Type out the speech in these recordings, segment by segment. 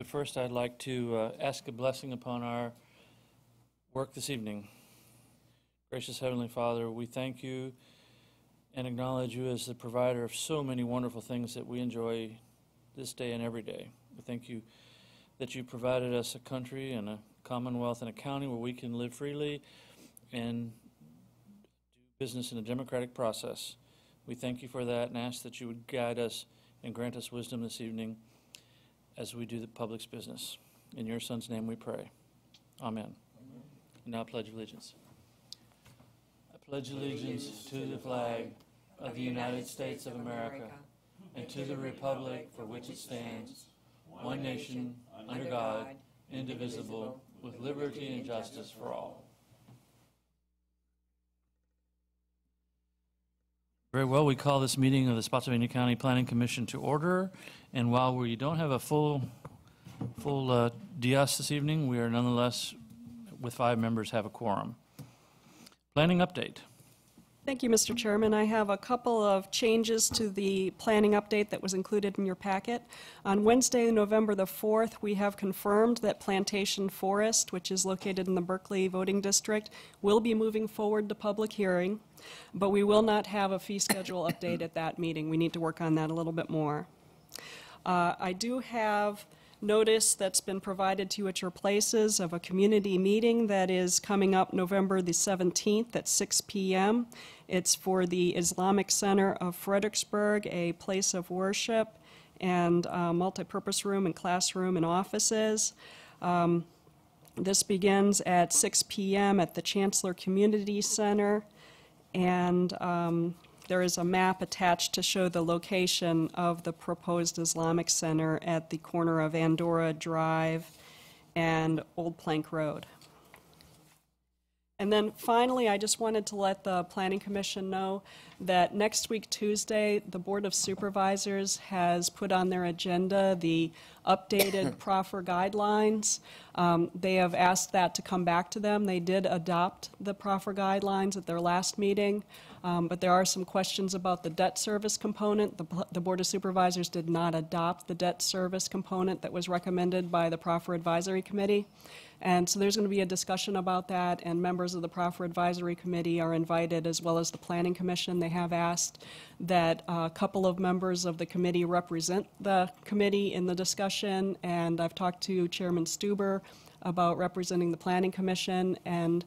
First, I'd like to ask a blessing upon our work this evening. Gracious Heavenly Father, we thank you and acknowledge you as the provider of so many wonderful things that we enjoy this day and every day. We thank you that you provided us a country and a commonwealth and a county where we can live freely and do business in a democratic process. We thank you for that and ask that you would guide us and grant us wisdom this evening as we do the public's business. In your Son's name we pray. Amen. And now pledge allegiance. I pledge allegiance to the flag of the United States of America and to the republic for which it stands, one nation, under God, indivisible, with liberty and justice for all. Very well, we call this meeting of the Spotsylvania County Planning Commission to order. And while we don't have a full DS this evening, we are nonetheless, with 5 members, have a quorum. Planning update. Thank you, Mr. Chairman. I have a couple of changes to the planning update that was included in your packet. On Wednesday, November the 4th, we have confirmed that Plantation Forest, which is located in the Berkeley voting district, will be moving forward to public hearing, but we will not have a fee schedule update at that meeting. We need to work on that a little bit more. I do have notice that's been provided to you at your places of a community meeting that is coming up November the 17th at 6 p.m. It's for the Islamic Center of Fredericksburg, a place of worship and multi-purpose room and classroom and offices. This begins at 6 p.m. at the Chancellor Community Center, and there is a map attached to show the location of the proposed Islamic Center at the corner of Andorra Drive and Old Plank Road. And then finally, I just wanted to let the Planning Commission know that next week, Tuesday, the Board of Supervisors has put on their agenda the updated proffer guidelines. They have asked that to come back to them. They did adopt the proffer guidelines at their last meeting, but there are some questions about the debt service component. The Board of Supervisors did not adopt the debt service component that was recommended by the Proffer Advisory Committee. And so there's going to be a discussion about that, and members of the Proffer Advisory Committee are invited, as well as the Planning Commission. They have asked that a couple of members of the committee represent the committee in the discussion, and I've talked to Chairman Stuber about representing the Planning Commission, and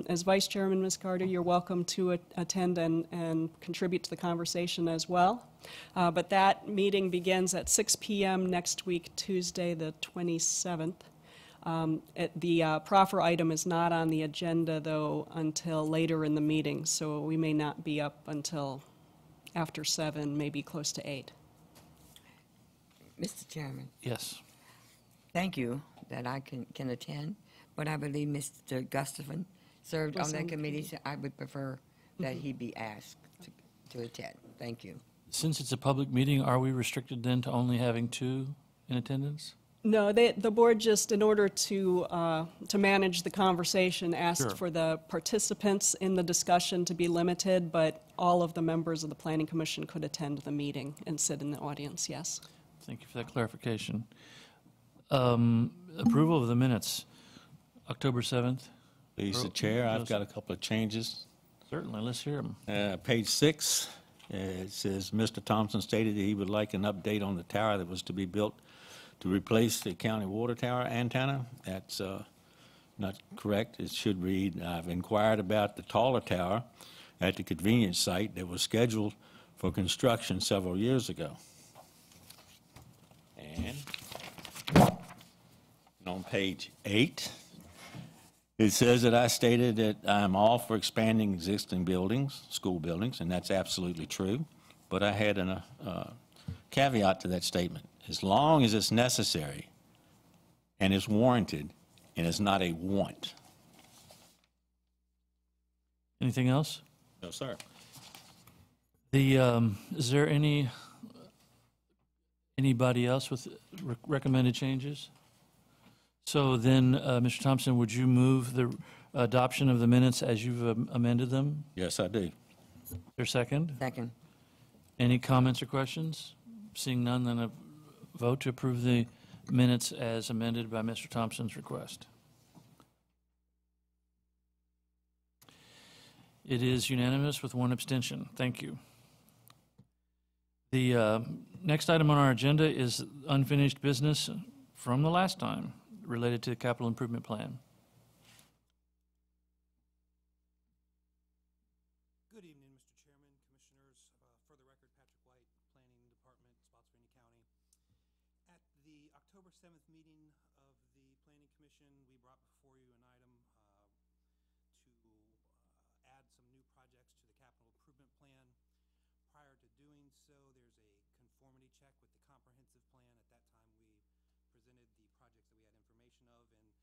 as Vice Chairman, Ms. Carter, you're welcome to attend and contribute to the conversation as well. But that meeting begins at 6 p.m. next week, Tuesday the 27th. The proffer item is not on the agenda, though, until later in the meeting, so we may not be up until after 7, maybe close to 8. Mr. Chairman. Yes. Thank you that I can attend, but I believe Mr. Gustafson served on that committee, so I would prefer that he be asked to attend. Thank you. Since it's a public meeting, are we restricted then to only having 2 in attendance? No, the board just, in order to manage the conversation, asked Sure. for the participants in the discussion to be limited, but all of the members of the Planning Commission could attend the meeting and sit in the audience, yes. Thank you for that clarification. Approval of the minutes, October 7th. Please, the Chair, I've got a couple of changes. Certainly, let's hear them. Page 6, it says, Mr. Thompson stated that he would like an update on the tower that was to be built to replace the county water tower antenna. That's not correct. It should read, I've inquired about the taller tower at the convenience site that was scheduled for construction several years ago. And on page 8, it says that I stated that I'm all for expanding existing buildings, school buildings, and that's absolutely true. But I had a caveat to that statement. As long as it's necessary and it's warranted and it's not a want. Anything else? No, sir. Is there anybody else with recommended changes? So then, Mr. Thompson, would you move the adoption of the minutes as you've amended them? Yes, I do. Your second? Second. Any comments or questions? Seeing none, then a vote to approve the minutes as amended by Mr. Thompson's request? It is unanimous with one abstention. Thank you. The next item on our agenda is unfinished business from the last time related to the capital improvement plan. Good evening, Mr. Chairman, Commissioners. For the record, Patrick White, Planning Department, Spotsylvania County. At the October 7th meeting of the Planning Commission, we brought before you an item to add some new projects to the capital improvement plan. Prior to doing so, there's a conformity check with the comprehensive plan. At that time, we presented the projects that we had information of, and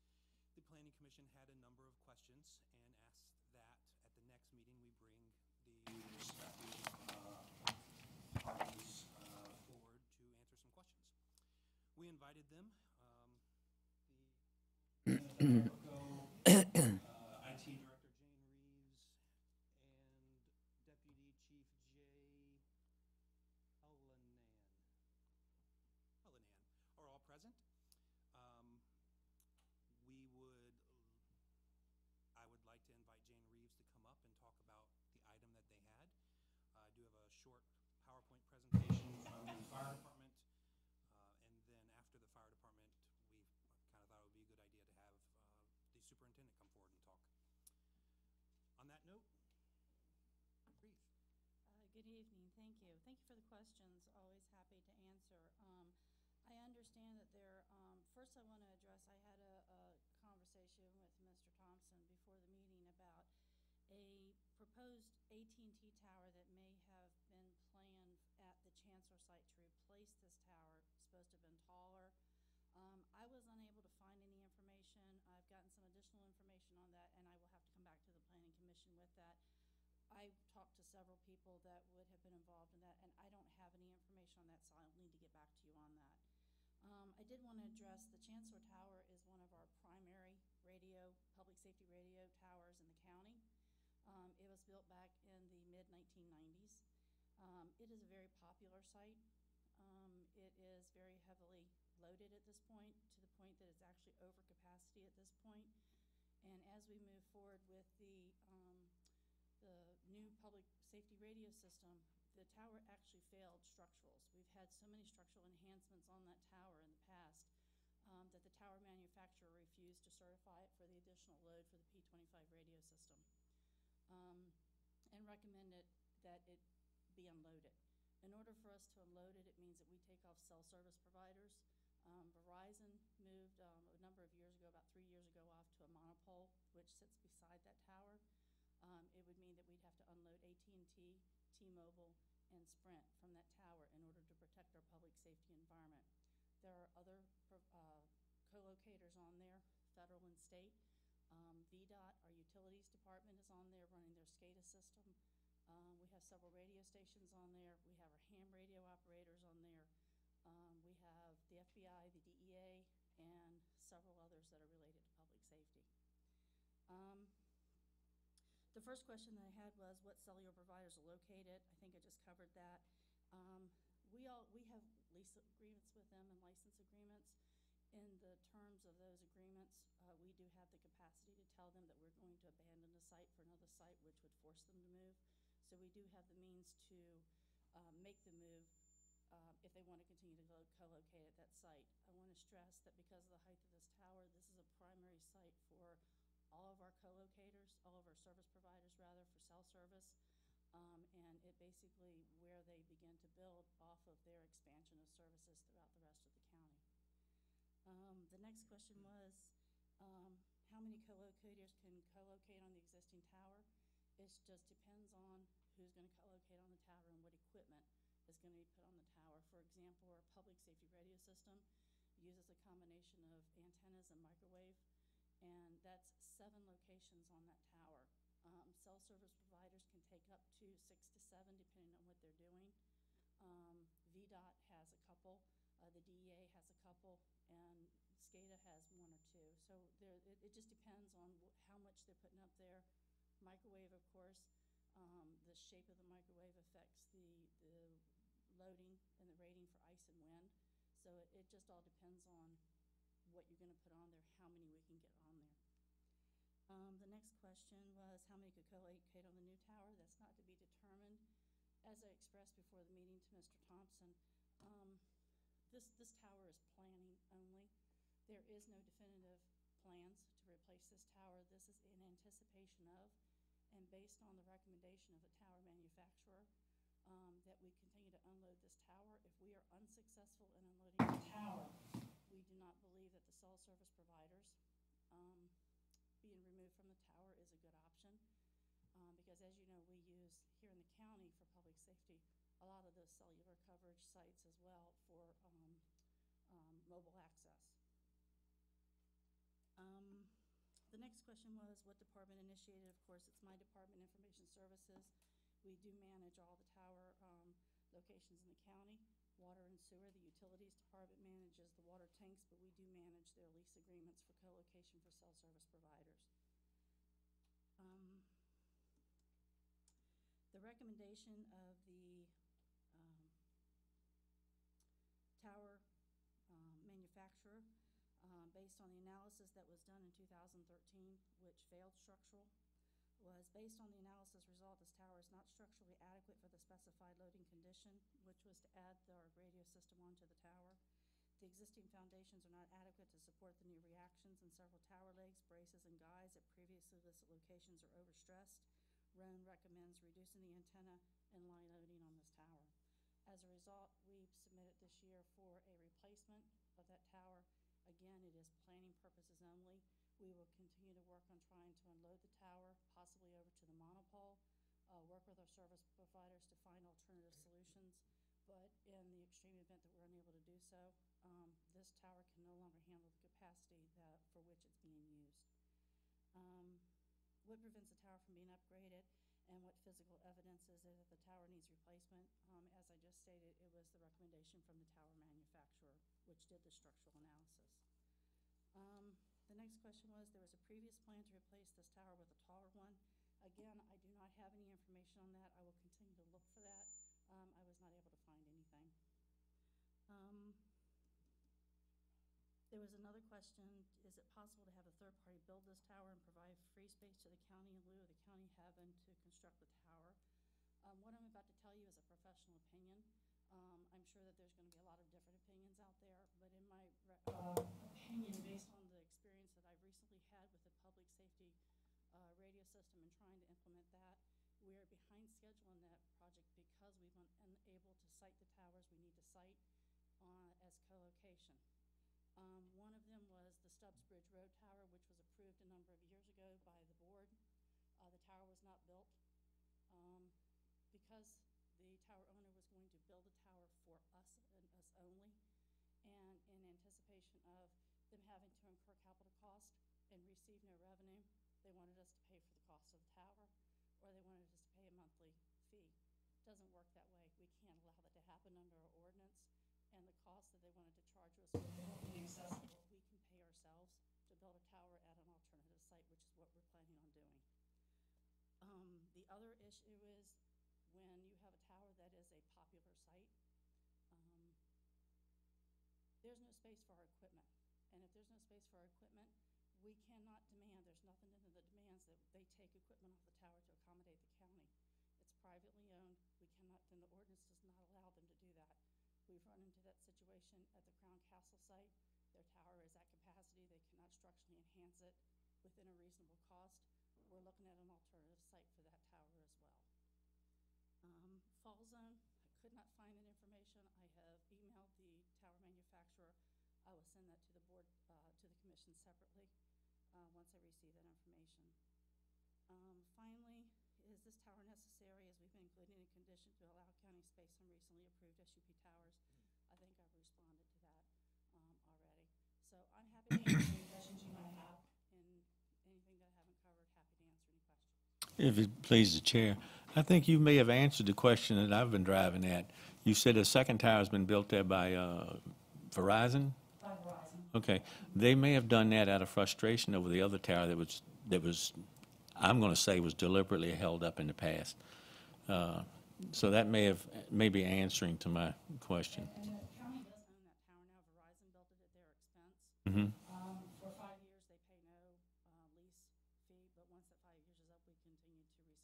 the Planning Commission had a number of questions and asked that at the next meeting we bring the respective parties forward to answer some questions. We invited them. IT Director Jane Reeves and Deputy Chief Jay Hellinan are all present. I would like to invite Jane Reeves to come up and talk about the item that they had. I do have a short PowerPoint presentation from the fire department, and then after the fire department, we kind of thought it would be a good idea to have the superintendent come forward and talk. On that note, Reeves. Good evening. Thank you. Thank you for the questions. Always happy to answer. I understand that first I want to address, I had a conversation with Mr. Thompson before the meeting about a proposed AT&T tower that may have been planned at the Chancellor site to replace this tower. It's supposed to have been taller. I was unable to find any information. I've gotten some additional information on that, and I will have to come back to the Planning Commission with that. I talked to several people that would have been involved in that, and I don't have any information on that, so I'll need to get back to you on that. I did want to address the Chancellor Tower is one of our primary public safety radio towers in the county. It was built back in the mid-1990s. It is a very popular site. It is very heavily loaded at this point, to the point that it's actually over capacity at this point. And as we move forward with the new public safety radio system, the tower actually failed structurals. We've had so many structural enhancements on that tower in the past that the tower manufacturer refused to certify it for the additional load for the P25 radio system and recommended that it be unloaded. In order for us to unload it, it means that we take off cell service providers. Verizon moved a number of years ago, about 3 years ago, off to a monopole, which sits beside that tower. It would mean that we'd have to unload AT&T, T-Mobile, and Sprint from that tower in order to protect our public safety environment. There are other co-locators on there, federal and state. VDOT, our utilities department, is on there running their SCADA system. We have several radio stations on there. We have our ham radio operators on there. We have the FBI, the DEA, and several others that are related to public safety. The first question that I had was what cellular providers are located. I think I just covered that. We have lease agreements with them and license agreements. In the terms of those agreements, we do have the capacity to tell them that we're going to abandon the site for another site, which would force them to move. So we do have the means to make the move if they want to continue to co-locate at that site. I want to stress that because of the height of this tower, this is a primary site for all of our co-locators, all of our service providers rather, for cell service, and it basically where they begin to build off of their expansion of services throughout the rest of the county. The next question was how many co-locators can co-locate on the existing tower? It just depends on who's going to co-locate on the tower and what equipment is going to be put on the tower. For example, our public safety radio system uses a combination of antennas and microwave, and that's 7 locations on that tower. Cell service providers can take up to 6 to 7 depending on what they're doing. VDOT has a couple, the DEA has a couple, and SCADA has 1 or 2. So it just depends on how much they're putting up there. Microwave, of course, the shape of the microwave affects the loading and the rating for ice and wind. So it just all depends on what you're gonna put on there, how many we can get on there. The next question was, how many could co-locate on the new tower? That's not to be determined. As I expressed before the meeting to Mr. Thompson, this tower is planning only. There is no definitive plans to replace this tower. This is in anticipation of, and based on the recommendation of the tower manufacturer, that we continue to unload this tower. If we are unsuccessful in unloading the tower, we do not believe that the cell service providers being removed from the tower is a good option, because as you know, we use here in the county for public safety a lot of the cellular coverage sites as well for mobile access. The next question was, what department initiated? Of course, it's my department, Information Services. We do manage all the tower locations in the county. Water and sewer, the utilities department manages the water tanks, but we do manage their lease agreements for co-location for cell service providers. The recommendation of the tower manufacturer, based on the analysis that was done in 2013, which failed structural, was based on the analysis result, this tower is not structurally adequate for the specified loading condition, which was to add our radio system onto the tower. The existing foundations are not adequate to support the new reactions, and several tower legs, braces, and guides at previously listed locations are overstressed. Roan recommends reducing the antenna and line loading on this tower. As a result, we've submitted this year for a replacement of that tower. Again, it is planning purposes only. We will continue to work on trying to unload the tower, possibly over to the monopole, work with our service providers to find alternative solutions. But in the extreme event that we're unable to do so, this tower can no longer handle the capacity for which it's being used. What prevents the tower from being upgraded, and what physical evidence is there that the tower needs replacement? As I just stated, it was the recommendation from the tower manufacturer, which did the structural analysis. The next question was, there was a previous plan to replace this tower with a taller one. Again, I do not have any information on that. I will continue to look for that. I was not able to find anything. There was another question, is it possible to have a third party build this tower and provide free space to the county in lieu of the county having to construct the tower? What I'm about to tell you is a professional opinion. I'm sure that there's going to be a lot of different opinions out there, but in my opinion, based on the experience that I've recently had with the public safety radio system and trying to implement that, we are behind schedule in that project because we've been unable to site the towers we need to site as co-location. One of them was the Stubbs Bridge Road Tower, which was approved a number of years ago by the board. The tower was not built because the tower owner was going to build a tower for us and us only, and in anticipation of them having to incur capital cost and receive no revenue, they wanted us to pay for the cost of the tower, or they wanted us to pay a monthly fee. It doesn't work that way. We can't allow that to happen under our ordinance, and the cost that they wanted to charge us was in excess of what we can pay ourselves to build a tower at an alternative site, which is what we're planning on doing. The other issue is when you have a tower that is a popular site, there's no space for our equipment. And if there's no space for our equipment, we cannot demand, there's nothing in the demands that they take equipment off the tower to accommodate the county. It's privately owned. We cannot, then the ordinance does not allow them to do that. We've run into that situation at the Crown Castle site. Their tower is at capacity. They cannot structurally enhance it within a reasonable cost. We're looking at an alternative site for that tower as well. Fall zone, I could not find that information. I have emailed the tower manufacturer. I will send that to the board, to the commission separately once I receive that information. Finally, is this tower necessary, as we've been including a condition to allow county space on recently approved SUP towers? I think I've responded to that already. So I'm happy to answer any questions you might have, and anything that I haven't covered, happy to answer any questions. If it pleases the chair, I think you may have answered the question that I've been driving at. You said a second tower has been built there by Verizon? By Verizon. Okay. They may have done that out of frustration over the other tower that was I'm going to say was deliberately held up in the past. So that may be answering to my question. And the county does own that tower now. Verizon built it at their expense. Mm-hmm.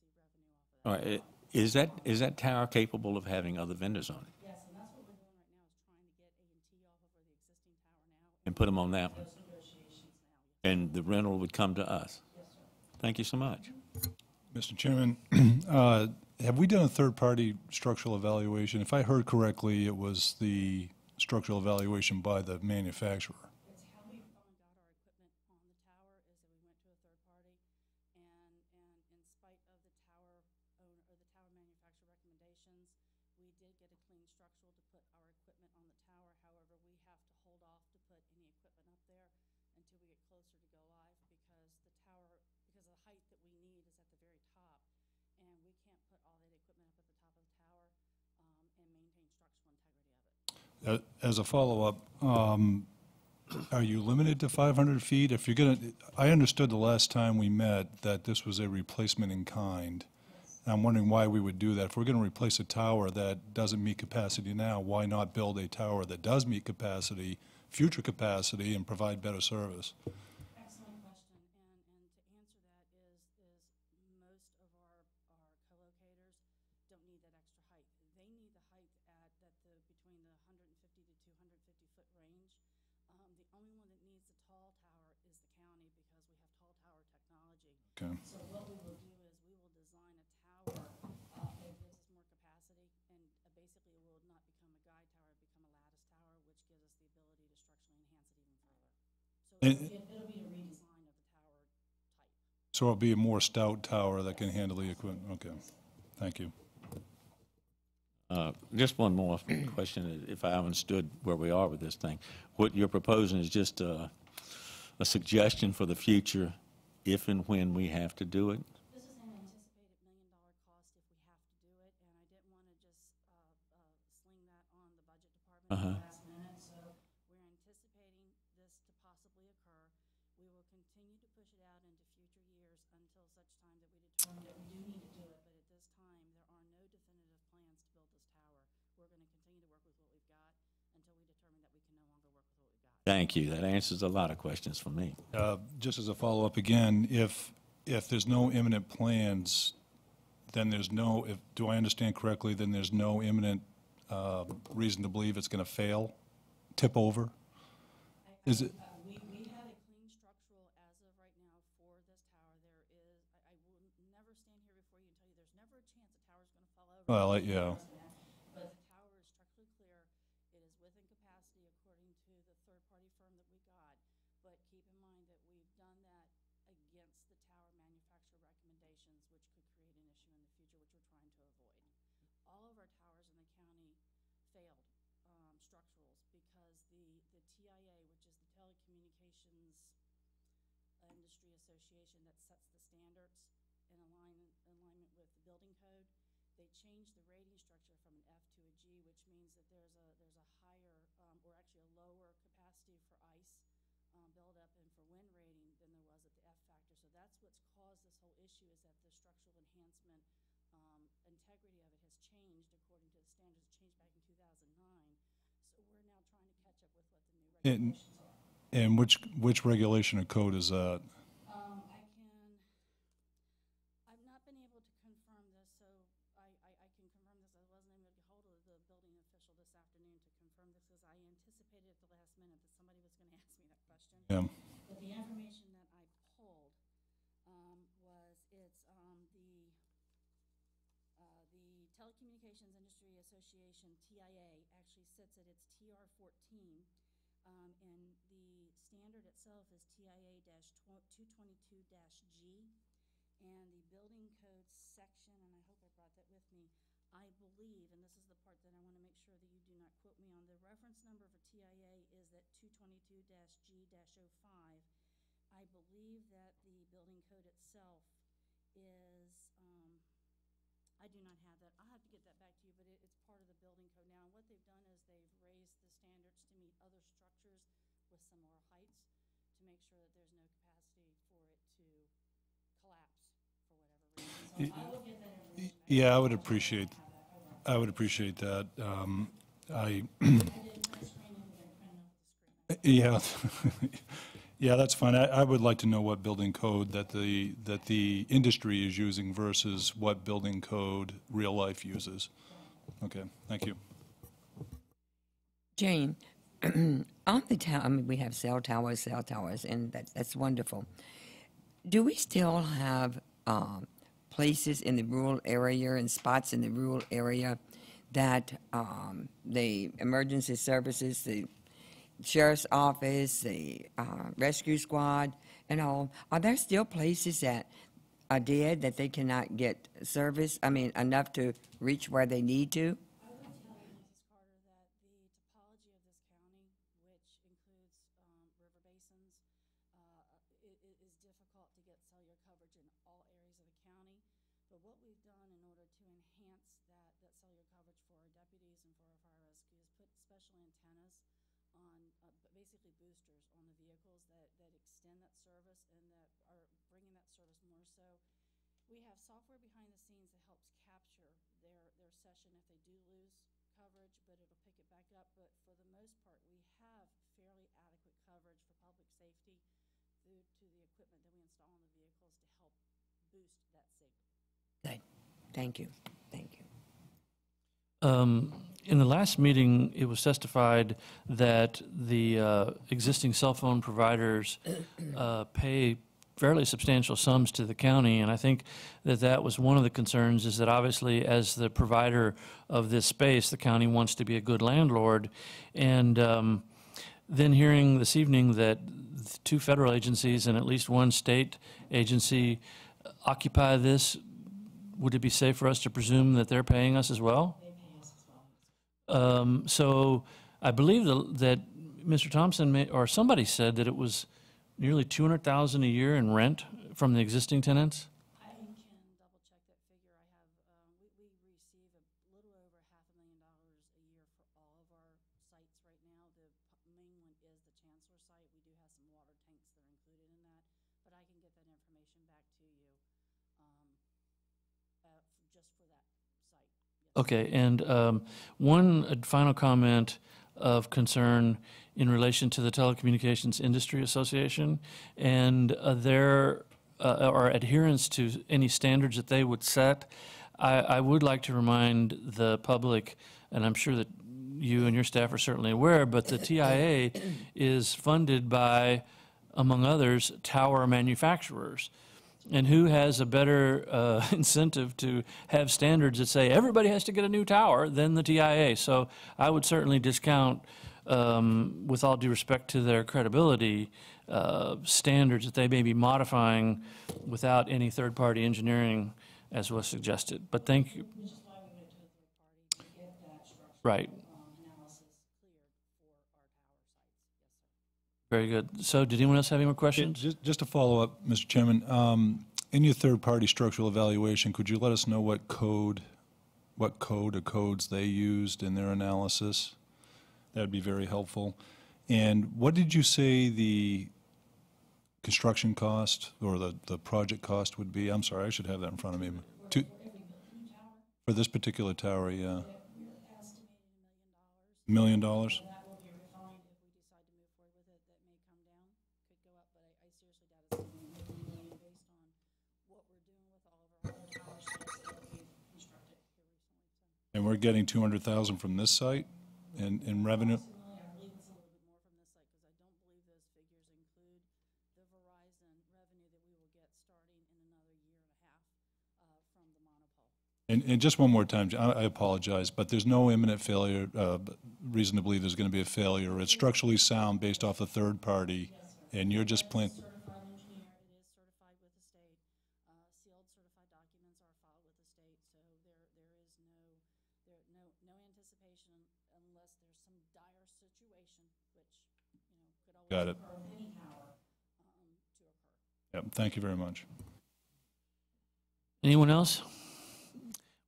receive revenue off of that. All right, is that tower capable of having other vendors on it? Yes, and that's what we're doing right now, is trying to get A&T off of where the existing tower now. And put them on that one? Those negotiations now, yes. And the rental would come to us? Yes, sir. Thank you so much. Mr. Chairman, have we done a third-party structural evaluation? If I heard correctly, it was the structural evaluation by the manufacturer. It's how we finally got our equipment on the tower, is that we went to a third party, and in spite of the tower owner, or the tower manufacturer recommendations, we did get a clean structural to put our equipment on the tower. However, we have to hold off to put any equipment up there until we get closer to go live, because the tower, because the height that we need is at the very top, and we can't put all that equipment up at the top of the tower, and maintain structural integrity of it. As a follow-up, are you limited to 500 feet? If you're going to, I understood the last time we met that this was a replacement in kind. I'm wondering why we would do that. If we're going to replace a tower that doesn't meet capacity now, why not build a tower that does meet capacity, future capacity, and provide better service? Excellent question, and to answer that is most of our co-locators don't need that extra height. They need the height between the 150 to 250 foot range. The only one that needs the tall tower is the county, because we have tall tower technology. Okay. So what we will do is we will design a tower that gives us more capacity, and basically it will not become a guide tower, it will become a lattice tower, which gives us the ability to structurally enhance it even further. So it'll be a redesign of the tower type. So it'll be a more stout tower that can handle the equipment? Okay. Thank you. Just one more question, if I understood where we are with this thing. What you're proposing is just a suggestion for the future, if and when we have to do it? This is an anticipated $1 million cost if we have to do it, and I didn't want to just sling that on the budget department at the last minute, so we're anticipating this to possibly occur. We will continue to push it out into future years until such time that we determine that we do need to do it, but at this time, there are no definitive plans to build this tower. We're going to continue to work with what we've got until we determine that we can no longer work with what we've got. Thank you. That answers a lot of questions for me. Just as a follow-up again, if there's no imminent plans, then there's no, do I understand correctly, then there's no imminent reason to believe it's going to fail, tip over? Is it? We have a clean structural as of right now for this tower. There is, I will never stand here before you and tell you there's never a chance the tower's going to fall over. Well, yeah. But the tower is structurally clear. It is within capacity according to the third-party firm that we got. But keep in mind that we've done that against the tower manufacturer recommendations, which could create an issue in the future, which we're trying to avoid. All of our towers in the county failed structurals because the TIA, which is the Telecommunications Industry Association that sets the standards in alignment with the building code, they changed the rating structure from an F to a G, which means that there's a higher, or actually a lower capacity for ice buildup and for wind rating than there was at the F factor. So that's what's caused this whole issue, is that the structural enhancement integrity of it has changed according to the standards that changed back in 2009. So we're now trying to catch up with what the new regulations are. And which regulation or code is that? I've not been able to confirm this, so I can confirm this. I wasn't able to get hold of the building official this afternoon to confirm this, because I anticipated at the last minute that somebody was going to ask me that question. Yeah. But the information that I pulled was it's the Telecommunications Industry Association, TIA, actually sits at its TR14, and the standard itself is TIA-222-G, and the building code section, and I hope I brought that with me, I believe, and this is the part that I want to make sure that you do not quote me on, the reference number for TIA is at 222-G-05. I believe that the building code itself is, I do not have that. I'll have to get that back to you, but it's part of the building code now. And what they've done is they've raised the standards to meet other structures with similar heights to make sure that there's no capacity for it to collapse for whatever reason. So I will get that information back. Yeah, I would appreciate that. I did my screening, but I printed out the screen. Yeah. Yeah, that's fine. I would like to know what building code that the industry is using versus what building code real life uses. Okay, thank you. Jane, on the tower, I mean, we have cell towers, and that's wonderful. Do we still have places in the rural area and spots in the rural area that the emergency services, the sheriff's office, the rescue squad, and all, are there still places that are dead that they cannot get service? I mean, enough to reach where they need to? I will tell you, Mrs. Carter, that the topology of this county, which includes river basins, it is difficult to get cellular coverage in all areas of the county. But what we've done in order to enhance that cellular coverage for our deputies and for our fire rescue is put special antennas on, basically boosters on the vehicles that extend that service and that are bringing that service more so. We have software behind the scenes that helps capture their session if they do lose coverage, but it'll pick it back up. But for the most part, we have fairly adequate coverage for public safety due to the equipment that we install on the vehicles to help boost that signal. Good. Thank you. Thank you. In the last meeting, it was testified that the existing cell phone providers pay fairly substantial sums to the county, and I think that was one of the concerns, is that obviously as the provider of this space, the county wants to be a good landlord. And then hearing this evening that 2 federal agencies and at least 1 state agency occupy this, would it be safe for us to presume that they're paying us as well? So I believe that Mr. Thompson or somebody said that it was nearly $200,000 a year in rent from the existing tenants. I can double check that figure. I have, we receive a little over $500,000 a year for all of our sites right now. The main one is the Chancellor site. We do have some water tanks that are included in that, but I can get that information back to you just for that site. Yes. Okay, and one final comment of concern in relation to the Telecommunications Industry Association and their or adherence to any standards that they would set. I would like to remind the public, and I'm sure that you and your staff are certainly aware, but the TIA is funded by, among others, tower manufacturers. And who has a better incentive to have standards that say everybody has to get a new tower than the TIA? So I would certainly discount, with all due respect to their credibility, standards that they may be modifying without any third-party engineering, as was suggested. But thank you. Which is why we went to a third party to get that structural Right. Analysis cleared for our tower sites. Yes, sir. Very good. So did anyone else have any more questions? Just to follow up, Mr. Chairman, in your third-party structural evaluation, could you let us know what code or codes they used in their analysis? That would be very helpful. And what did you say the construction cost or the project cost would be? I'm sorry, I should have that in front of me. For this particular tower, yeah. We're estimating $1 $1 million? million. That will be refined if we decide to move forward with it. That may come down, could go up, but I seriously doubt it's going to be $1 million based on what we're doing with all of our other tower sites that we've constructed here recently. So. And we're getting $200,000 from this site in revenue? Personally, I believe it's a little bit more from this site because I don't believe those figures include the Verizon revenue that we will get starting in another year and a half from the monopole. And just one more time, I apologize, but there's no imminent failure, reason to believe there's going to be a failure. It's structurally sound based off a third party, and you're just planning. Certified engineer, it is certified with the state. Sealed certified documents are filed with the state, so there is no anticipation unless there's some dire situation, which could always Got it. occur with any tower to occur. Yep, thank you very much. Anyone else?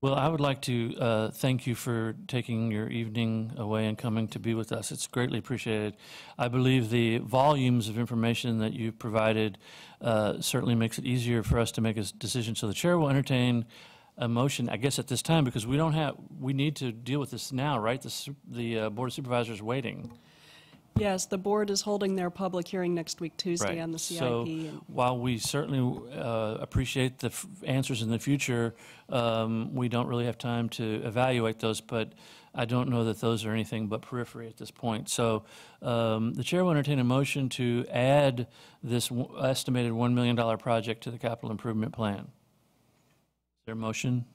Well, I would like to thank you for taking your evening away and coming to be with us. It's greatly appreciated. I believe the volumes of information that you've provided certainly makes it easier for us to make a decision. So the chair will entertain a motion, I guess, at this time, because we need to deal with this now, right? The Board of Supervisors is waiting. Yes, the board is holding their public hearing next week, Tuesday, Right. on the CIP. So and- while we certainly appreciate the answers in the future, we don't really have time to evaluate those, but I don't know that those are anything but periphery at this point. So the chair will entertain a motion to add this estimated $1 million project to the capital improvement plan. Is there a motion?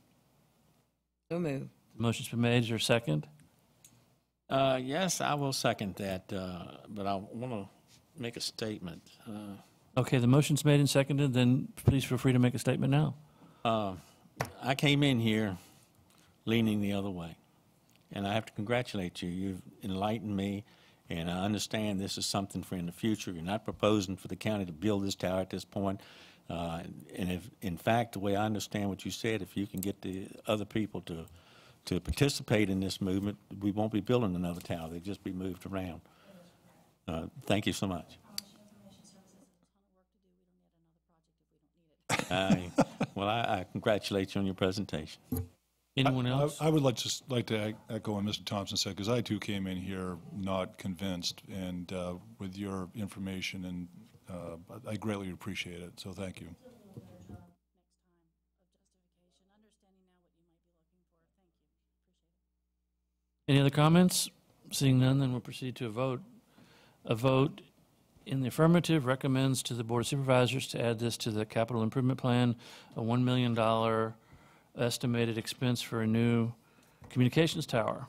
So moved. Motion's been made. Is there a second? Yes, I will second that, but I want to make a statement. Okay, the motion's made and seconded, then please feel free to make a statement now. I came in here leaning the other way, and I have to congratulate you. You've enlightened me, and I understand this is something for in the future. You're not proposing for the county to build this tower at this point. And if, in fact, the way I understand what you said, if you can get the other people to participate in this movement, we won't be building another tower. They'll just be moved around. Thank you so much. Well, I congratulate you on your presentation. Anyone else? I would like to echo what Mr. Thompson said, because I too came in here not convinced, and with your information, and I greatly appreciate it, so thank you. Any other comments? Seeing none, then we'll proceed to a vote. A vote in the affirmative recommends to the Board of Supervisors to add this to the capital improvement plan, a $1 million estimated expense for a new communications tower.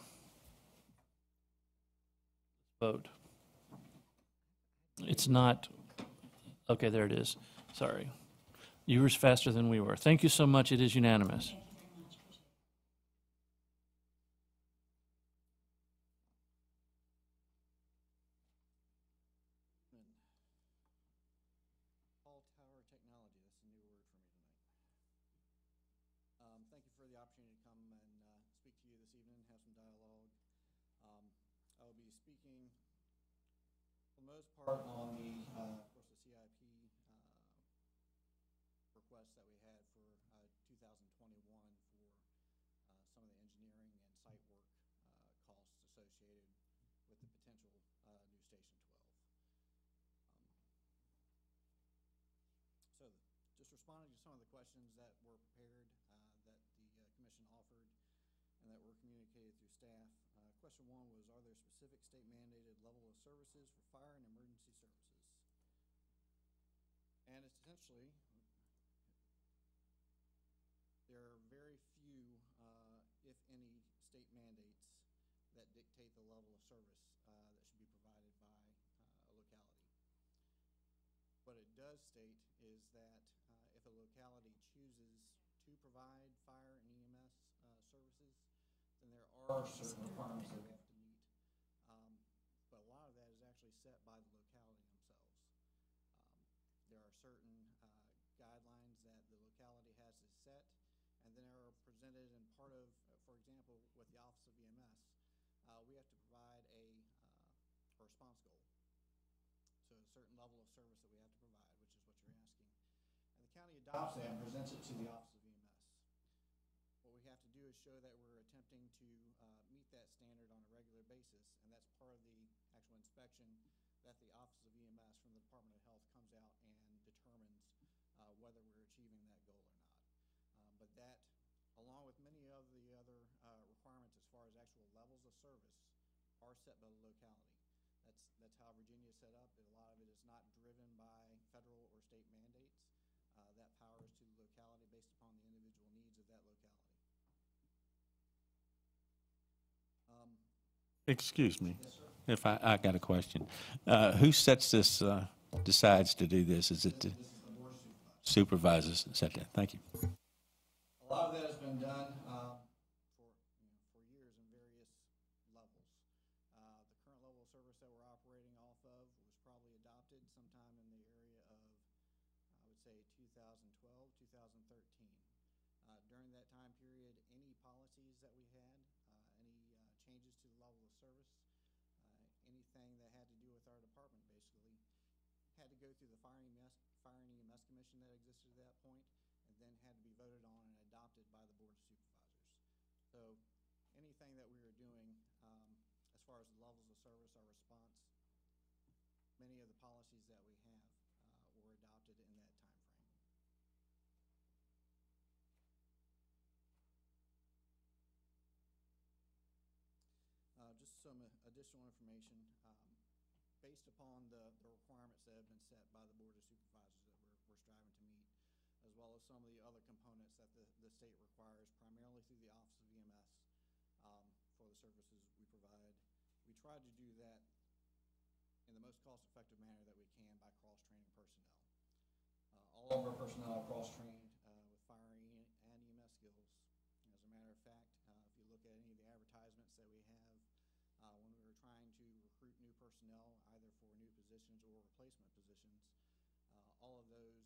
Vote. It's not, okay, there it is. Sorry. You were faster than we were. Thank you so much. It is unanimous. All tower technology, that's a new word for me tonight. Thank you for the opportunity to come and speak to you this evening, have some dialogue. I will be speaking for the most part on the, of course, the CIP request that we had for 2021 for some of the engineering and site work costs associated with the potential new Station 12. So just responding to some of the questions that were prepared, that the Commission offered, and that were communicated through staff. Question one was, are there specific state mandated level of services for fire and emergency services? And essentially, there are very few, if any, state mandates that dictate the level of service that should be provided by a locality. What it does state is that if a locality chooses to provide fire and EMS services, then there are certain requirements that we have to meet. But a lot of that is actually set by the locality themselves. There are certain guidelines that the locality has to set, and then are presented in part of, for example, with the Office of EMS, we have to provide a response goal. So a certain level of service that we have to provide, which is what you're asking. And the county adopts that and presents it to the Office of EMS. What we have to do is show that we're attempting to meet that standard on a regular basis, and that's part of the actual inspection that the Office of EMS from the Department of Health comes out and determines whether we're achieving that goal or not. But that, along with many of the other requirements as far as actual levels of service, are set by the locality. That's how Virginia is set up. A lot of it is not driven by federal or state mandates. That power is to the locality based upon the individual needs of that locality. Excuse me. Yes, sir. If I got a question. Who sets this, decides to do this? Is it the This is the Board of Supervisors. supervisors that set that? Thank you. A lot of that has been done for years in various levels. The current level of service that we're operating off of was probably adopted sometime in the area of, I would say, 2012, 2013. During that time period, any policies that we had, any changes to the level of service, anything that had to do with our department basically, had to go through the Fire and EMS Commission that existed at that point, and then had to be voted on and adopted by the Board of Supervisors. So anything that we were doing as far as the levels of service, our response, many of the policies that we have were adopted in that time frame. Just some additional information. Based upon the requirements that have been set by the Board of Supervisors that we're striving to meet, as well as some of the other components that the state requires, primarily through the Office of EMS for the services we provide. We tried to do that in the most cost-effective manner that we can by cross-training personnel. All of our personnel are cross-trained with fire and EMS skills. As a matter of fact, if you look at any of the advertisements that we have, when we were trying to recruit new personnel, either for new positions or replacement positions, all of those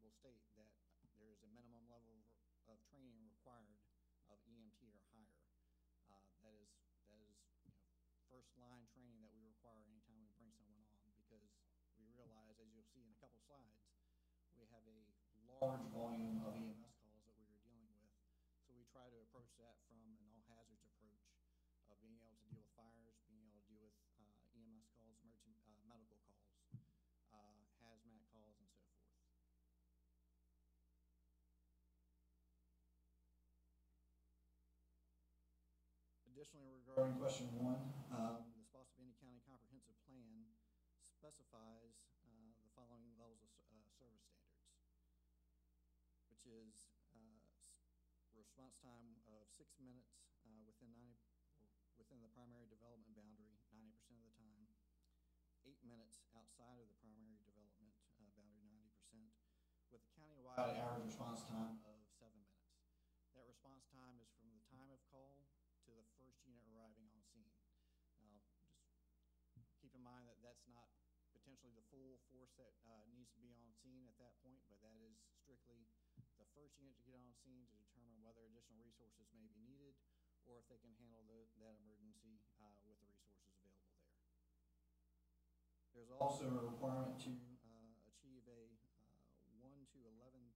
will state that there is a minimum level of training required of EMT or higher. That is first line training that we require anytime we bring someone on, because we realize, as you'll see in a couple slides, we have a large volume of EMS calls that we are dealing with. So we try to approach that from an all hazards approach of being able to deal with fires, being able to deal with EMS calls, emergency medical calls, hazmat calls, and so forth. Additionally, regarding question 1, the Spotsylvania County Comprehensive Plan specifies the following levels of service standards, which is response time of 6 minutes within the primary development boundary 90% of the time, 8 minutes outside of the primary development boundary 90%, with a countywide average response time of 7 minutes. That response time is from the time of call to the first unit arriving on scene. Now, just keep in mind that that's not potentially the full force that needs to be on scene at that point, but that is strictly the first unit to get on scene to determine whether additional resources may be needed or if they can handle that emergency with the resources available there. There's also a requirement to achieve a 1 to 11,000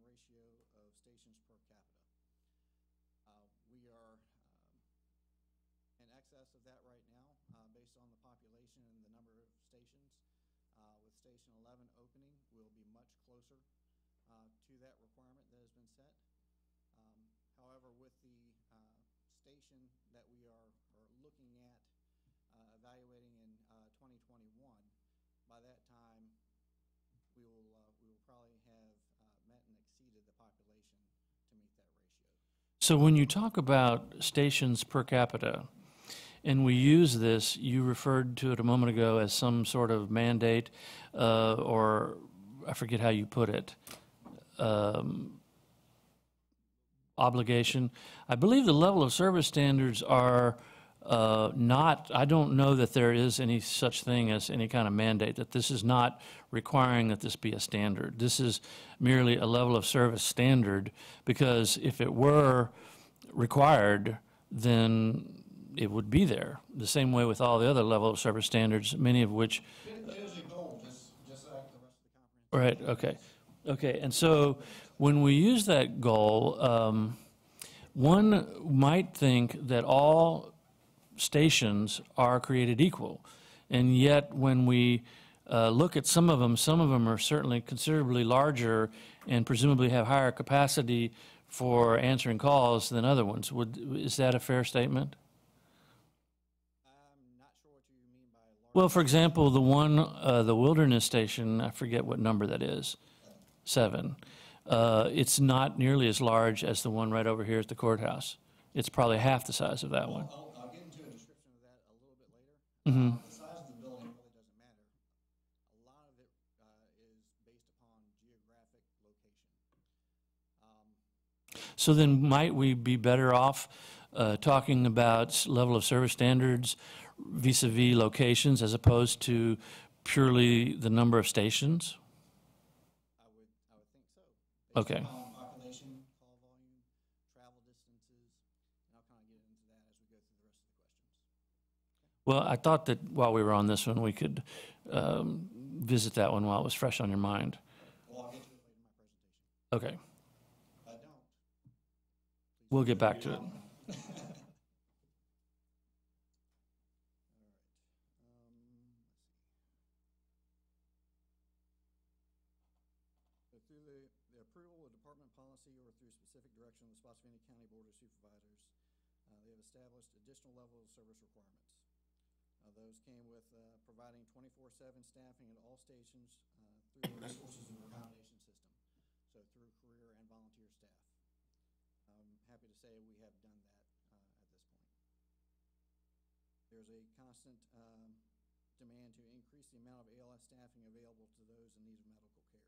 ratio of stations per capita. We are in excess of that right now based on the population and the number of stations. With Station 11 opening, we'll be much closer to that requirement that has been set. However, with the station that we are looking at evaluating in 2021, by that time we will probably have met and exceeded the population to meet that ratio. So when you talk about stations per capita, and we use this, you referred to it a moment ago as some sort of mandate, or I forget how you put it, obligation. I believe the level of service standards are not, I don't know that there is any such thing as any kind of mandate, that this is not requiring that this be a standard. This is merely a level of service standard, because if it were required, then it would be there. The same way with all the other level of service standards, many of which... It is a goal, just like the rest of the comprehensive. Right, okay. Okay, and so when we use that goal, one might think that all stations are created equal. And yet when we look at some of them are certainly considerably larger and presumably have higher capacity for answering calls than other ones. Is that a fair statement? I'm not sure what you mean by large. Well, for example, the one, the Wilderness Station, I forget what number that is, 7. It's not nearly as large as the one right over here at the courthouse. It's probably half the size of that one. I'll get into a description of that a little bit later. Mm-hmm. The size of the building really doesn't matter. A lot of it is based upon geographic location. So then might we be better off talking about level of service standards vis-a-vis locations as opposed to purely the number of stations? I would think so. Based Okay. upon population, call volume, travel distances, and I'll kind of get into that as we go through the rest of the questions. Well, I thought that while we were on this one, we could visit that one while it was fresh on your mind. Well, I'll get to it later in my presentation. Okay, If I don't, we'll get back to it. all right. Let's see. through the approval of department policy or through specific direction of the Spotsylvania County Board of Supervisors, they have established additional levels of service requirements. Those came with providing 24/7 staffing at all stations through the resources and accommodation system, so through career and volunteer staff. I'm happy to say we have done that at this point. There's a constant demand to increase the amount of ALS staffing available to those in need of medical care.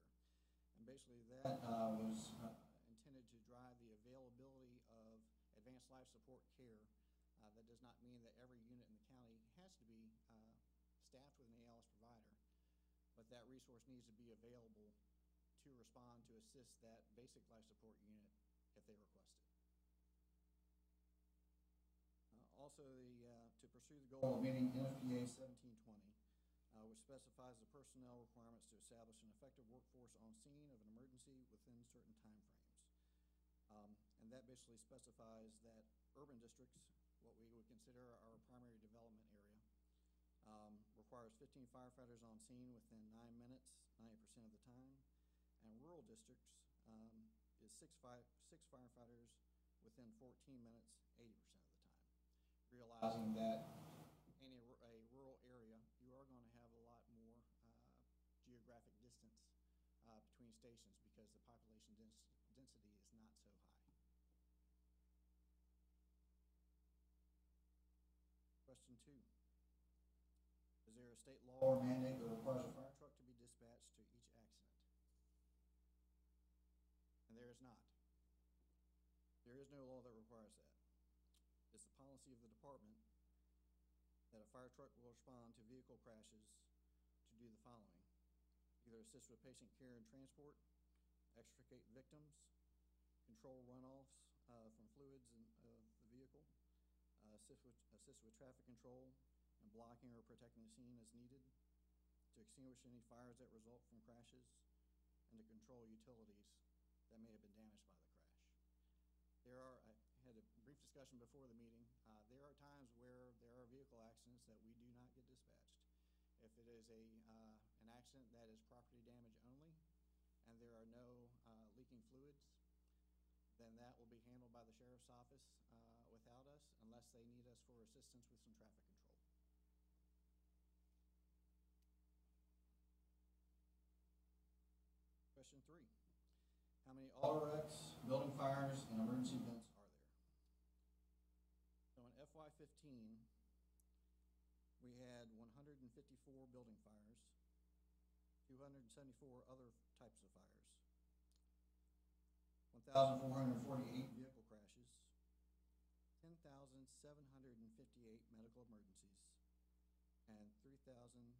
And basically that was intended to drive the availability of advanced life support care. That does not mean that every unit in the county has to be staffed with an ALS provider, but that resource needs to be available to respond to assist that basic life support unit if they request it. Also, to pursue the goal of meeting NFPA 1720, which specifies the personnel requirements to establish an effective workforce on scene of an emergency within certain time frames. And that basically specifies that urban districts, what we would consider our primary development area, requires 15 firefighters on scene within 9 minutes, 90% of the time, and rural districts is six firefighters within 14 minutes, 80% of the time. Realizing that in a rural area, you are going to have a lot more geographic distance between stations because the population density is not so high. Question 2. Is there a state law or mandate that requires a fire truck to be dispatched to each accident? And there is not. There is no law that requires that. It's the policy of the department that a fire truck will respond to vehicle crashes to do the following: either assist with patient care and transport, extricate victims, control runoffs from fluids in the vehicle, assist with traffic control and blocking or protecting the scene as needed, to extinguish any fires that result from crashes, and to control utilities that may have been damaged by the crash. I had a brief discussion before the meeting. There are times where there are vehicle accidents that we do not get dispatched. If it is an accident that is property damage only and there are no leaking fluids, then that will be handled by the sheriff's office without us, unless they need us for assistance with some traffic control. Question 3. How many auto wrecks, building fires, and emergency events are there? So in FY15, we had 154 building fires, 274 other types of fires, 1,448 vehicle crashes, 10,758 medical emergencies, and 3,585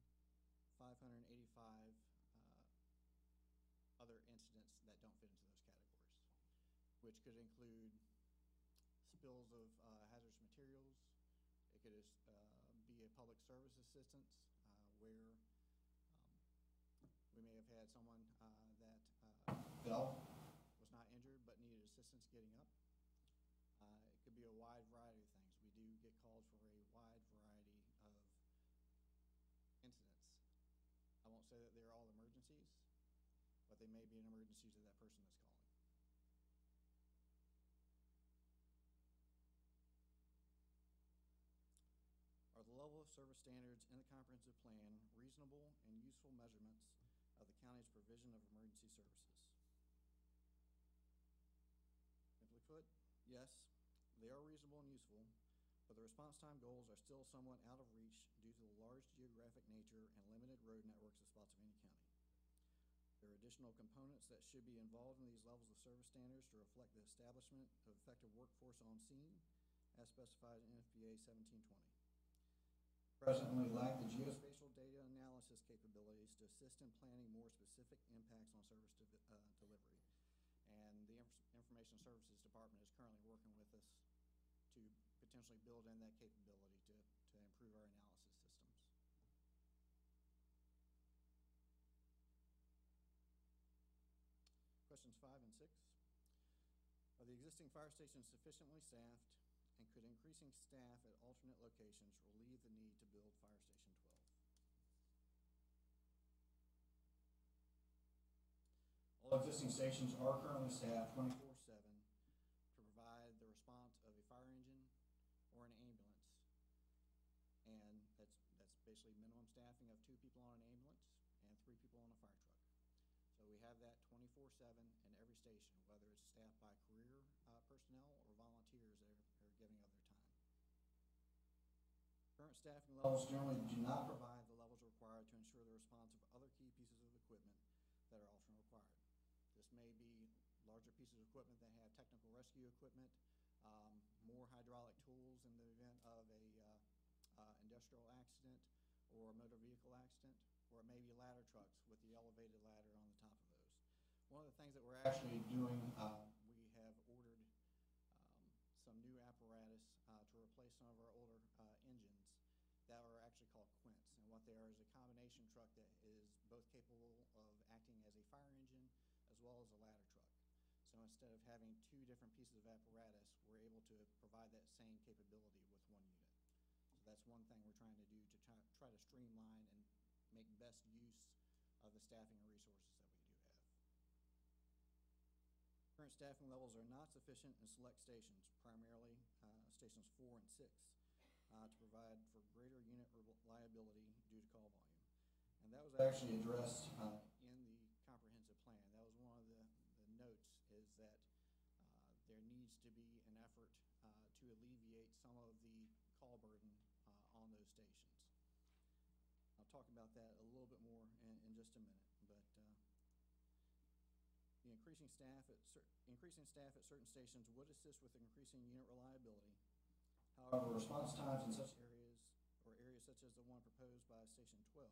other incidents that don't fit into those categories, which could include spills of hazardous materials. It could be a public service assistance where we may have had someone that fell, was not injured, but needed assistance getting up. It could be a wide variety of things. We do get called for a wide variety of incidents. I won't say that they're all emergencies, but they may be an emergency to that person that's calling. Are the level of service standards in the comprehensive plan reasonable and useful measurements of the county's provision of emergency services? Simply put, yes, they are reasonable and useful, but the response time goals are still somewhat out of reach due to the large geographic nature and limited road networks of Spotsylvania County. There are additional components that should be involved in these levels of service standards to reflect the establishment of effective workforce on scene, as specified in NFPA 1720. Presently lack the geospatial data analysis capabilities to assist in planning more specific impacts on service delivery. And the Information Services Department is currently working with us to potentially build in that capability to improve our analysis systems. Questions 5 and 6. Are the existing fire stations sufficiently staffed, and could increasing staff at alternate locations relieve the need to build Fire Station 12? All existing stations are currently staffed 24/7 to provide the response of a fire engine or an ambulance. And that's basically minimum staffing of 2 people on an ambulance and 3 people on a fire truck. So we have that 24/7 in every station, whether it's staffed by career personnel or volunteers that are giving of their time. Current staffing levels generally do not provide the levels required to ensure the response of other key pieces of equipment that are often required. This may be larger pieces of equipment that have technical rescue equipment, more hydraulic tools in the event of a industrial accident or a motor vehicle accident, or it may be ladder trucks with the elevated ladder on the top of those. One of the things that we're actually doing, we have ordered some new apparatus to replace some of our older engines that are actually called Quints. And what they are is a combination truck that is both capable of acting as a fire engine as well as a ladder truck. So instead of having 2 different pieces of apparatus, we're able to provide that same capability with 1 unit. So that's one thing we're trying to do to try to streamline and make best use of the staffing and resources that we do have. Current staffing levels are not sufficient in select stations, primarily stations 4 and 6, to provide for greater unit reliability due to call volume. And that was actually addressed in the comprehensive plan. That was one of the notes, is that there needs to be an effort to alleviate some of the call burden on those stations. I'll talk about that a little bit more in just a minute, but the increasing staff at certain stations would assist with increasing unit reliability. However, response times in such areas, or areas such as the one proposed by Station 12,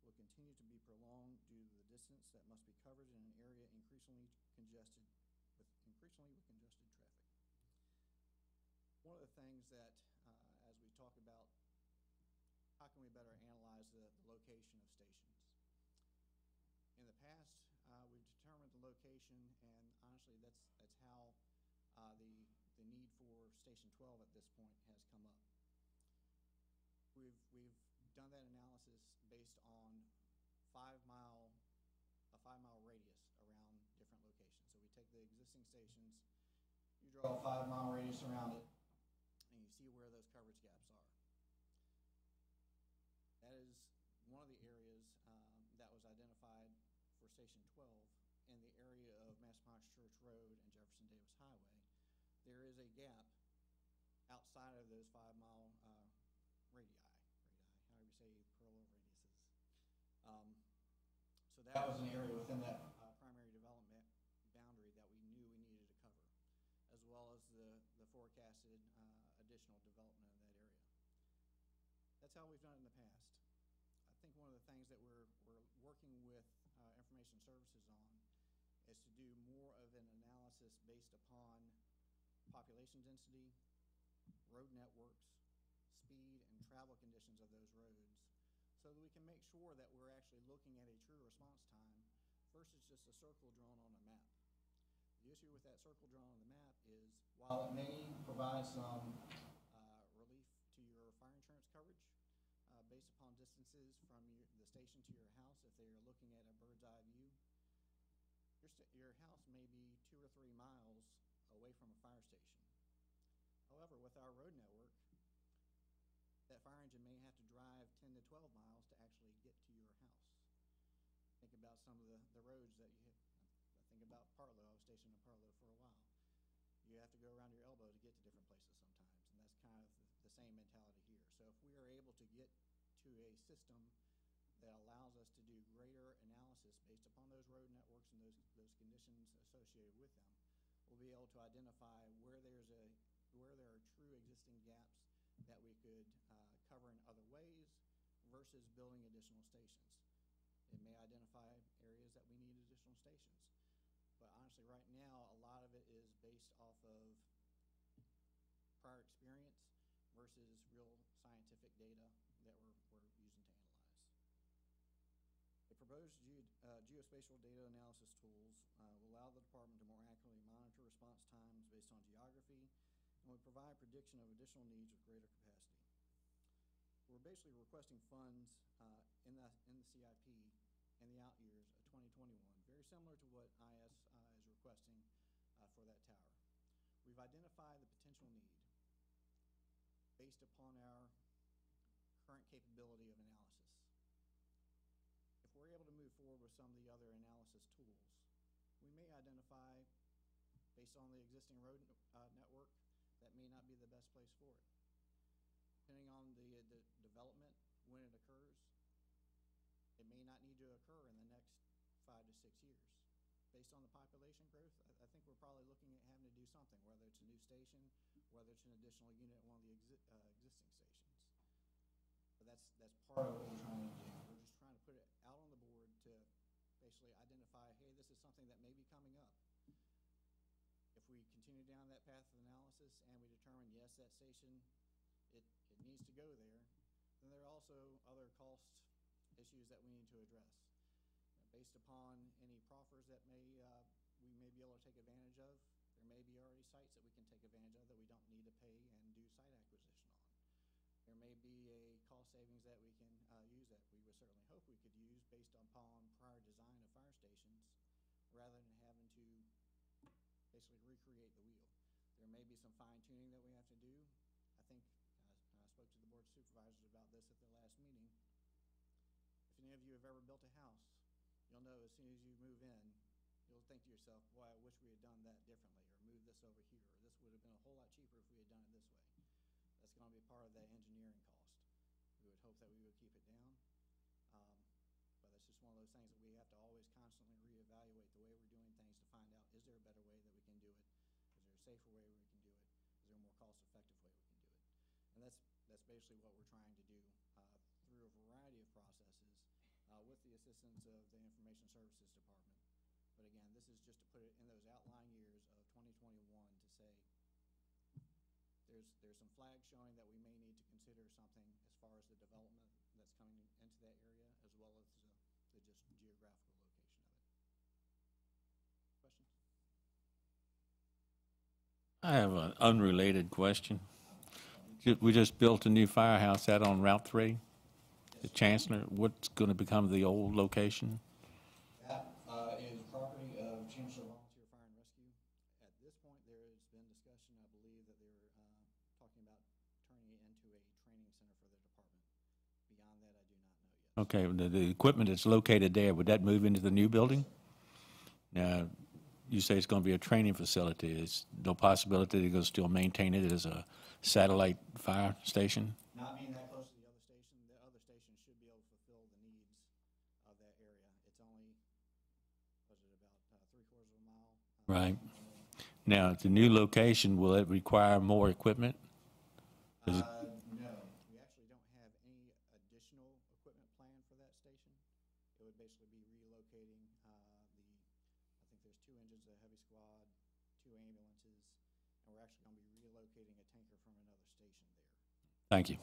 will continue to be prolonged due to the distance that must be covered in an area increasingly congested with congested traffic. One of the things that, as we talk about how can we better analyze the location of stations. In the past, we've determined the location, and honestly, that's how the need for Station 12 at this point has come up. We've done that analysis based on a 5-mile radius around different locations. So we take the existing stations, you draw a 5-mile radius around it, and you see where those coverage gaps are. That is one of the areas that was identified for Station 12 in the area of Massaponax Church Road and Jefferson Davis Highway. There is a gap outside of those 5-mile radii, however you say parallel radiuses. So that was an area within that primary development boundary that we knew we needed to cover, as well as the forecasted additional development of that area. That's how we've done it in the past. I think one of the things that we're working with information services on is to do more of an analysis based upon population density, road networks, speed and travel conditions of those roads, so that we can make sure that we're actually looking at a true response time versus just a circle drawn on a map. The issue with that circle drawn on the map is, while it may provide some relief to your fire insurance coverage based upon distances from the station to your house, if they are looking at a bird's eye view, your house may be 2 or 3 miles away from a fire station. However, with our road network, that fire engine may have to drive 10 to 12 miles to actually get to your house. Think about some of the roads that you hit. I think about Partlow. I was stationed in Partlow for a while. You have to go around your elbow to get to different places sometimes, and that's kind of the same mentality here. So if we are able to get to a system that allows us to do greater analysis based upon those road networks and those conditions associated with them, we'll be able to identify where there are true existing gaps that we could cover in other ways versus building additional stations. It may identify areas that we need additional stations. But honestly, right now, a lot of it is based off of prior experience versus real scientific data that we're using to analyze. The proposed geospatial data analysis tools will allow the department to more accurately monitor response times based on geography, and would provide prediction of additional needs with greater capacity. We're basically requesting funds in the CIP in the out years of 2021, very similar to what IS is requesting for that tower. We've identified the potential need based upon our current capability of analysis. If we're able to move forward with some of the other analysis tools, we may identify, based on the existing road network, that may not be the best place for it. Depending on the development, when it occurs, it may not need to occur in the next 5 to 6 years. Based on the population growth, I think we're probably looking at having to do something, whether it's a new station, whether it's an additional unit at one of the existing stations. But that's part of what we're trying to do. We're just trying to put it out on the board to basically identify, hey, this is something that may be coming up. If we continue down that path of analysis and we determine, yes, that station, it needs to go there, then there are also other cost issues that we need to address. Based upon any proffers that we may be able to take advantage of, there may be already sites that we can take advantage of that we don't need to pay and do site acquisition on. There may be a cost savings that we can use that we would certainly hope we could use based upon prior design of fire stations, rather than having to basically recreate the wheel. There may be some fine tuning that we have to do. I think I spoke to the board of supervisors about this at the last meeting. If any of you have ever built a house, you'll know as soon as you move in, you'll think to yourself, boy, I wish we had done that differently, or moved this over here, or this would have been a whole lot cheaper if we had done it this way. That's going to be part of that engineering cost. We would hope that we would keep it down. But it's just one of those things that we have to always constantly reevaluate the way we're doing things to find out, is there a better way that we can do it? Is there a safer way we can do it? Is there a more cost-effective way we can do it? And that's basically what we're trying to do through a variety of processes with the assistance of the Information Services Department. But again, this is just to put it in those outlying years of 2021 to say there's some flags showing that we may need to consider something as far as the development that's coming into that area, as well as the just geographical location of it. Questions? I have an unrelated question. We just built a new firehouse out on Route 3, the Chancellor. What's going to become of the old location? That is property of Chancellor Volunteer Fire and Rescue. At this point, there has been discussion, I believe, that they're talking about turning it into a training center for the department. Beyond that, I do not know yet. Okay, the equipment that's located there, would that move into the new building? Now, you say it's going to be a training facility. Is no possibility they're going to still maintain it as a satellite fire station? Not being that close to the other station should be able to fulfill the needs of that area. It's only, was it about 3/4 of a mile? Right. Now, at the new location, will it require more equipment? No, we actually don't have any additional equipment planned for that station. It would basically be relocating I think there's 2 engines, a heavy squad, 2 ambulances, and we're actually going to be relocating a tanker from another station there. Thank you.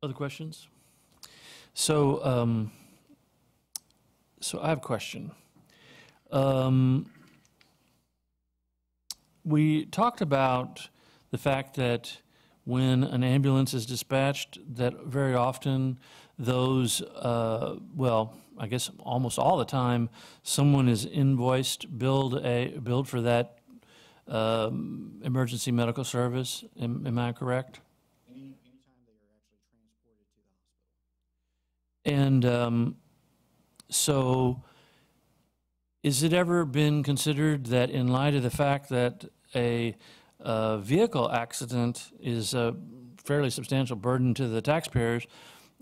Other questions? So, so I have a question. We talked about the fact that when an ambulance is dispatched, that very often those, well, I guess almost all the time, someone is invoiced, billed for that emergency medical service. Am I correct? Anytime they are actually transported to the hospital. And so, is it ever been considered that in light of the fact that a vehicle accident is a fairly substantial burden to the taxpayers,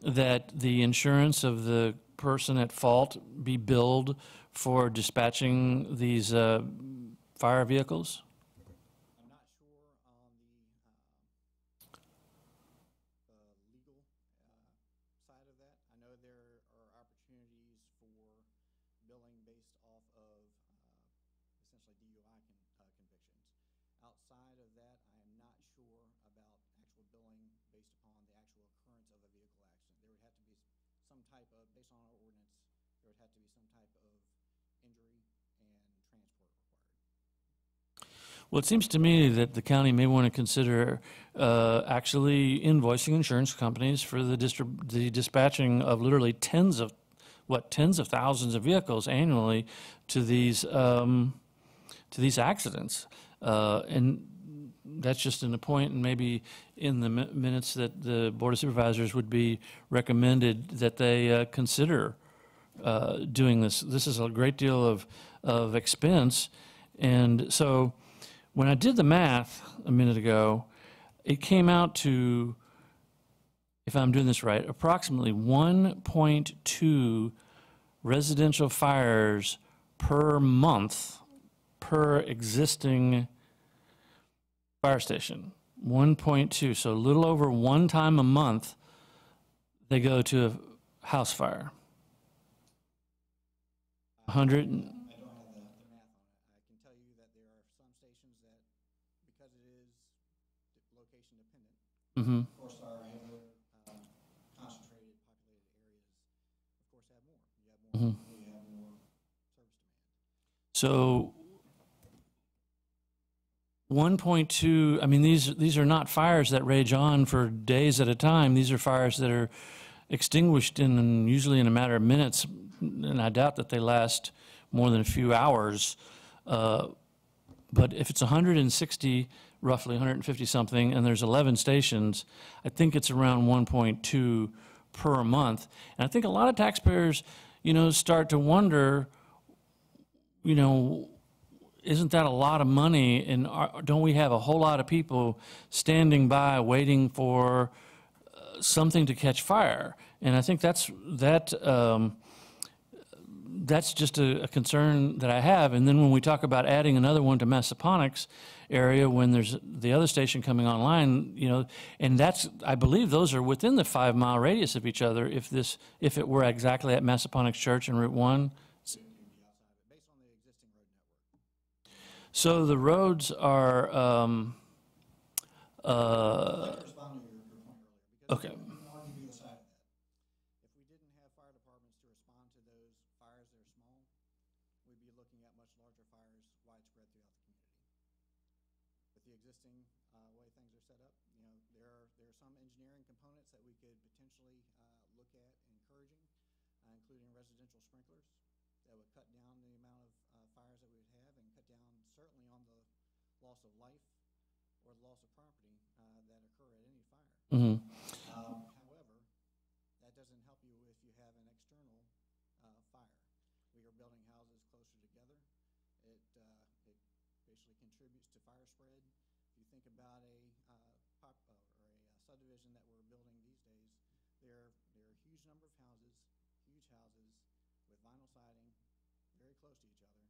that the insurance of the person at fault be billed for dispatching these fire vehicles? I'm not sure on the legal side of that. I know there are opportunities for billing based off of essentially DUI convictions. Outside of that, I am not sure about actual billing based upon the actual occurrence of a vehicle accident. There would have to be some type of, based on our ordinance, there would have to be some type of injury and transport required. Well, it seems to me that the county may want to consider actually invoicing insurance companies for the dispatching of literally tens of, tens of thousands of vehicles annually to these accidents. And that's just in the point, and maybe in the minutes that the Board of Supervisors would be recommended that they consider doing this. This is a great deal of expense. And so when I did the math a minute ago, it came out to, if I'm doing this right, approximately 1.2 residential fires per month per existing fire station. 1.2, so a little over one time a month they go to a house fire. 100. I don't have the math on it. I can tell you that there are some stations that, because it is location dependent, Mm-hmm. of course, our heavily concentrated, populated areas, of course, have more. You have more, Mhm. you have more service demand. So 1.2, I mean, these are not fires that rage on for days at a time. These are fires that are extinguished usually in a matter of minutes, and I doubt that they last more than a few hours. But if it's 160, roughly 150 something, and there's 11 stations, I think it's around 1.2 per month. And I think a lot of taxpayers, start to wonder, isn't that a lot of money? And don't we have a whole lot of people standing by waiting for something to catch fire? And I think that's just a concern that I have. And then when we talk about adding another one to Massaponax area, when there's the other station coming online, and I believe those are within the 5-mile radius of each other. If it were exactly at Massaponax Church and Route 1. Based on the existing road network. So the roads are, I'd like to respond to your point earlier, because okay. we can argue the side of that. If we didn't have fire departments to respond to those fires that are small, we'd be looking at much larger fires widespread throughout the community. With the existing way things are set up, there are some engineering components that we could potentially look at encouraging, including residential sprinklers that would cut down the amount of fires that we would have and cut down certainly on the loss of life or the loss of property that occur at any fire. Mm-hmm. However, that doesn't help you if you have an external fire. We are building houses closer together. It basically contributes to fire spread. If you think about a subdivision that we're building these days, there are a huge number of houses with vinyl siding, very close to each other.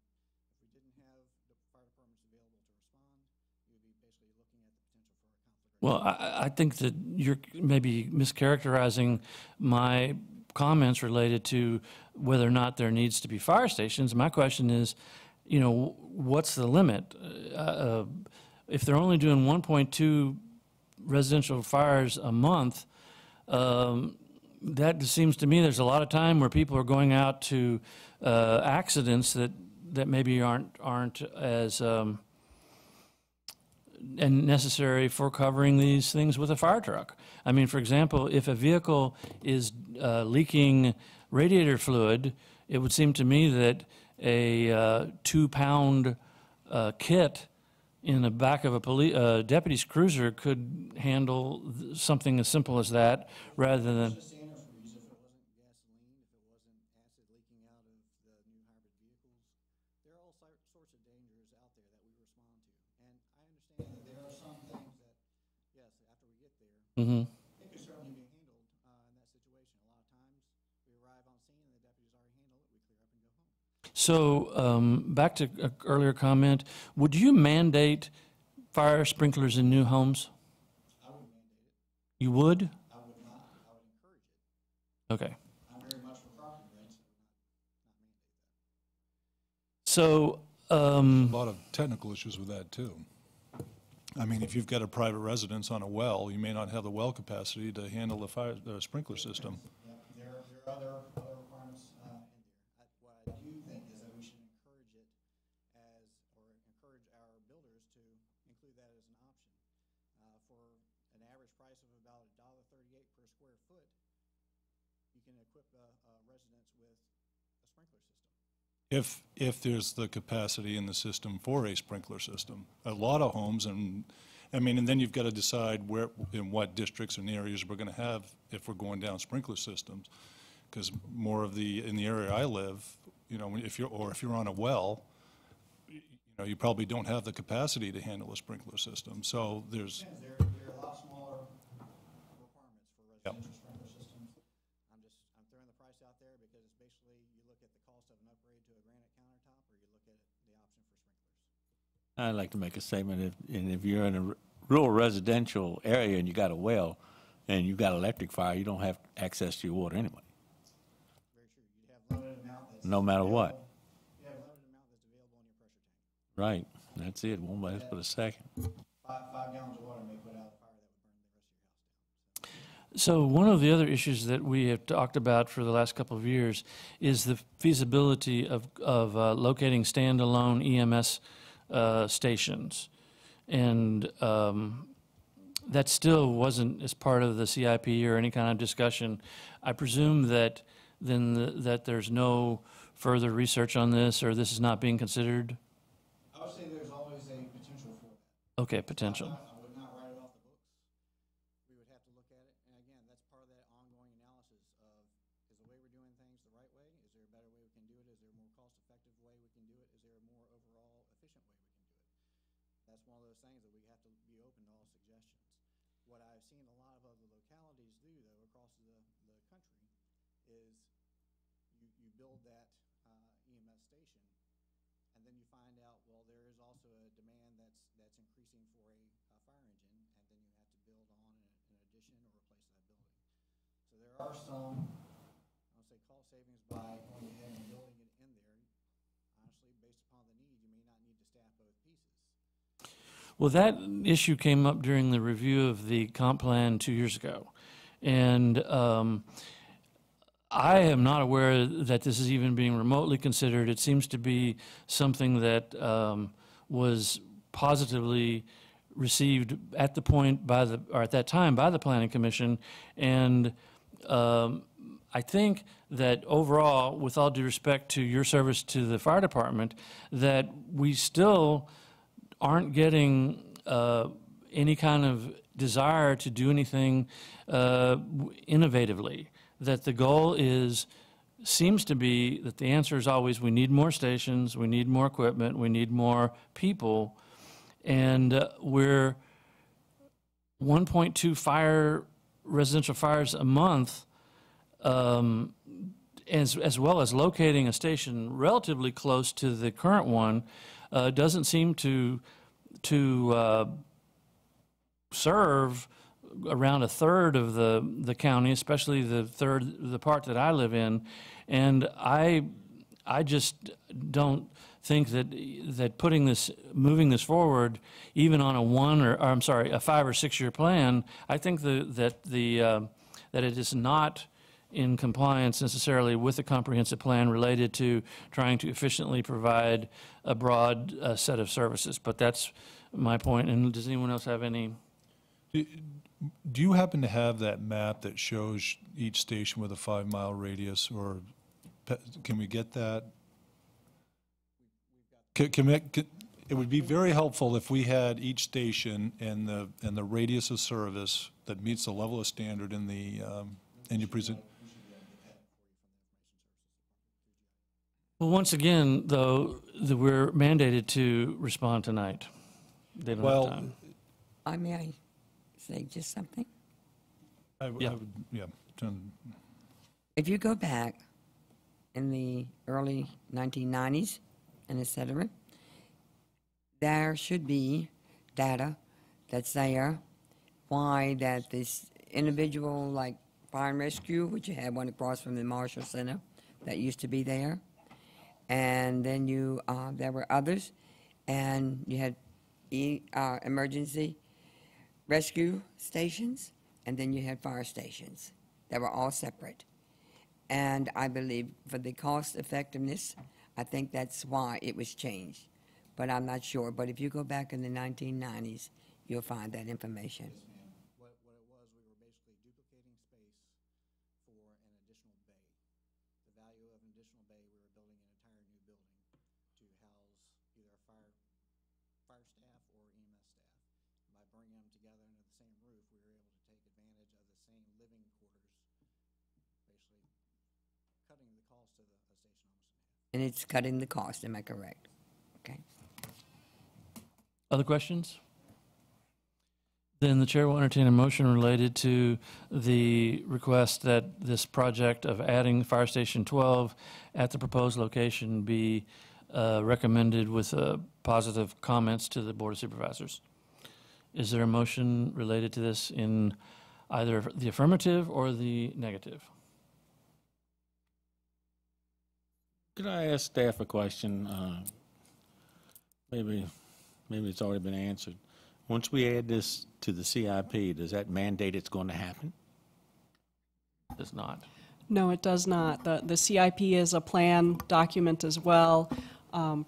If we didn't have the fire departments available to respond, we would be basically looking at the potential for a conflict. Well, I think that you're maybe mischaracterizing my comments related to whether or not there needs to be fire stations. My question is, what's the limit? If they're only doing 1.2 residential fires a month, that seems to me there's a lot of time where people are going out to accidents that maybe aren't as and necessary for covering these things with a fire truck. I mean, for example, if a vehicle is leaking radiator fluid, it would seem to me that a 2-pound kit in the back of a deputy's cruiser could handle something as simple as that, rather than. Just antifreeze, if it wasn't gasoline, if it wasn't acid leaking out of the new hybrid vehicles, there are all sorts of dangers out there that we respond to. And I understand that there are some things that, yes, after we get there, Mm-hmm. it could certainly be handled in that situation. A lot of times, we arrive on scene and the deputies already handle it, we clear up and go home. So back to an earlier comment, would you mandate fire sprinklers in new homes? I would mandate it. You would? I would not. I would encourage it. Okay. I'm very much for property rights. I would not mandate that. So, A lot of technical issues with that, too. I mean, if you've got a private residence on a well, you may not have the well capacity to handle the sprinkler system. Yeah, there are other requirements in there. What I do think is that we should encourage it encourage our builders to include that as an option. For an average price of about $1.38 per square foot, you can equip residents with a sprinkler system. If there's the capacity in the system for a sprinkler system. A lot of homes, and then you've got to decide where, in what districts and areas we're going to have if we're going down sprinkler systems. Because in the area I live, if you're on a well, you probably don't have the capacity to handle a sprinkler system. So there's. There are a lot smaller requirements for residential sprinkler systems. I'm throwing the price out there because it's basically, you look at the cost of an upgrade to a granite countertop, or you look at the option for sprinklers. I'd like to make a statement, if you're in a rural residential area and you got a well and you've got electric fire, you don't have access to your water anyway, Very true. You'd have limited amount that's no matter what. You have limited amount that's available in your pressure tank. Right, that's it, won't last but a second. 5 gallons of water may put out a fire that would burn the rest of your house down. So one of the other issues that we have talked about for the last couple of years is the feasibility of locating standalone EMS stations. And that still wasn't as part of the CIP or any kind of discussion. I presume that that there's no further research on this, or this is not being considered? I would say there's always a potential for that. Okay, potential. I would not write it off the books. We would have to look at it, and again, that's part of that ongoing analysis of, is the way we're doing things the right way? Is there a better way we can do it? Is there a more cost-effective way we can do it? Is there a more overall efficient way we can do it? That's one of those things that we have to be open to all suggestions. What I've seen a lot of other localities do, though, across the country, is you build that EMS station, and then you find out, well, there is also a demand that's increasing for a fire engine, and then you have to build on an addition or replace that building. So there are some, I would say, cost savings by going ahead and building it in there. Honestly, based upon the need, you may not need to staff both pieces. Well, that issue came up during the review of the comp plan 2 years ago. And I am not aware that this is even being remotely considered. It seems to be something that was positively received at that time by the Planning Commission. And I think that overall, with all due respect to your service to the fire department, that we still aren't getting any kind of desire to do anything innovatively. That the goal seems to be that the answer is always we need more stations, we need more equipment, we need more people, and we're 1.2 residential fires a month, as well as locating a station relatively close to the current one, doesn't seem to serve around a third of the county, especially the part that I live in, and I just don't think that moving this forward, even on a 5 or 6 year plan, I think that it is not in compliance necessarily with the comprehensive plan related to trying to efficiently provide a broad set of services. But that's my point. And does anyone else have any? Do you happen to have that map that shows each station with a 5-mile radius, or can we get that? It would be very helpful if we had each station and the radius of service that meets the level of standard in the and you present. Well, once again, though, we're mandated to respond tonight. They don't have time. May I say just something? Yeah. If you go back in the early 1990s and et cetera, there should be data that's there why that this individual like fire and rescue, which you had one across from the Marshall Center that used to be there, and then there were others, and you had emergency rescue stations, and then you had fire stations that were all separate. And I believe for the cost effectiveness, I think that's why it was changed. But I'm not sure. But if you go back in the 1990s, you'll find that information. Yes, ma'am. What it was, we were basically duplicating space for an additional bay. additional bay, we were building an entire new building to house either our fire staff or EMS staff. By bringing them together under the same roof, we were able to take advantage of the same living quarters, basically cutting the cost of the station almost in half. And it's cutting the cost, am I correct? Okay. Other questions? Then the chair will entertain a motion related to the request that this project of adding Fire Station 12 at the proposed location be recommended with positive comments to the Board of Supervisors. Is there a motion related to this in either the affirmative or the negative? Could I ask staff a question? Maybe it's already been answered. Once we add this to the CIP, does that mandate it's going to happen? Does not. No, it does not. The CIP is a plan document as well.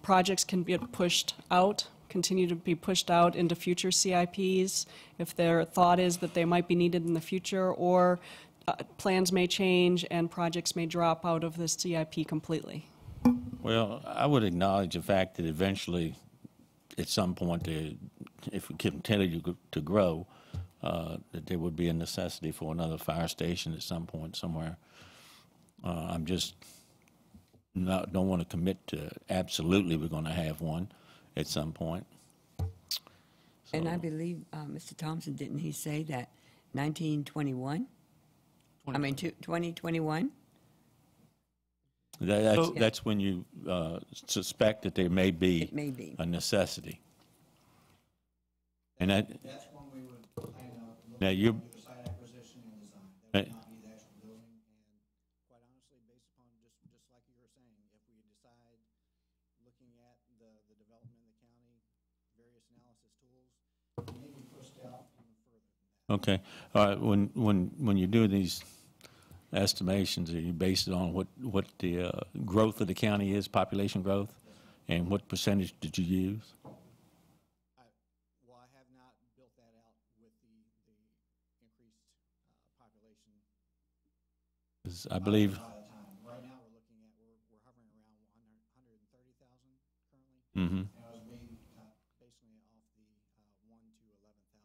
Projects can be pushed out, continue to be pushed out into future CIPs if their thought is that they might be needed in the future, or plans may change and projects may drop out of the CIP completely. Well, I would acknowledge the fact that eventually, at some point, if we continue to grow, that there would be a necessity for another fire station at some point somewhere. I'm just don't want to commit to absolutely we're going to have one at some point. And I believe, Mr. Thompson, didn't he say that 1921? 2021? That's when you suspect that there may be, It may be. a necessity. And that, That's when we would plan out now looking you, at the site acquisition and design. That would not be the actual building. And quite honestly, based upon just like you were saying, if we decide, looking at the development in the county, various analysis tools, maybe pushed out even further than that. okay. All right, when you do these estimations, are you based it on what the growth of the county is, population growth, and what percentage did you use? Well, I have not built that out with the increased population 'Cause I believe, by the time. Right now, we're looking at, we're hovering around 130,000 currently. mhm. And it was made basically off the 1 to 11,000,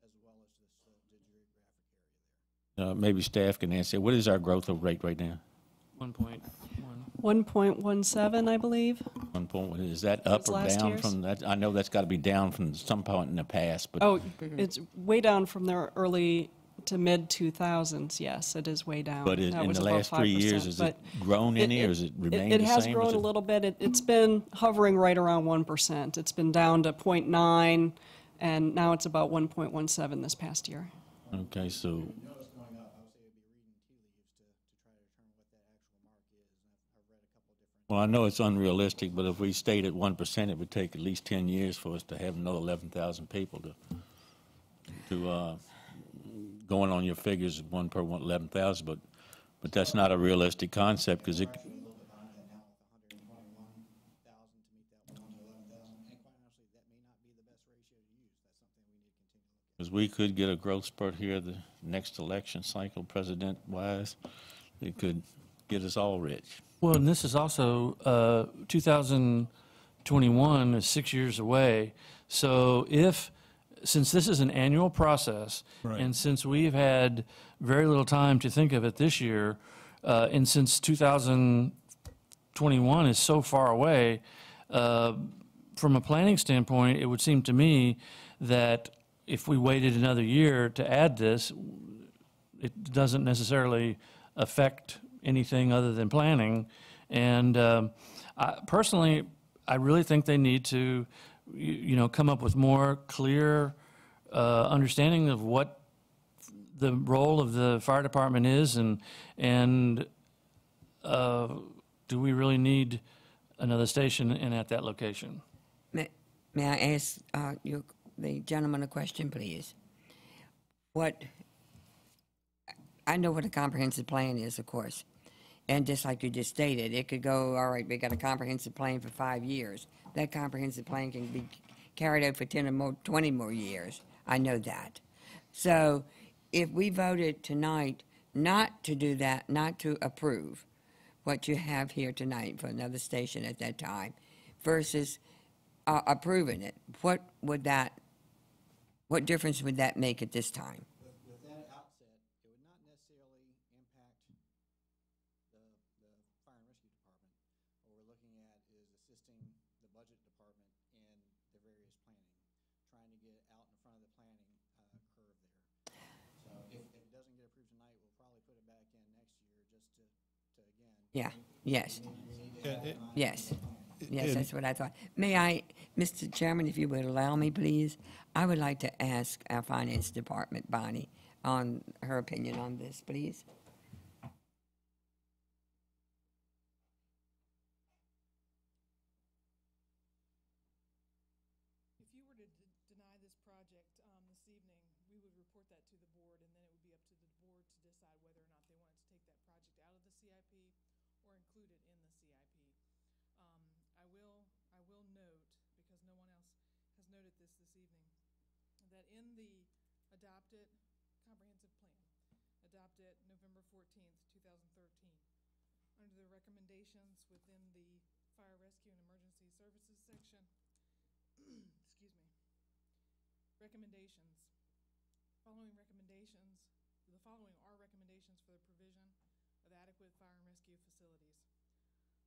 as well as this the geographic area there. Maybe staff can answer. What is our growth rate right now? 1.1. 1.17, I believe. 1.1. Is that up Since or last down year's? from that? I know that's got to be down from some point in the past, but Oh, it's way down from the early to mid-2000s, yes, it is way down. but That in was the about last 3 years, 5%, has but it grown any, or has it remained It the has same? Or grown is a it- little bit. It's been hovering right around 1%. It's been down to 0.9, and now it's about 1.17 this past year. Okay, so, I know it's going up. I would say it'd be reading tea leaves to try to determine what that actual mark is. And I've read a couple of different. well, I know it's unrealistic, but if we stayed at 1%, it would take at least 10 years for us to have another 11,000 people to going on your figures, one per 11,000, but that's not a realistic concept, because it, Actually, a little bit behind that now with 121,000 to meet that 1 to 11,000. And quite honestly, that may not be the best ratio to use. That's something we need to continue to look at. because we could get a growth spurt here the next election cycle, president-wise. It could get us all rich. Well, and this is also, 2021 is 6 years away. So since this is an annual process, Right. and since we've had very little time to think of it this year, and since 2021 is so far away, from a planning standpoint, it would seem to me that if we waited another year to add this, it doesn't necessarily affect anything other than planning. And personally, I really think they need to, come up with more clear understanding of what the role of the fire department is, and do we really need another station at that location? May I ask the gentleman a question, please? I know what a comprehensive plan is, of course. And just like you just stated, it could go, all right, we got a comprehensive plan for 5 years. That comprehensive plan can be carried out for 10 or more, 20 more years. I know that. So if we voted tonight not to do that, not to approve, what you have here tonight for another station at that time versus approving it, what difference would that make at this time? With that outset, it would not necessarily impact the fire and rescue department. What we're looking at is assisting the budget department in the various planning, trying to get out in front of the planning curve there. So if it doesn't get approved tonight, we'll probably put it back in next year just to again. Yeah, yes, And- yes. Yes, and- that's what I thought. May I, Mr. Chairman, if you would allow me, please, I would like to ask our finance department, Bonnie, on her opinion on this, please. If you were to deny this project this evening, we would report that to the board, and then it would be up to the board to decide whether or not they wanted to take that project out of the CIP or include it in the CIP. I will note, because no one else has noted this evening, that in the adopted comprehensive plan, adopted November 14th, 2013, under the recommendations within the Fire Rescue and Emergency Services section, excuse me, recommendations. The following are recommendations for the provision of adequate fire and rescue facilities.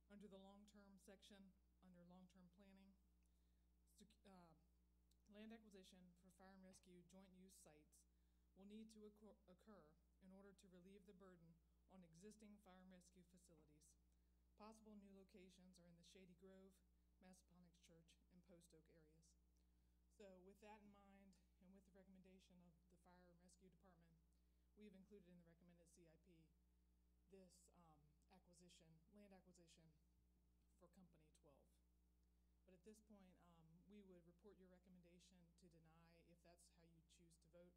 Under the long-term section, under long-term planning, land acquisition for fire and rescue joint use sites will need to occur in order to relieve the burden on existing fire and rescue facilities. Possible new locations are in the Shady Grove, Massaponax Church, and Post Oak areas. So with that in mind, and with the recommendation of the Fire and Rescue Department, we have included in the recommended CIP this land acquisition for Company 12. But at this point, we would report your recommendation to deny, if that's how you choose to vote,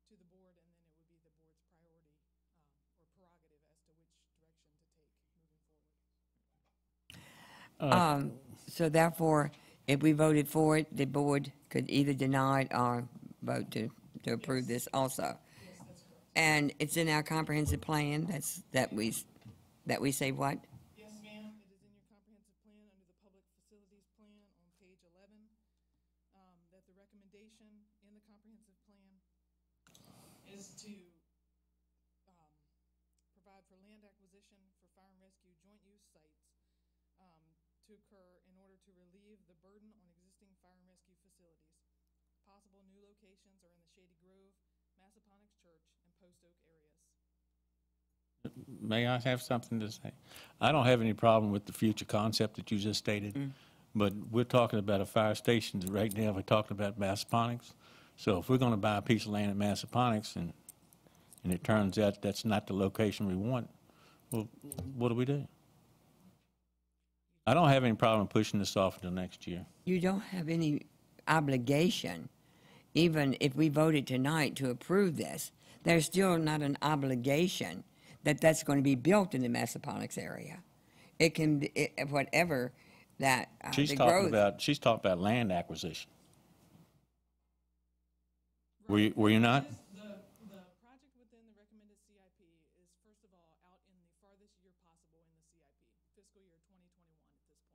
to the board, and then it would be the board's priority or prerogative as to which direction to take moving forward. So therefore, if we voted for it, the board could either deny it or vote to approve this also. Yes, that's correct. And it's in our comprehensive plan, that we say what? Yes, ma'am, it is in your comprehensive plan under the Public Facilities Plan on page 11, that the recommendation in the comprehensive plan is to provide for land acquisition for fire and rescue joint use sites to occur in order to relieve the burden on existing fire and rescue facilities. Possible new locations are in the Shady Grove, Massaponax Church, and Post Oak areas. May I have something to say? I don't have any problem with the future concept that you just stated, but we're talking about a fire station. Right now, we're talking about Massaponax. So if we're going to buy a piece of land at Massaponax and it turns out that's not the location we want, well, what do we do? I don't have any problem pushing this off until next year. You don't have any obligation, even if we voted tonight to approve this, there's still not an obligation that that's going to be built in the Massaponax area. It can be whatever that She's the talking growth. about land acquisition. Were you not? The project within the recommended CIP is, first of all, out in the farthest year possible in the CIP, fiscal year 2021 at this point.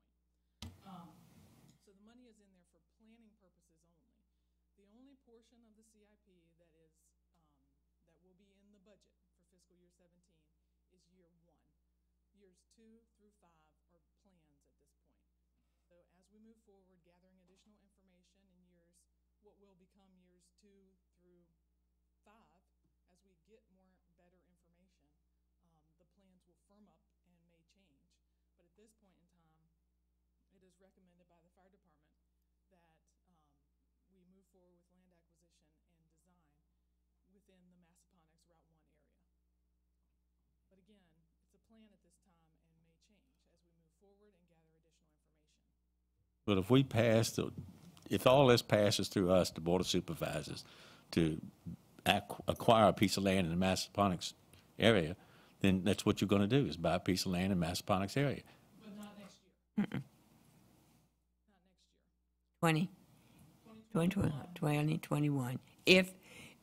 So the money is in there for planning purposes only. The only portion of the CIP that is, that will be in the budget for fiscal year 17 is year 1. Years 2 through 5 are plans at this point. So as we move forward, gathering additional information in years, what will become years 2 through 5, as we get better information, the plans will firm up and may change. But at this point in time, it is recommended by the fire department that we move forward with land acquisition and design within the Massaponax Route 1 area. But again, it's a plan at this time and may change as we move forward and gather additional information. But if all this passes through us, the Board of Supervisors, to acquire a piece of land in the Massaponax area, then that's what you're going to do, is buy a piece of land in the Massaponax area. But not next year. Not next year. 2021.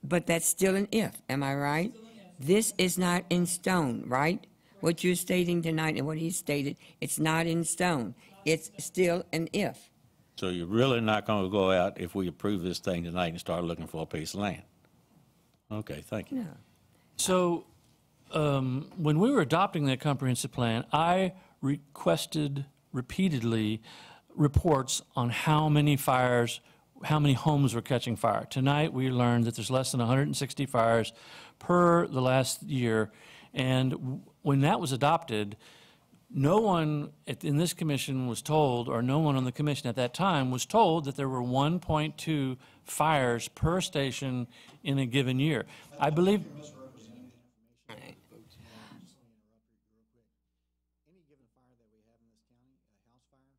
But that's still an if, am I right? This is not in stone, right? what you're stating tonight and what he stated, it's not in stone. It's still an if. So you're really not going to go out if we approve this thing tonight and start looking for a piece of land? Okay, thank you. No. So, when we were adopting that comprehensive plan, I requested repeatedly reports on how many fires, how many homes were catching fire. Tonight, we learned that there's less than 160 fires per the last year, and when that was adopted, no one in this commission was told, or no one on the commission at that time was told that there were 1.2 fires per station in a given year. I believe. Any given fire that we have in this county, a house fire,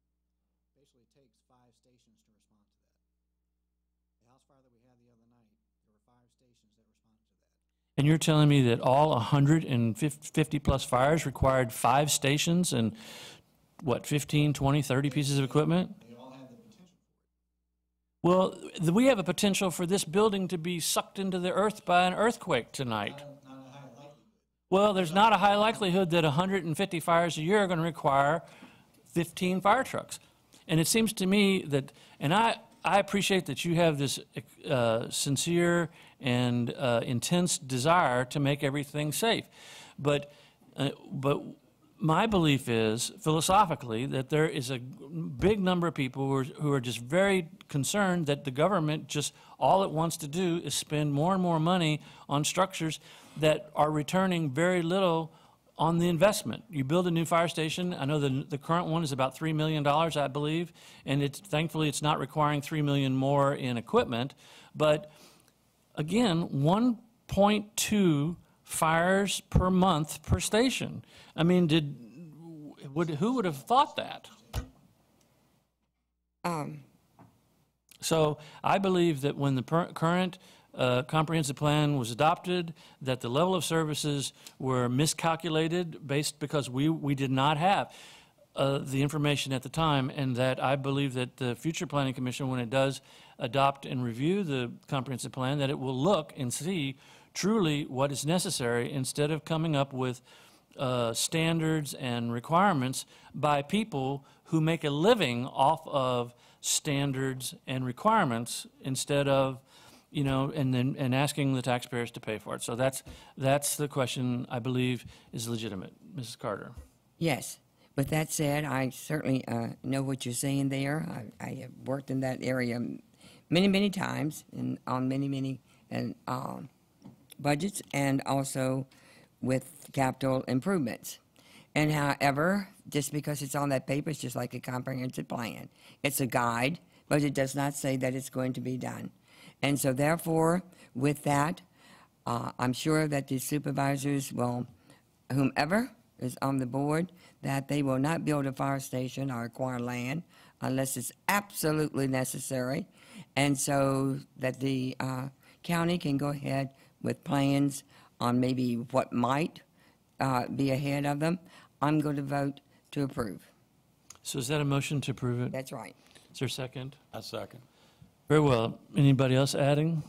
basically takes 5 stations to respond to that. The house fire that we had the other night, there were 5 stations that responded to that. And you're telling me that all 150 plus fires required 5 stations and what, 15, 20, 30 pieces of equipment? They all had the potential for it. Well, we have a potential for this building to be sucked into the earth by an earthquake tonight. Not a high likelihood. Well, there's not a high likelihood that 150 fires a year are going to require 15 fire trucks. And it seems to me that, and I appreciate that you have this sincere and intense desire to make everything safe. But my belief is, philosophically, that there is a big number of people who are just very concerned that the government just, all it wants to do is spend more and more money on structures that are returning very little on the investment. You build a new fire station, I know the current one is about $3 million, I believe, and thankfully it's not requiring $3 million more in equipment, but again, 1.2 fires per month per station. I mean, who would have thought that? So I believe that when the current comprehensive plan was adopted, that the level of services were miscalculated because we did not have the information at the time, and that I believe that the future planning commission, when it does adopt and review the comprehensive plan, that it will look and see truly what is necessary instead of coming up with standards and requirements by people who make a living off of standards and requirements instead of, you know, and asking the taxpayers to pay for it. So that's the question I believe is legitimate. Mrs. Carter. Yes. With that said, I certainly know what you're saying there. I have worked in that area many, many times and on many budgets, and also with capital improvements. And however, just because it's on that paper, it's just like a comprehensive plan. It's a guide, but it does not say that it's going to be done. And so therefore, with that, I'm sure that the supervisors will, whomever is on the board, that they will not build a fire station or acquire land unless it's absolutely necessary. And so that the county can go ahead with plans on maybe what might be ahead of them. I'm going to vote to approve. So is that a motion to approve it? That's right. Is there a second? I second. Very well. Anybody else adding?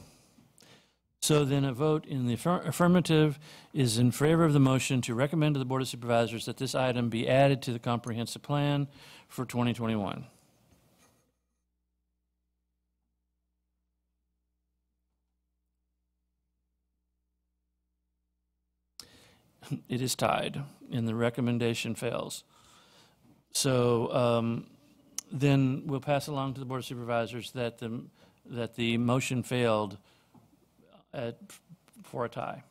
So then a vote in the affirmative is in favor of the motion to recommend to the Board of Supervisors that this item be added to the comprehensive plan for 2021. It is tied, and the recommendation fails. So then we'll pass along to the Board of Supervisors that the motion failed for a tie.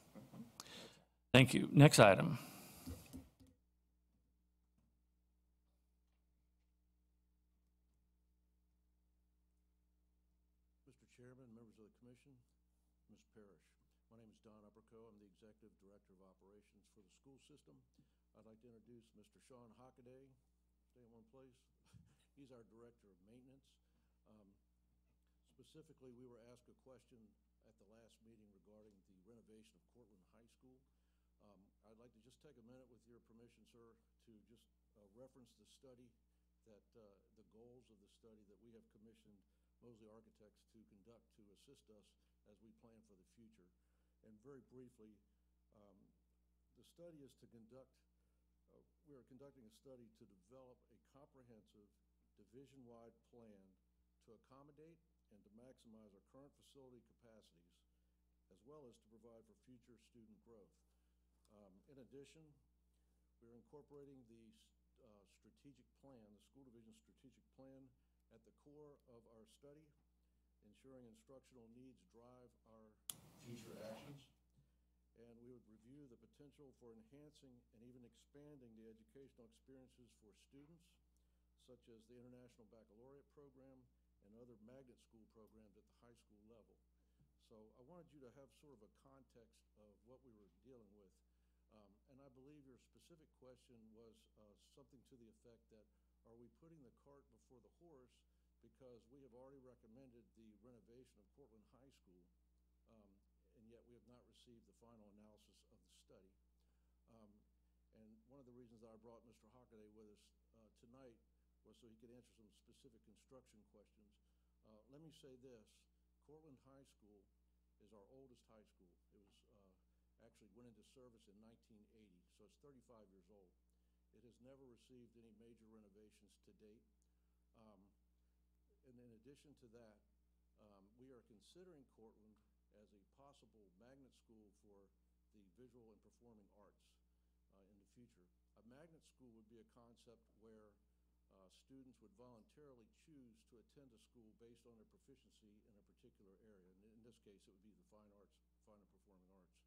Thank you. Next item. Mr. Chairman, members of the Commission, Ms. Parrish. My name is Don Upperco. I'm the Executive Director of Operations for the school system. I'd like to introduce Mr. Sean Hockaday. Stay in one place. He's our Director of Maintenance. Specifically, we were asked a question at the last meeting regarding the renovation of Cortland High School. I'd like to just take a minute with your permission, sir, to just reference the study that the goals of the study that we have commissioned Mosley Architects to conduct to assist us as we plan for the future. And very briefly, the study is to conduct we are conducting a study to develop a comprehensive division-wide plan to accommodate and to maximize our current facility capacities, as well as to provide for future student growth. In addition, we're incorporating the strategic plan, the school division strategic plan, at the core of our study, ensuring instructional needs drive our future actions. And we would review the potential for enhancing and even expanding the educational experiences for students, such as the International Baccalaureate program and other magnet school programs at the high school level. So I wanted you to have sort of a context of what we were dealing with. And I believe your specific question was something to the effect that, are we putting the cart before the horse because we have already recommended the renovation of Cortland High School, and yet we have not received the final analysis of the study. And one of the reasons that I brought Mr. Hockaday with us tonight was so he could answer some specific construction questions. Let me say this, Cortland High School is our oldest high school. It was actually went into service in 1980, so it's 35 years old. It has never received any major renovations to date. And in addition to that, we are considering Cortland as a possible magnet school for the visual and performing arts in the future. A magnet school would be a concept where students would voluntarily choose to attend a school based on their proficiency in a particular area. And in this case, it would be the fine arts, fine and performing arts.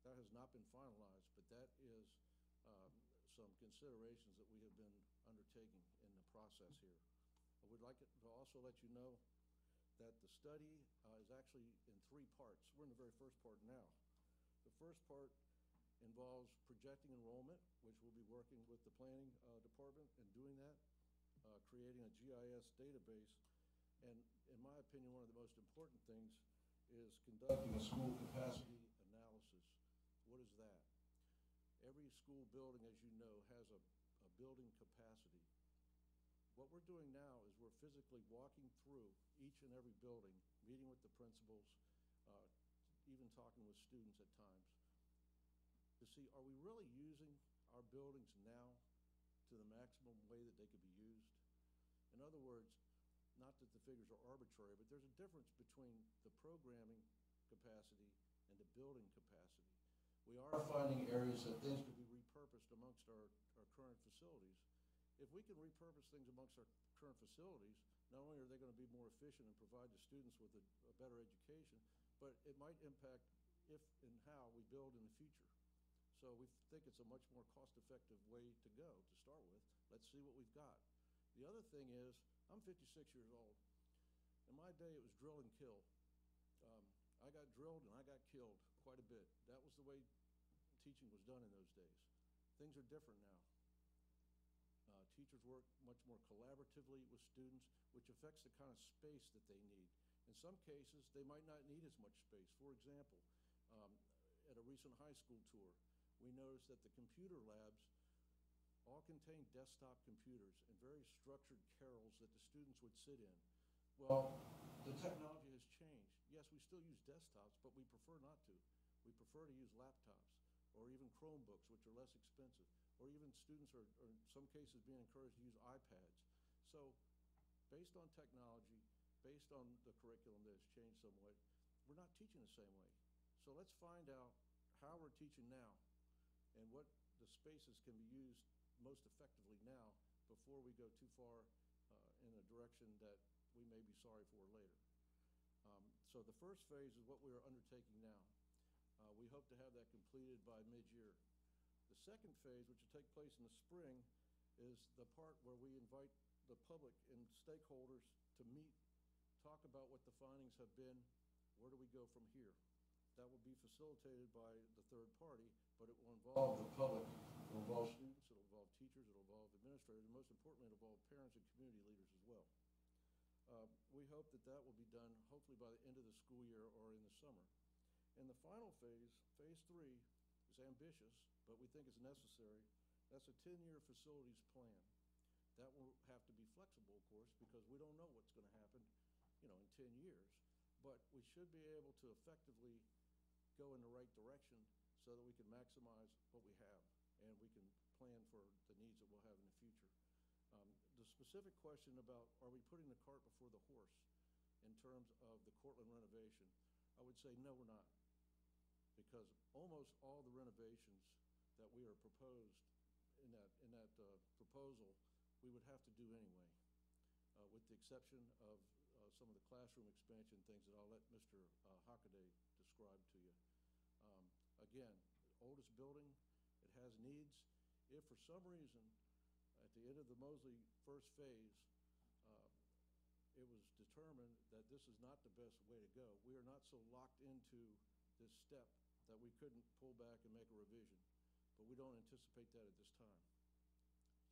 That has not been finalized, but that is some considerations that we have been undertaking in the process here. I would like to also let you know that the study is actually in 3 parts. We're in the very first part now. The first part involves projecting enrollment, which we'll be working with the planning department in doing that, creating a GIS database, and in my opinion, one of the most important things is conducting a school capacity analysis. What is that? Every school building, as you know, has a building capacity. What we're doing now is we're physically walking through each and every building, meeting with the principals, even talking with students at times, to see, are we really using our buildings now to the maximum way that they could be used? In other words, not that the figures are arbitrary, but there's a difference between the programming capacity and the building capacity. We are finding areas that things could be repurposed amongst our current facilities. If we can repurpose things amongst our current facilities, not only are they going to be more efficient and provide the students with a better education, but it might impact if and how we build in the future. So we think it's a much more cost-effective way to go to start with. Let's see what we've got. The other thing is, I'm 56 years old. In my day, it was drill and kill. I got drilled and I got killed quite a bit. That was the way teaching was done in those days. Things are different now. Teachers work much more collaboratively with students, which affects the kind of space that they need. In some cases, they might not need as much space. For example, at a recent high school tour, we noticed that the computer labs all contain desktop computers and very structured carrels that the students would sit in. Well, the technology has changed. Yes, we still use desktops, but we prefer not to. We prefer to use laptops or even Chromebooks, which are less expensive, or even students are in some cases being encouraged to use iPads. So based on technology, based on the curriculum that has changed somewhat, we're not teaching the same way. So let's find out how we're teaching now and what the spaces can be used most effectively now before we go too far in a direction that we may be sorry for later. So the first phase is what we are undertaking now. We hope to have that completed by mid-year. The second phase, which will take place in the spring, is the part where we invite the public and stakeholders to meet, talk about what the findings have been, where do we go from here. That will be facilitated by the third party, but it will involve the public, it will involve students, it will involve teachers, it will involve administrators, and most importantly, it will involve parents and community leaders as well. We hope that that will be done hopefully by the end of the school year or in the summer. And the final phase, phase 3, is ambitious, but we think it's necessary. That's a 10-year facilities plan. That will have to be flexible, of course, because we don't know what's going to happen, in 10 years. But we should be able to effectively go in the right direction so that we can maximize what we have and we can plan for the needs that we'll have in the future. The specific question about are we putting the cart before the horse in terms of the Cortland renovation, I would say no, we're not. Because almost all the renovations that we are proposed in that proposal, we would have to do anyway, with the exception of some of the classroom expansion things that I'll let Mr. Hockaday describe to you. Again, oldest building, it has needs. If for some reason, at the end of the Mosley first phase, it was determined that this is not the best way to go, we are not so locked into this step that we couldn't pull back and make a revision. But we don't anticipate that at this time.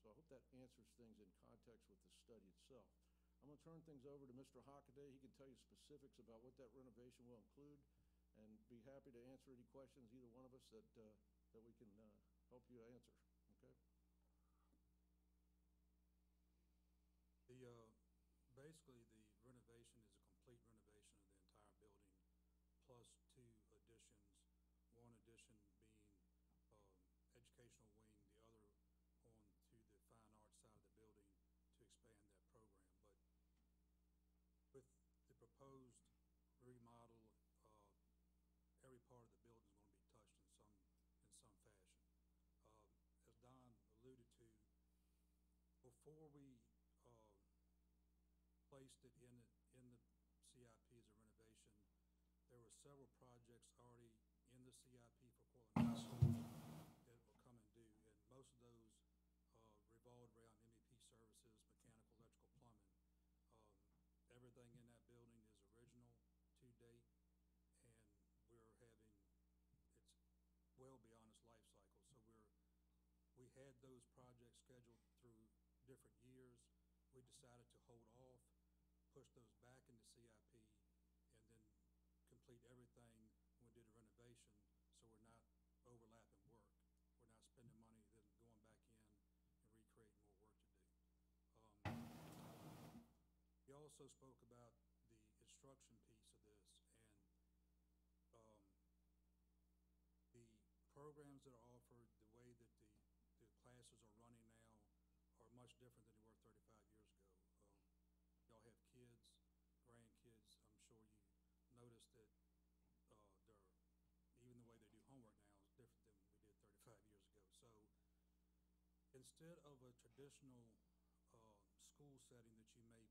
So I hope that answers things in context with the study itself. I'm going to turn things over to Mr. Hockaday. He can tell you specifics about what that renovation will include, and be happy to answer any questions, either one of us, that we can help you answer. Okay? Basically, the renovation is a complete renovation of the entire building, plus 2 additions. One addition being educational wing, the other on to the fine arts side of the building to expand that program. But with the proposed remodel, every part of the building is going to be touched in some fashion. As Don alluded to, before we placed it in the CIP as a renovation, there were several projects already in the CIP for Cortland High School that will come and due, and most of those revolved around MEP services, mechanical, electrical, plumbing. Everything in that building is original to date, and it's well beyond its life cycle. So we had those projects scheduled through different years. We decided to hold off, push those back into CIP, and then complete everything when we did a renovation, so we're not overlapping work. We're not spending money then going back in and recreating more work to do. We also spoke about the instruction piece of this, and the programs that are offered, the way that the classes are running now are much different than they were 35 years ago. Y'all have kids, grandkids. I'm sure you noticed that even the way they do homework now is different than we did 35 years ago. So instead of a traditional school setting that you may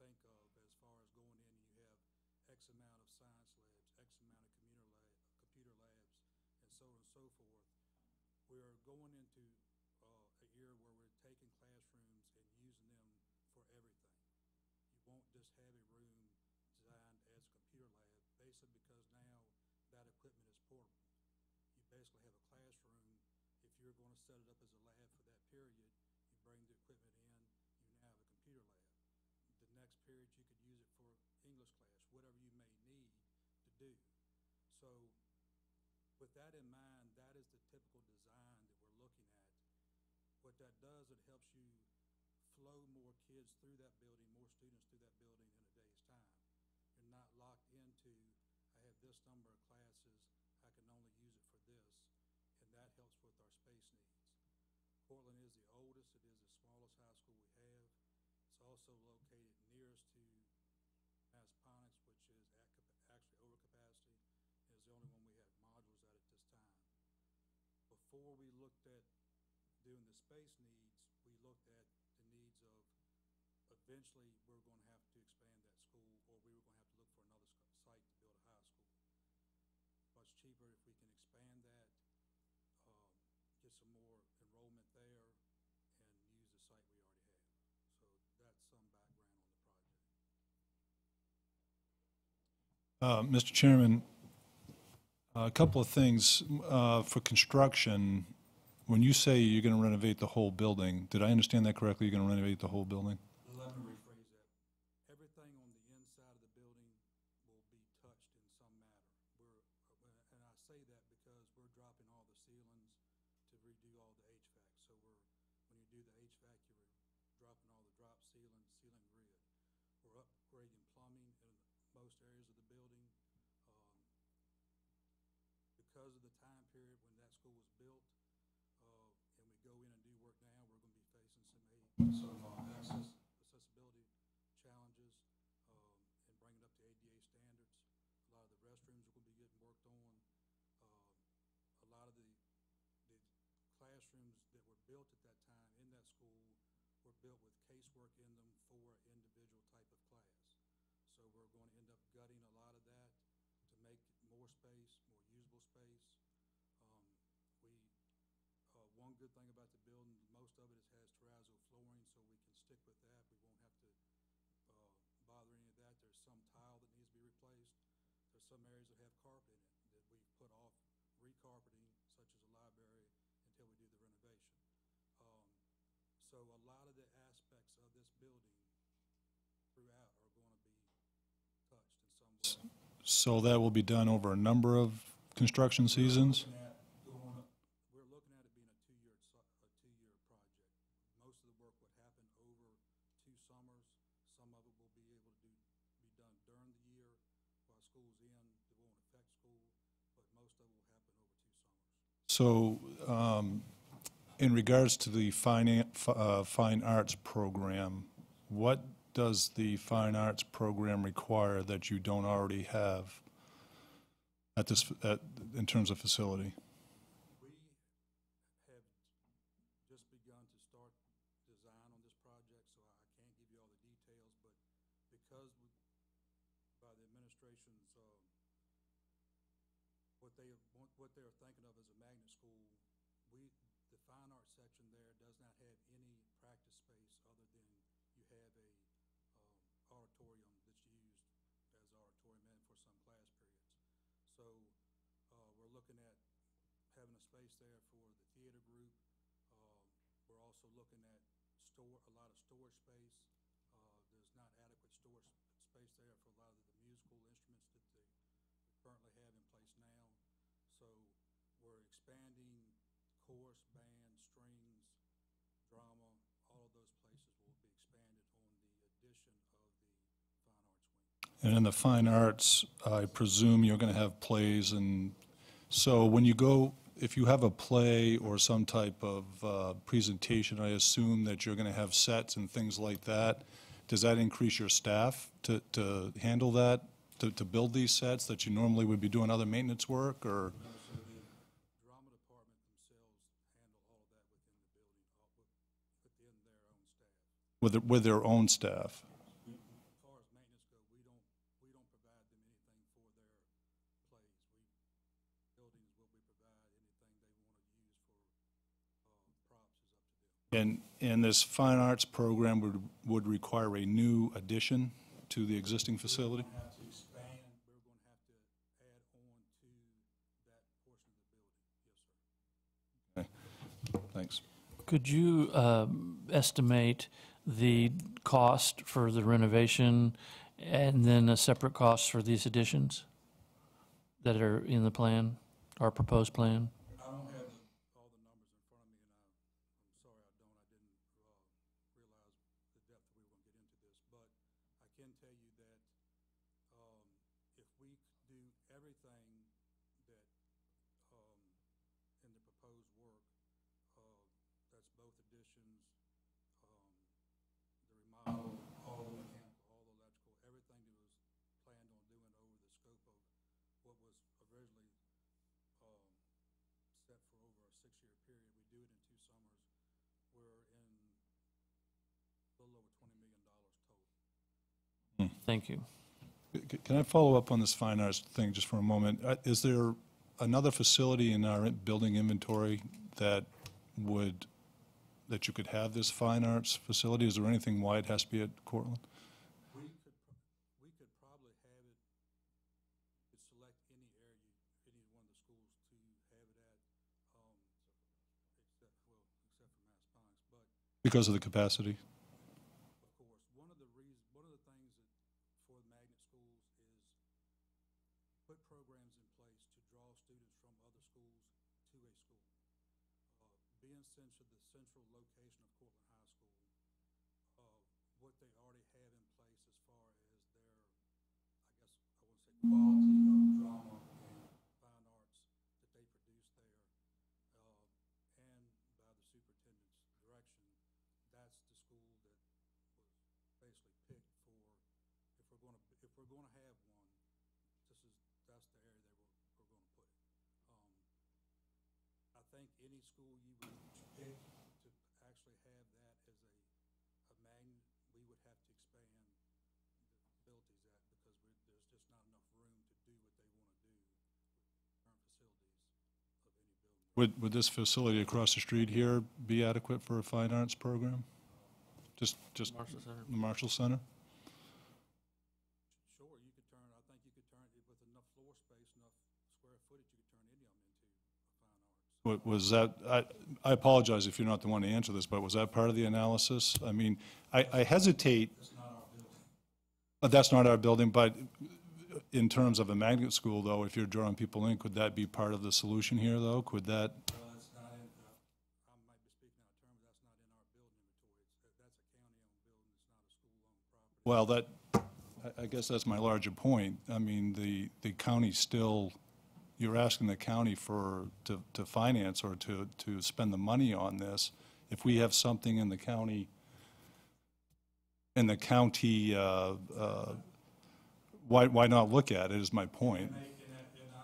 think of as far as going in, you have X amount of science labs, X amount of computer labs, and so on and so forth. We're going into a year where we're taking classrooms and using them for everything. You won't just have a room designed as a computer lab, basically because now that equipment is portable. You basically have a classroom. If you're going to set it up as a lab for that period, you bring the equipment in, you now have a computer lab. The next period you could use it for English class, whatever you may need to do. So with that in mind, that is the typical design that we're looking at. What that does, it helps you flow more kids through that building, more students through that building in a day's time. You're not locked into, I have this number of classes, I can only use it for this, and that helps with our space needs. Cortland is the oldest, it is the smallest high school we have. It's also located nearest to Massaponax, which is actually over capacity, and is the only one we have modules at this time. Before we looked at doing the space needs, we looked at the needs of eventually we're going to have to expand that school, or we were going to have to look for another site to build a high school. Much cheaper if we can expand that, get some more enrollment there, and use the site we already have. So that's some background on the project. Mr. Chairman, a couple of things. For construction, when you say you're going to renovate the whole building, did I understand that correctly? You're going to renovate the whole building? Let me rephrase that. Everything on the inside of the building will be touched in some manner. And I say that because we're dropping all the ceilings to redo all the HVAC. So when you do the HVAC, you're dropping all the drop ceiling grid. We're upgrading plumbing in most areas of the building. Because of the time period when that school was built, and we go some accessibility challenges and bring it up to ADA standards. A lot of the restrooms are going to be getting worked on. A lot of the classrooms that were built at that time in that school were built with casework in them for individual type of class. So we're going to end up gutting a lot of that to make more space, more usable space. One good thing about the building, most of it has terrazzo flooring, so we can stick with that. We won't have to bother any of that. There's some tile that needs to be replaced. There's some areas that have carpet in it that we've put off recarpeting, such as a library, until we do the renovation. So a lot of the aspects of this building throughout are going to be touched in some way. So that will be done over a number of construction seasons? We're looking at it being a two-year project. Most of the work would happen over 2 summers. Some of it will be able to be done during the year while school's in. It won't affect school, but most of it will happen over 2 summers. So, in regards to the fine arts program, what does the fine arts program require that you don't already have in terms of facility? We have just begun to start design on this project, so I can't give you all the details, but because by the administration's what they are thinking of as a magnet school, the fine arts section there does not have any practice space other than you have a auditorium that's used as auditorium and for some class periods. So we're looking at having a space there for the theater group. We're also looking at a lot of storage space. There's not adequate storage space there for a lot of the musical instruments that they currently have in place now. So we're expanding chorus, band, strings, drama. All of those places will be expanded on the addition of the fine arts wing. And in the fine arts, I presume you're going to have plays, and so when you go, if you have a play or some type of presentation, I assume that you're going to have sets and things like that. Does that increase your staff to handle that, to build these sets that you normally would be doing other maintenance work, or? So the drama department themselves handle all of that within the building, within their own staff. With their own staff? As far as maintenance go, we don't provide them anything for their plays. Buildings will provide anything they want to use for props is up to them. And this fine arts program would require a new addition to the existing facility? We're going to have to expand. We're going to have to add on to that portion of the building. Yes, sir. Okay, thanks. Could you estimate the cost for the renovation and then a separate cost for these additions that are in the plan, our proposed plan? I don't have all the numbers in front of me, and I'm sorry I don't. I didn't realize the depth that we were going to get into this. But I can tell you that if we do everything that in the proposed work, that's both additions, the remodel, all the mechanical, all the electrical, everything that was planned on doing over the scope of what was originally set for over a 6-year period. We do it in 2 summers. We're in a little over $20 million total. Thank you. Can I follow up on this fine arts thing just for a moment? Is there another facility in our building inventory that you could have this fine arts facility? Is there anything why it has to be at Cortland? We could probably have it, could select any area, any one of the schools to have it at, except for Mass Pines, but Because of the capacity? of course, one of the things that for the magnet schools is put programs in place to draw students from other schools to a school. Being the central location of Cortland High School, what they already have in place as far as their, I guess I want to say quality of drama and fine arts that they produce there, and by the superintendent's direction, that's the school we're gonna have one, that's the area that we're gonna put it. I think any school you would pick to actually have that as a magnet, we would have to expand the facilities at, because there's just not enough room to do what they wanna do with current facilities of any building. Would this facility across the street here be adequate for a fine arts program? Just Marshall Center. the Marshall Center? Sure, I think you could turn it with enough floor space, enough square footage, you could turn any of them into a fine arts. Was that, I apologize if you're not the one to answer this, but was that part of the analysis? I mean, I hesitate. That's not our building. That's not our building, but in terms of a magnet school, though, if you're drawing people in, could that be part of the solution here, though? Could that? Well, it's not in, I might be speaking out of turn, but that's not in our building inventory. That's a county-owned building, it's not a school-owned property. Well, I guess that's my larger point. I mean, the county still, you're asking the county to finance or to spend the money on this. If we have something in the county, why not look at it, is my point. And I understand that.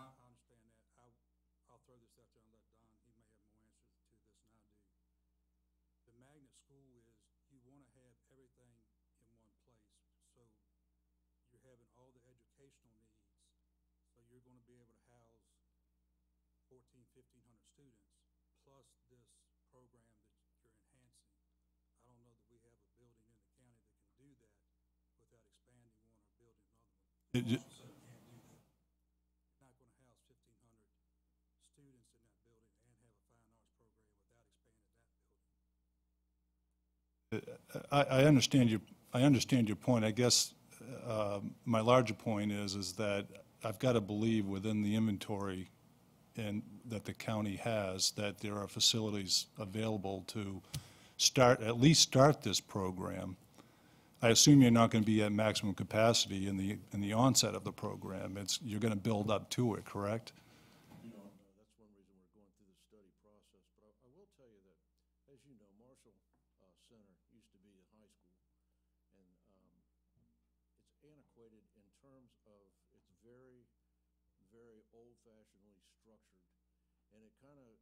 I'll throw this out there and let Don, he may have more answers to this than I do. The magnet school is, you want to have everything in one place, so you're having all the educational needs, so you're going to be able to house 1,400, 1,500 students, plus this program that you're enhancing. I don't know that we have a building in the county that can do that without expanding one or building another one. Also can't do that. You're not going to house 1,500 students in that building and have a fine arts program without expanding that building. I understand your point. I guess my larger point is that I've got to believe within the inventory and that the county has, that there are facilities available to at least start this program. I assume you're not going to be at maximum capacity in the onset of the program. You're going to build up to it, correct? That's one reason we're going through the study process. But I will tell you that, as you know, Marshall Center used to be the high school, and it's antiquated in terms of it's very, very old-fashionedly structured, and it kind of,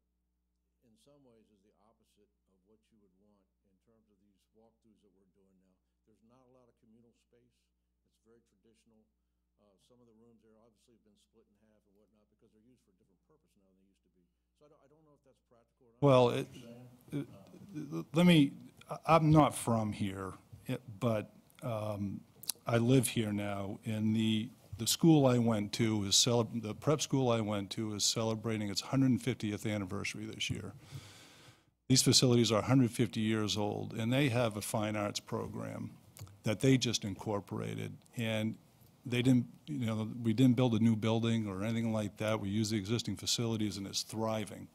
in some ways, is the opposite of what you would want in terms of these walkthroughs that we're doing now. There's not a lot of communal space. It's very traditional. Some of the rooms there obviously have been split in half and whatnot because they're used for a different purpose now than they used to be. So I don't know if that's practical or not. Well, I'm not from here, but I live here now, and the school I went to the prep school I went to is celebrating its 150th anniversary this year. These facilities are 150 years old, and they have a fine arts program that they just incorporated. And they didn't, we didn't build a new building or anything like that. We use the existing facilities, and it's thriving.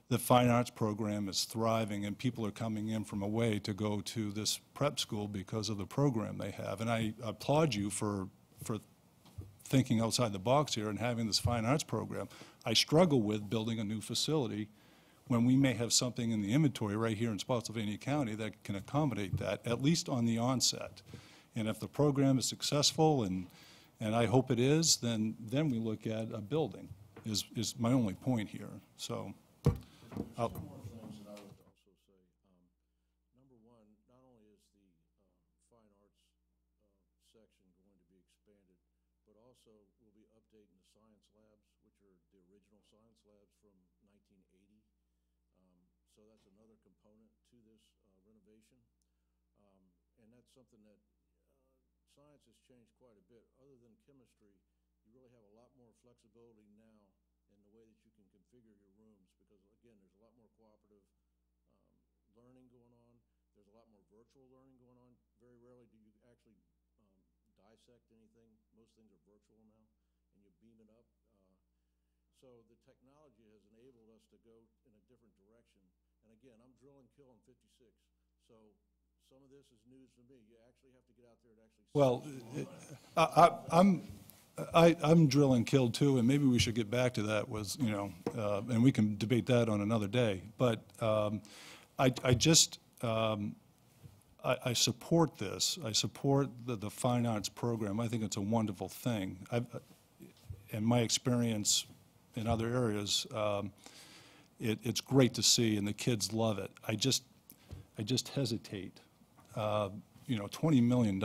The fine arts program is thriving, and people are coming in from away to go to this prep school because of the program they have. And I applaud you for thinking outside the box here and having this fine arts program. I struggle with building a new facility when we may have something in the inventory right here in Spotsylvania County that can accommodate that, at least on the onset. And if the program is successful, and I hope it is, then we look at a building, is my only point here. So, Two more things that I would also say. Number one, not only is the fine arts section going to be expanded, but also we'll be updating the science labs, which are the original science labs from 1980. So that's another component to this renovation. And that's something that science has changed quite a bit. Other than chemistry, you really have a lot more flexibility now in the way that you can configure your rooms, because again, there's a lot more cooperative learning going on. There's a lot more virtual learning going on. Very rarely do you actually dissect anything. Most things are virtual now, and you beam it up. So the technology has enabled us to go in a different direction. And again, I'm drill and kill in 56, so some of this is news to me. You actually have to get out there and actually see. well, I'm drill and kill too, and maybe we should get back to that, and we can debate that on another day. But I support this. I support the fine arts program. I think it's a wonderful thing. In my experience in other areas, it's great to see, and the kids love it. I just hesitate. You know, $20 million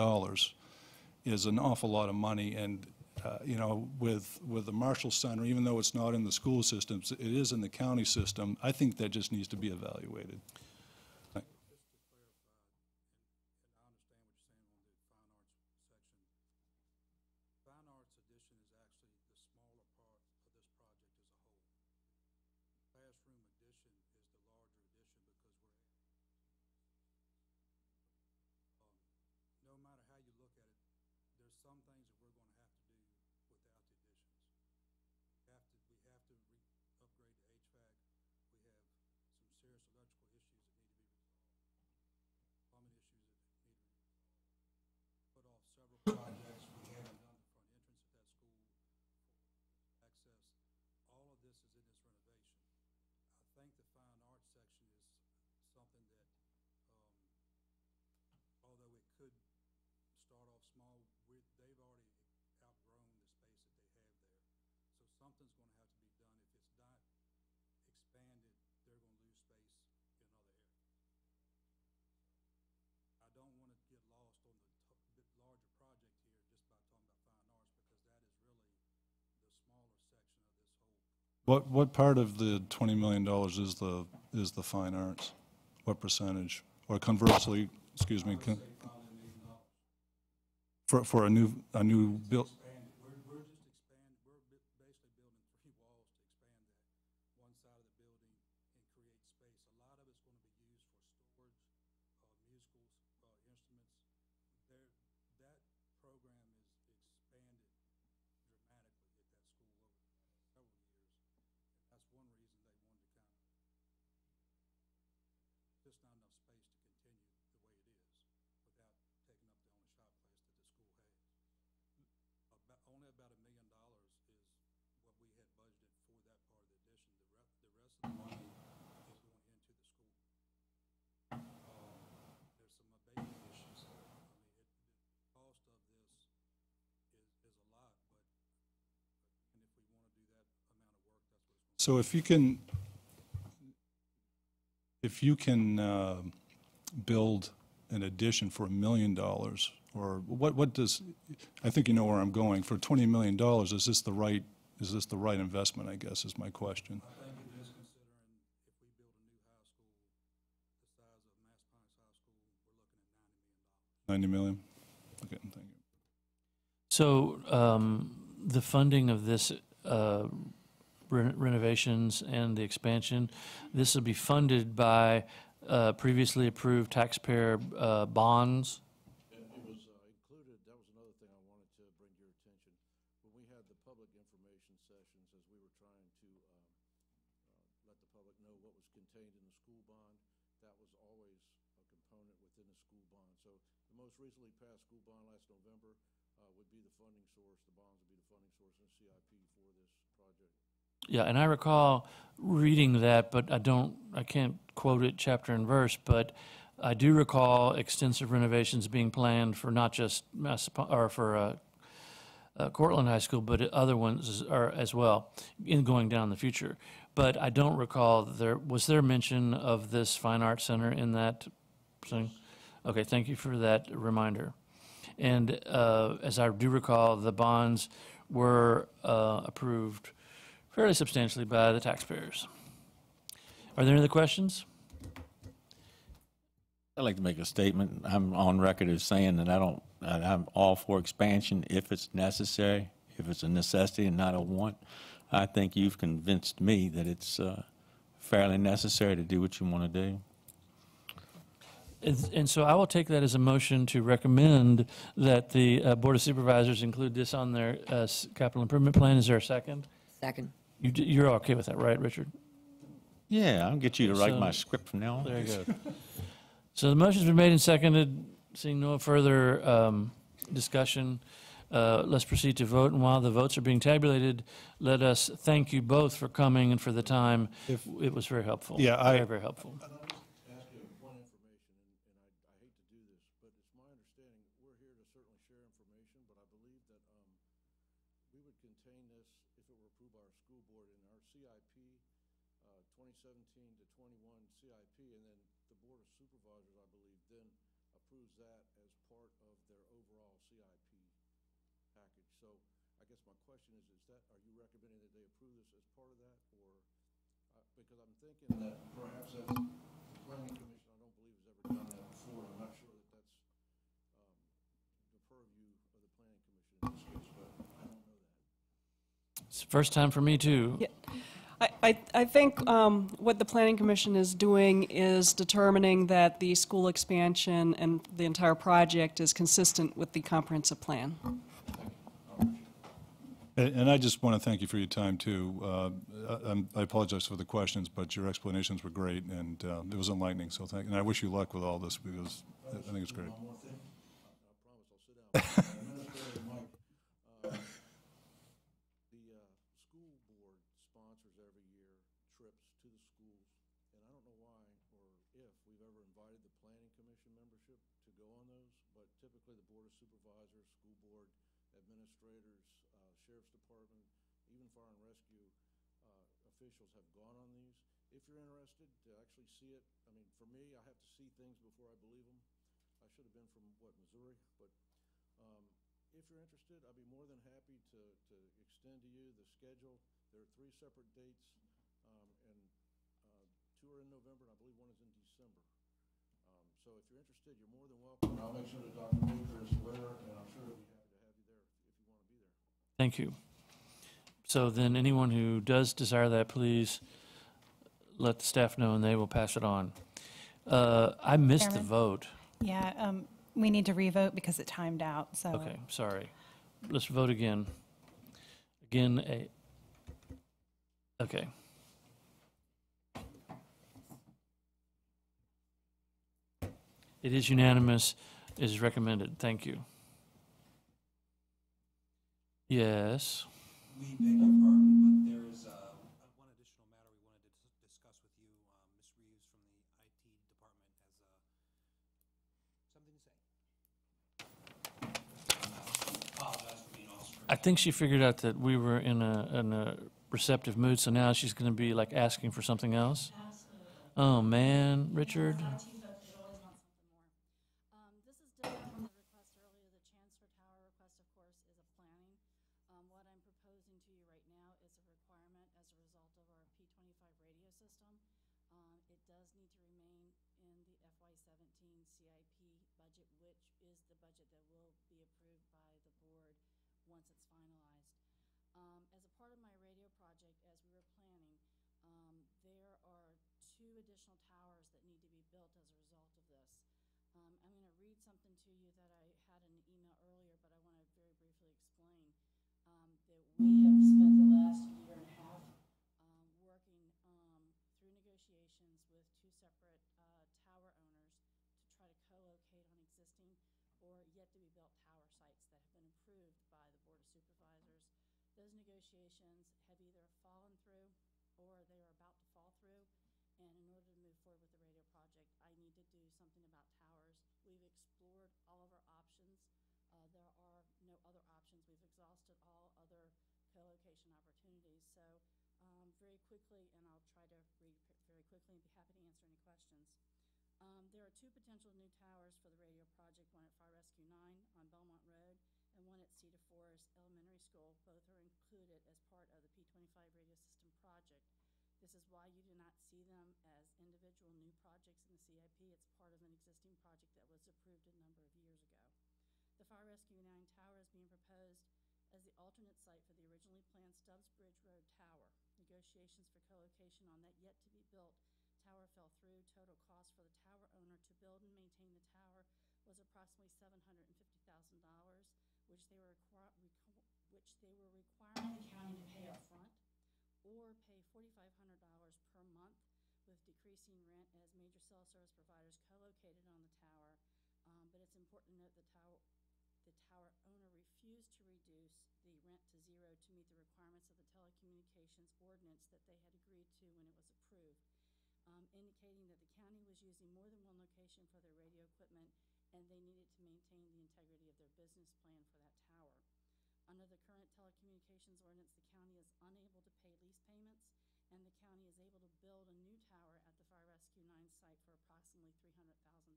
is an awful lot of money, and you know, with the Marshall Center, even though it's not in the school systems, it is in the county system. I think that just needs to be evaluated. Just to clarify, and I understand what you're saying on the fine arts section. Fine arts addition is actually the smaller part of this project as a whole. Classroom addition is the larger addition because no matter how you look at it, there's some things that we're going to have to do without the additions. We have to upgrade the HVAC. We have some serious electrical issues that need to be resolved, plumbing issues that need to be resolved. Put off several projects. We haven't done the front entrance of that school for access. All of this is in this renovation. I think the fine arts section is something that, although it could start off small, they've already outgrown the space that they have there. So something's going to have to be done. If it's not expanded, they're going to lose space in other areas. I don't want to get lost on the larger project here just by talking about fine arts, because that is really the smaller section of this whole. What part of the $20 million is the fine arts? What percentage? Or conversely, excuse me, for a new build? We're just expanding. We're basically building 3 walls to expand that one side of the building and create space. A lot of it's going to be used for storage, musicals, instruments. That program is expanded dramatically at that school over several years. And that's one reason they wanted to kind of, just not enough space to continue the way it is without taking up the only shop place that the school has. Only about $1 million is what we had budgeted for that part of the addition. The rest of the money is going into the school. There's some abatement issues there. I mean, the cost of this is a lot, but and if we want to do that amount of work, that's what it's going to be. So if you can build an addition for $1 million, or what does, I think you know where I'm going, for $20 million, is this the right investment, I guess, is my question. I think it is, considering if we build a new high school the size of Mass Pines High School, we're looking at $90 million. $90 million? Okay, thank you. So the funding of this renovations and the expansion, this will be funded by previously approved taxpayer bonds. It was included, that was another thing I wanted to bring to your attention. When we had the public information sessions, as we were trying to let the public know what was contained in the school bond, that was always a component within the school bond. So the most recently passed school bond last November would be the funding source, the bonds would be the funding source in the CIP for this project. Yeah, and I recall reading that, but I can't quote it chapter and verse, but I do recall extensive renovations being planned for not just Cortland High School, but other ones as well, in going down the future. But I don't recall, was there mention of this Fine Arts Center in that thing? Okay, thank you for that reminder. And as I do recall, the bonds were approved fairly substantially by the taxpayers. Are there any other questions? I'd like to make a statement. I'm on record as saying that I'm all for expansion if it's necessary, if it's a necessity and not a want. I think you've convinced me that it's fairly necessary to do what you want to do. And so I will take that as a motion to recommend that the Board of Supervisors include this on their capital improvement plan. Is there a second? Second. You're okay with that, right, Richard? Yeah, I'll get you to write So- my script from now on. There you go. So the motion's been made and seconded. Seeing no further discussion, let's proceed to vote. And while the votes are being tabulated, let us thank you both for coming and for the time. It was very helpful. Yeah, Very, very helpful. Ask you one information, and I hate to do this, understanding, we're here to certainly share information, but I believe that we would contain this if it were approved by our school board in our CIP, 2017 to 21 CIP, and then the Board of Supervisors, I believe, then approves that as part of their overall CIP package. So I guess my question is that, are you recommending that they approve this as part of that, or, because I'm thinking that perhaps as the Planning Commission, I don't believe has ever done that before, I'm not sure that that's the purview of the Planning Commission in this case, but I don't know that. It's the first time for me, too. Yeah. I think what the Planning Commission is doing is determining that the school expansion and the entire project is consistent with the comprehensive plan. And I just want to thank you for your time, too. I apologize for the questions, but your explanations were great, and it was enlightening, so thank you. And I wish you luck with all this, because I think it's great. One more thing. I promise I'll sit down. Administrator Mike, the school board sponsors every year trips to the schools, and I don't know why or if we've ever invited the Planning Commission membership to go on those, but typically the Board of Supervisors, school board administrators, Sheriff's Department, even Fire and Rescue officials have gone on these. If you're interested to actually see it, I mean, for me, I have to see things before I believe them. I should have been from, Missouri, but if you're interested, I'd be more than happy to extend to you the schedule. There are 3 separate dates, and 2 are in November, and I believe 1 is in December. So if you're interested, you're more than welcome. I'll make sure that Dr. Baker is aware, and I'm sure he'll be happy to have you there if you want to be there. Thank you. So then anyone who does desire that, please let the staff know and they will pass it on. I missed the Chairman? vote. Yeah, we need to revote because it timed out, so. Okay, sorry. Let's vote again. Okay. It is unanimous. It is recommended. Thank you. Yes. We beg your pardon, but there is one additional matter we wanted to discuss with you. Ms. Reeves from the IT department has something to say. Apologize for being off script. I think she figured out that we were in a receptive mood, so now she's going to be like asking for something else. Absolutely. Oh, man, Richard. IT folks would always want something more. This is different from the request earlier. The Chancellor Tower request, of course, is a planning. What I'm proposing to you right now is a requirement as a result of our P25 radio system. It does need to remain in the FY17 CIP budget, which is the budget that will be approved by the board once it's finalized. As a part of my radio project, as we were planning, there are 2 additional towers that need to be built as a result of this. I'm going to read something to you that I had in an email earlier, but I want to very briefly explain that we have spent the last year and a half working through negotiations with 2 separate tower owners to try to co-locate on existing or yet to be built tower sites that have been approved by the Board of Supervisors. Those negotiations have either fallen through or they are about to fall through, and in order to move forward with the radio project, I need to do something about towers. We've explored all of our options. There are no other options. We've exhausted all other co-location opportunities. So very quickly, and I'll try to read very quickly and be happy to answer any questions. There are 2 potential new towers for the radio project, one at Fire Rescue 9 on Belmont Road and one at Cedar Forest Elementary School. Both are included as part of the P25 radio system project. This is why you do not see them as individual new projects in the CIP. It's part of an existing project that was approved a number of years ago. The Fire Rescue 9 tower is being proposed as the alternate site for the originally planned Stubbs Bridge Road Tower. Negotiations for co-location on that yet-to-be-built tower fell through. Total cost for the tower owner to build and maintain the tower was approximately $750,000, which they were requiring the county to pay up front or pay $4,500 per month with decreasing rent as major cell service providers co-located on the tower. But it's important to note the tower owner refused to reduce the rent to 0 to meet the requirements of the telecommunications ordinance that they had agreed to when it was approved, indicating that the county was using more than one location for their radio equipment and they needed to maintain the integrity of their business plan for that tower. Under the current telecommunications ordinance, the county is unable to pay lease payments, and the county is able to build a new tower at the Fire Rescue 9 site for approximately $300,000,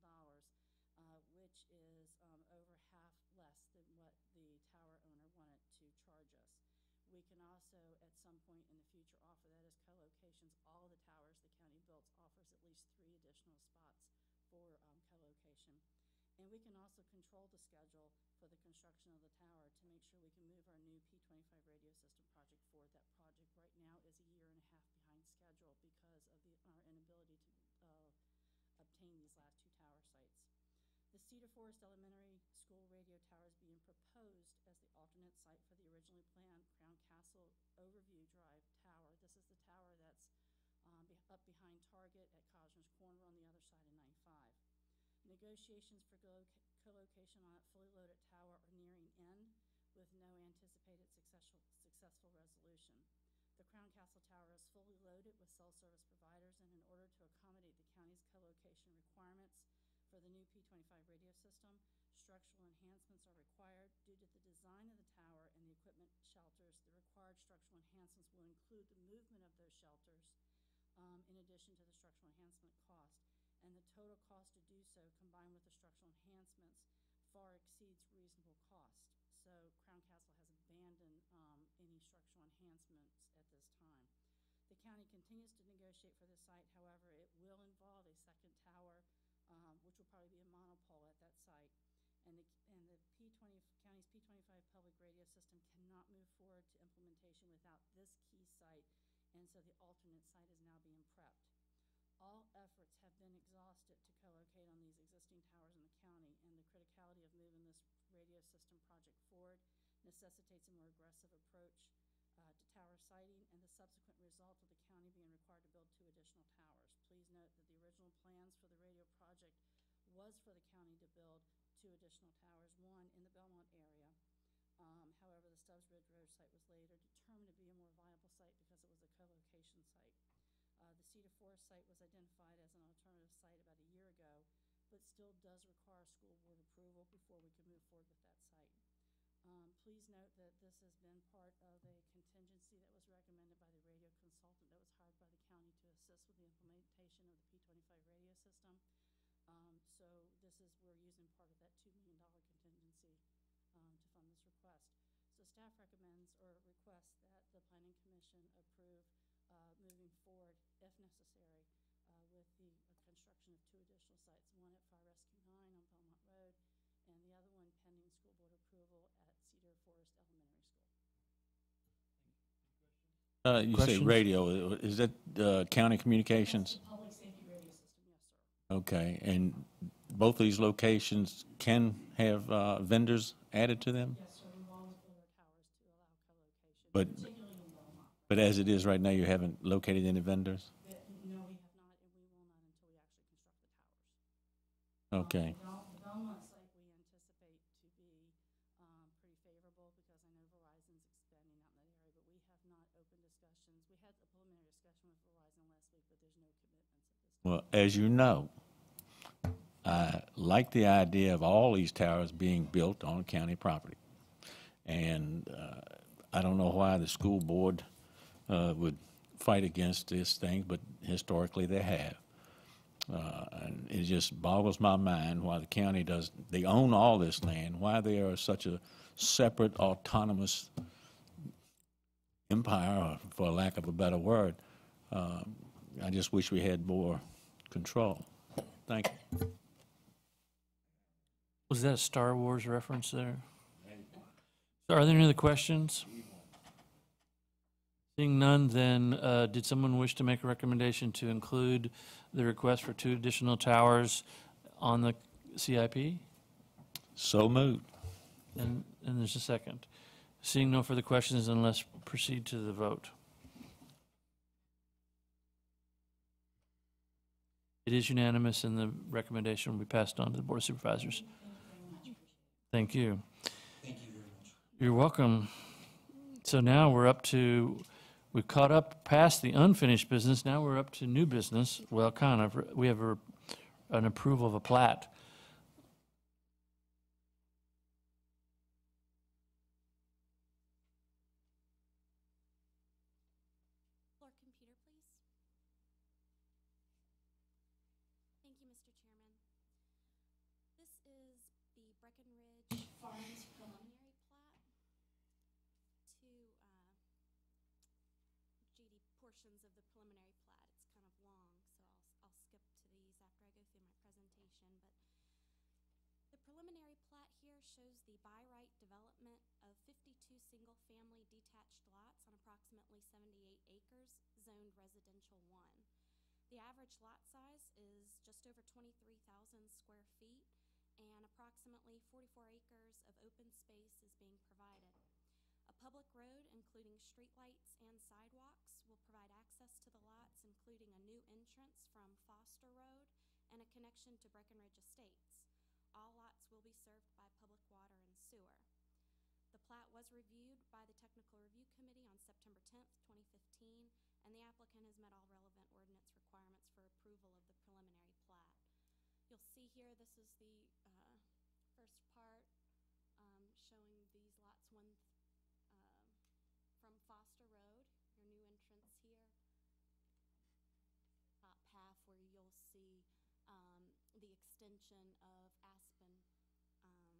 which is over half less than what the tower owner wanted to charge us. We can also, at some point in the future, offer that as co-locations. All of the towers the county builds offers at least 3 additional spots for co-location. And we can also control the schedule for the construction of the tower to make sure we can move our new P25 radio system project forward. That project right now is a year and a half behind schedule because of our inability to obtain these last 2 tower sites. The Cedar Forest Elementary School radio tower is being proposed as the alternate site for the originally planned Crown Castle Overview Drive tower. This is the tower that's up behind Target at Cosner's Corner on the other side of 95. Negotiations for co-location on that fully loaded tower are nearing end with no anticipated successful resolution. The Crown Castle Tower is fully loaded with cell service providers, and in order to accommodate the county's co-location requirements for the new P25 radio system, structural enhancements are required. Due to the design of the tower and the equipment shelters, the required structural enhancements will include the movement of those shelters in addition to the structural enhancement cost. And the total cost to do so, combined with the structural enhancements, far exceeds reasonable cost. So Crown Castle has abandoned any structural enhancements at this time. The county continues to negotiate for the site. However, it will involve a second tower, which will probably be a monopole at that site. And the county's P25 public radio system cannot move forward to implementation without this key site, and so the alternate site is now being prepped. All efforts have been exhausted to co-locate on these existing towers in the county, and the criticality of moving this radio system project forward necessitates a more aggressive approach to tower siting and the subsequent result of the county being required to build 2 additional towers. Please note that the original plans for the radio project was for the county to build 2 additional towers, one in the Belmont area. However, the Stubbs Ridge Road site was later determined to be a more viable site because it was a co-location site. The Cedar Forest site was identified as an alternative site about a year ago, but still does require school board approval before we can move forward with that site. Please note that this has been part of a contingency that was recommended by the radio consultant that was hired by the county to assist with the implementation of the P25 radio system. So we're using part of that $2 million contingency to fund this request. So staff recommends or requests that the Planning Commission approve moving forward, if necessary, with the construction of 2 additional sites, one at Fire Rescue 9 on Belmont Road, and the other one pending school board approval at Cedar Forest Elementary School. You say radio, is that county communications? Public safety radio system, yes, sir. Okay, and both of these locations can have vendors added to them? Yes, sir. We've always built our towers to allow co-location, But- particularly in Belmont. But as it is right now, you haven't located any vendors? No, we have not, and we will not until we actually construct the towers. Okay. The Belmont site we anticipate to be pretty favorable because I know Verizon's expanding out in that area, but we have not opened discussions. We had a preliminary discussion with Verizon last week, but there's no commitments at this time. Well, as you know, I like the idea of all these towers being built on county property. And I don't know why the school board would fight against this thing, but historically they have. And it just boggles my mind why the county they own all this land, why they are such a separate, autonomous empire, for lack of a better word. I just wish we had more control. Thank you. Was that a Star Wars reference there? So are there any other questions? Seeing none, then did someone wish to make a recommendation to include the request for 2 additional towers on the CIP? So moved. And there's a second. Seeing no further questions, then let's proceed to the vote. It is unanimous, and the recommendation will be passed on to the Board of Supervisors. Thank you. Thank you very much. You're welcome. So now we've caught up past the unfinished business. Now we're up to new business. Well, kind of. We have an approval of a plat Breckenridge Farms preliminary plat. Two GD portions of the preliminary plat. It's kind of long, so I'll skip to these after I go through my presentation. But the preliminary plat here shows the by right development of 52 single-family detached lots on approximately 78 acres, zoned residential 1. The average lot size is just over 23,000 square feet, and approximately 44 acres of open space is being provided. A public road, including streetlights and sidewalks, will provide access to the lots, including a new entrance from Foster Road and a connection to Breckenridge Estates. All lots will be served by public water and sewer. The plat was reviewed by the Technical Review Committee on September 10th, 2015, and the applicant has met all relevant ordinance requirements for approval of the preliminary plat. You'll see here, this is the first part showing these lots from Foster Road, your new entrance here. Top half where you'll see the extension of Aspen Highlands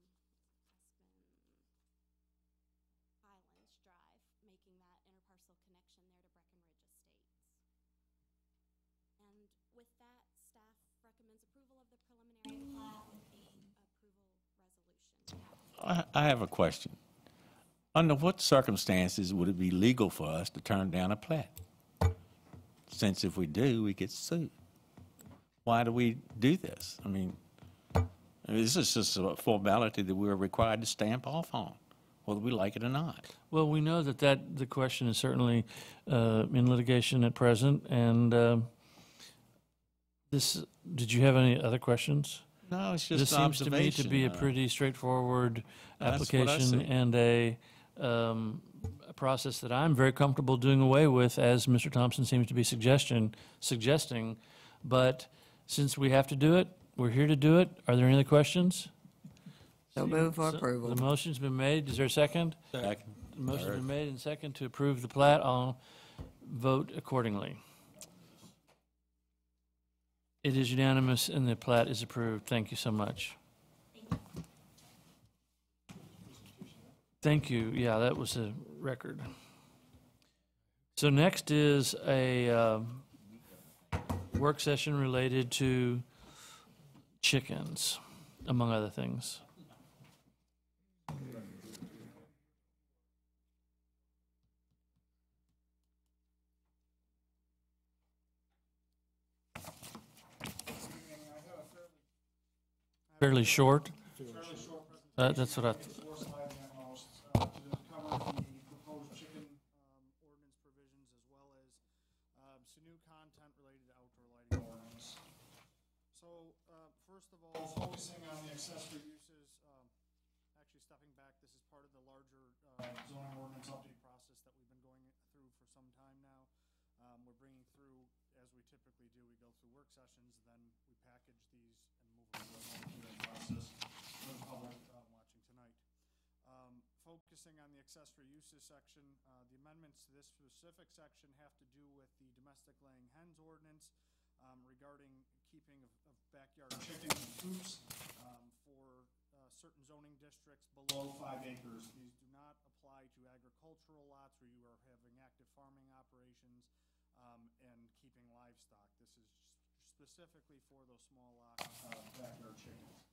Drive, making that interparcel connection there to Breckenridge Estates. And with that, staff recommends approval of the preliminary plat with the approval resolution. I have a question. Under what circumstances would it be legal for us to turn down a plat? Since if we do, we get sued. Why do we do this? I mean, this is just a formality that we're required to stamp off on, whether we like it or not. Well, we know that the question is certainly in litigation at present, and did you have any other questions? No, it's just This seems to me to be a observation. pretty straightforward That's what I application see. and a process that I'm very comfortable doing away with, as Mr. Thompson seems to be suggesting. But since we have to do it, we're here to do it. Are there any other questions? So move for approval. The motion's been made. Is there a second? Second. The motion's been made and second to approve the plat. I'll vote accordingly. It is unanimous and the plat is approved. Thank you so much. Thank you. Yeah, that was a record. So next is a work session related to chickens, among other things. Fairly short. Fairly short presentation. That's what I. Four slides at most, to cover the proposed chicken ordinance provisions as well as some new content related to outdoor lighting ordinance. So first of all, focusing on the accessory uses, actually stepping back, this is part of the larger zoning ordinance update process that we've been going through for some time now. We're bringing through, as we typically do, we go through work sessions, then we package these and move them through a public hearing process for the public watching tonight. Focusing on the accessory uses section, the amendments to this specific section have to do with the domestic laying hens ordinance regarding keeping of backyard chickens and coops for certain zoning districts below 5 acres. These do not apply to agricultural lots where you are having active farming operations and keeping livestock. This is specifically for those small lot backyard chickens.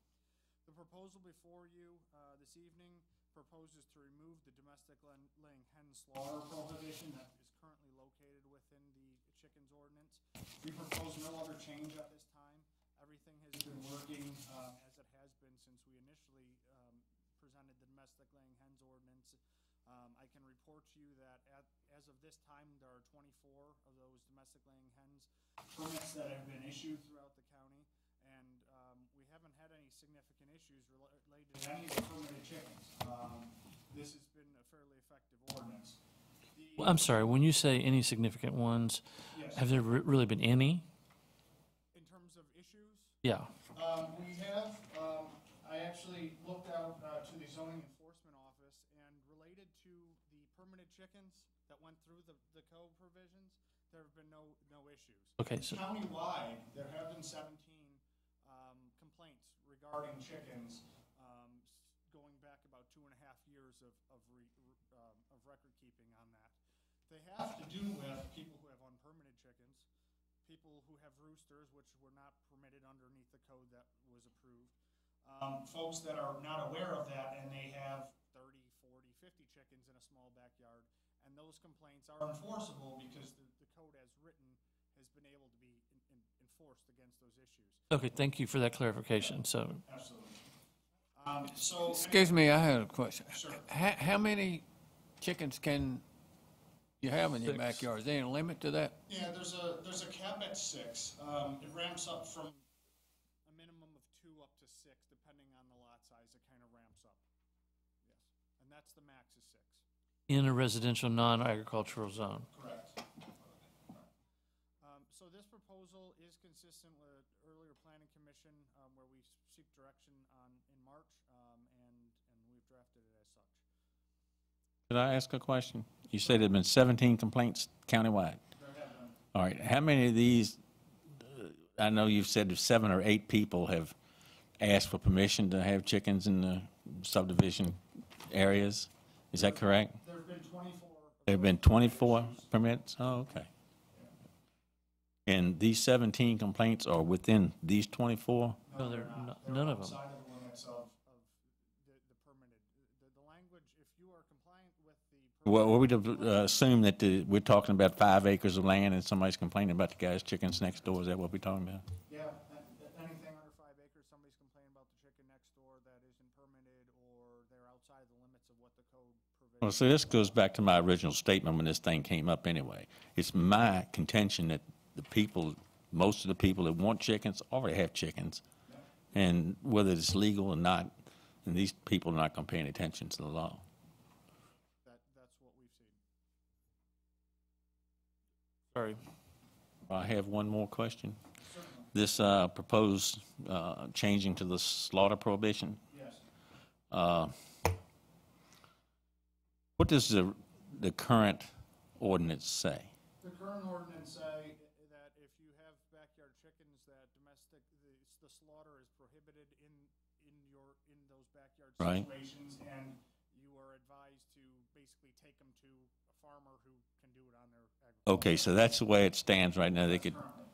The proposal before you this evening proposes to remove the domestic laying hen slaughter prohibition that is currently located within the chickens ordinance. We propose no other change at this time. Everything has been working as it has been since we initially presented the domestic laying hens ordinance. I can report to you that as of this time, there are 24 of those domestic laying hens permits that have been issued throughout the county, and we haven't had any significant issues related to any of the permitted chickens. This has been a fairly effective ordinance. Well, I'm sorry, when you say any significant ones, Yes. have there really been any? In terms of issues, Yeah. we have, I actually looked out to the zoning enforcement office, and related to the permitted chickens that went through the code provisions, there have been no issues. Okay, so Countywide, there have been 17 complaints regarding chickens of record keeping on that. They have to do with people who have unpermitted chickens, people who have roosters, which were not permitted underneath the code that was approved, folks that are not aware of that and they have 30, 40, 50 chickens in a small backyard, and those complaints are enforceable because the code as written has been able to be enforced against those issues. Okay, thank you for that clarification. So, Absolutely. Excuse me, I had a question. Sure. How many chickens can you have in your 6. backyard? Is there any limit to that? Yeah, there's a cap at 6. It ramps up from a minimum of 2 up to 6, depending on the lot size. It kind of ramps up. Yes, and that's the max is 6. in a residential non-agricultural zone. Correct. So this proposal is consistent with earlier planning commission where we seek direction in March, and we've drafted it as such. Could I ask a question? You said there have been 17 complaints countywide. All right, how many of these, I know you've said 7 or 8 people have asked for permission to have chickens in the subdivision areas. Is that correct? There have been 24. There have been 24 permits? Oh, okay. And these 17 complaints are within these 24? No, they're not. not, none of them. Outside of the limits of the permitted. The language, if you are compliant with the. Well, we to assume that we're talking about 5 acres of land and somebody's complaining about the guy's chickens next door. Is that what we're talking about? Yeah, anything under 5 acres, somebody's complaining about the chicken next door that isn't permitted or they're outside the limits of what the code provides. Well, so this goes back to my original statement when this thing came up anyway. It's my contention that the people, most of the people that want chickens already have chickens. And whether it's legal or not, and these people are not going to pay any attention to the law. That's what we've seen. Sorry. I have one more question. This proposed changing to the slaughter prohibition, Yes. what does the current ordinance say? The current ordinance say that if you have backyard chickens, that the slaughter is prohibited in those backyard Right. situations, and you are advised to basically take them to a farmer who can do it on their agriculture. Okay, so that's the way it stands right now. They could. Currently.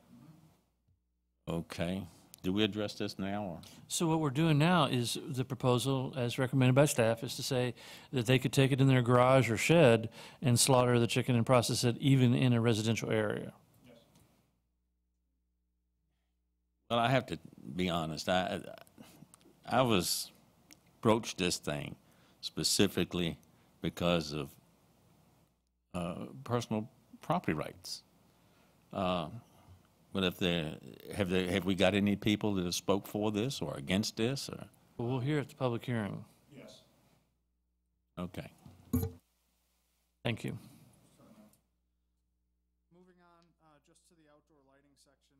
Okay. Do we address this now, or? So what we're doing now is the proposal, as recommended by staff, is to say that they could take it in their garage or shed and slaughter the chicken and process it even in a residential area. Yes. Well, I have to be honest. I was broached this thing specifically because of personal property rights. But have we got any people that have spoke for this or against this, or? Well, we'll hear at the public hearing. Yes. Okay. Thank you. Moving on, just to the outdoor lighting section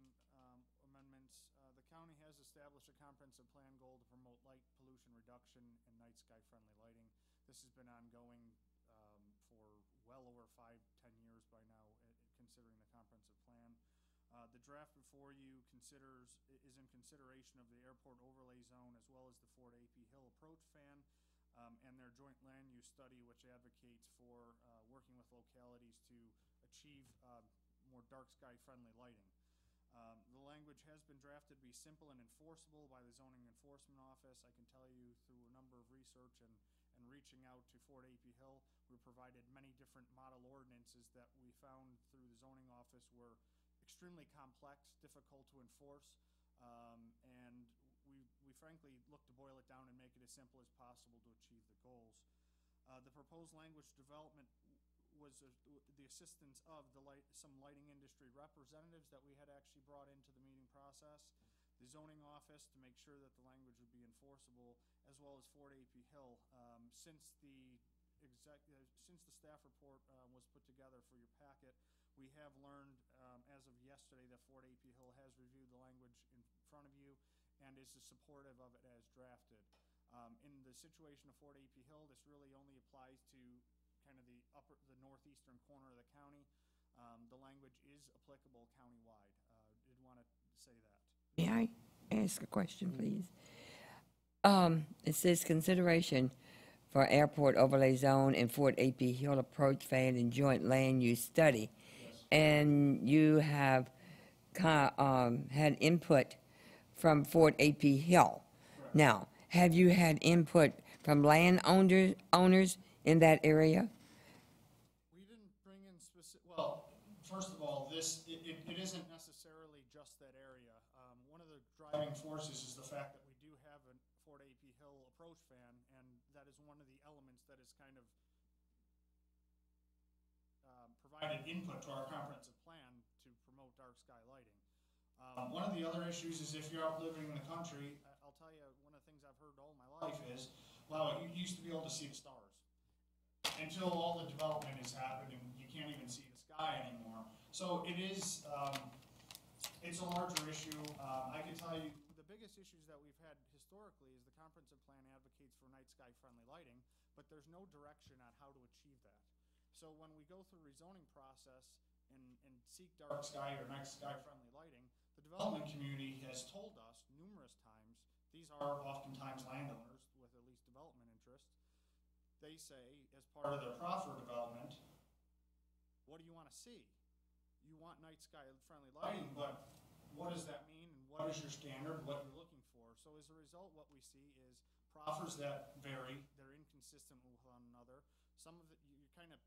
amendments, the county has established a comprehensive plan goal to promote light pollution reduction and night sky friendly lighting. This has been ongoing for well over 5-10 years by now, considering the comprehensive plan. The draft before you is in consideration of the airport overlay zone as well as the Fort A.P. Hill approach fan and their joint land use study, which advocates for working with localities to achieve more dark sky friendly lighting. The language has been drafted to be simple and enforceable by the Zoning Enforcement Office. I can tell you through a number of research and reaching out to Fort A.P. Hill, we provided many different model ordinances that we found through the Zoning Office were extremely complex, difficult to enforce, and we frankly look to boil it down and make it as simple as possible to achieve the goals. The proposed language development was the assistance of some lighting industry representatives that we had actually brought into the meeting process, the zoning office to make sure that the language would be enforceable, as well as Fort A.P. Hill. Since the staff report was put together for your packet, we have learned as of yesterday that Fort A.P. Hill has reviewed the language in front of you and is supportive of it as drafted. In the situation of Fort A.P. Hill, this really only applies to kind of the northeastern corner of the county. The language is applicable countywide. Did want to say that. May I ask a question, please? It says consideration for airport overlay zone and Fort A.P. Hill approach fan and joint land use study. And you have had input from Fort A.P. Hill. Now, have you had input from owners in that area? We didn't bring in well, first of all, it isn't necessarily just that area. One of the driving forces is the fact that we do have a Fort A.P. Hill approach fan, and that is one of the elements that is kind of provided input to our comprehensive plan to promote dark sky lighting. One of the other issues is if you're out living in the country, I'll tell you, one of the things I've heard all my life is, wow, you used to be able to see the stars. Until all the development has happened and you can't even see the sky anymore. So it is, it's a larger issue. I can tell you the biggest issues that we've had historically is the comprehensive plan advocates for night sky friendly lighting, but there's no direction on how to achieve that. So when we go through rezoning process and seek dark sky or night sky friendly lighting, the development community has told us numerous times, these are oftentimes landowners with at least development interest, they say, as part of their proffer development, what do you want to see? You want night sky friendly lighting, but what does that mean and what is your standard, what you're looking for? So as a result, what we see is proffers that vary, they're inconsistent with one another. Some of it, you kind of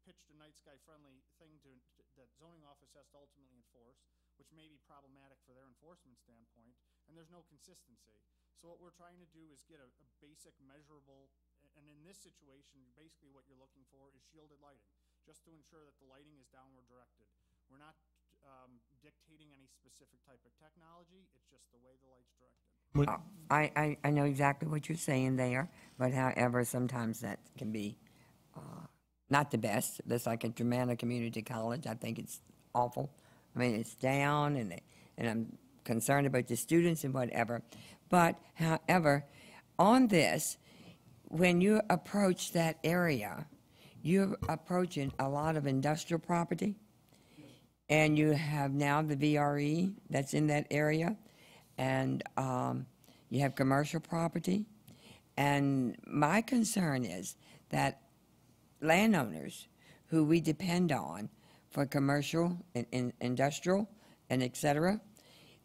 pitched a night sky friendly thing that zoning office has to ultimately enforce, which may be problematic for their enforcement standpoint, and there's no consistency. So what we're trying to do is get a basic measurable, and in this situation, basically what you're looking for is shielded lighting, just to ensure that the lighting is downward directed. We're not dictating any specific type of technology, it's just the way the light's directed. I know exactly what you're saying there, but however, sometimes that can be not the best. That's like at Germanna Community College. I think it's awful. I mean, it's down, and I'm concerned about the students and whatever. But however, on this, when you approach that area, you're approaching a lot of industrial property, and you have now the VRE that's in that area, and you have commercial property. And my concern is that landowners who we depend on for commercial and industrial and et cetera,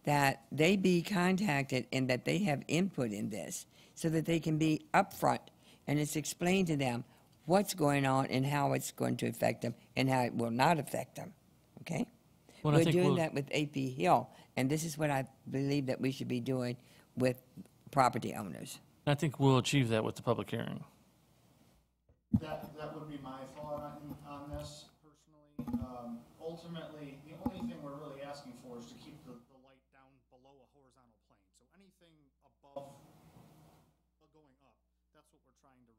that they be contacted and that they have input in this so that they can be upfront and it's explained to them what's going on and how it's going to affect them and how it will not affect them, okay? Well, We're doing that with AP Hill, and this is what I believe that we should be doing with property owners. I think we'll achieve that with the public hearing. That would be my thought on this, personally. Ultimately, the only thing we're really asking for is to keep the light down below a horizontal plane. So anything above going up, that's what we're trying to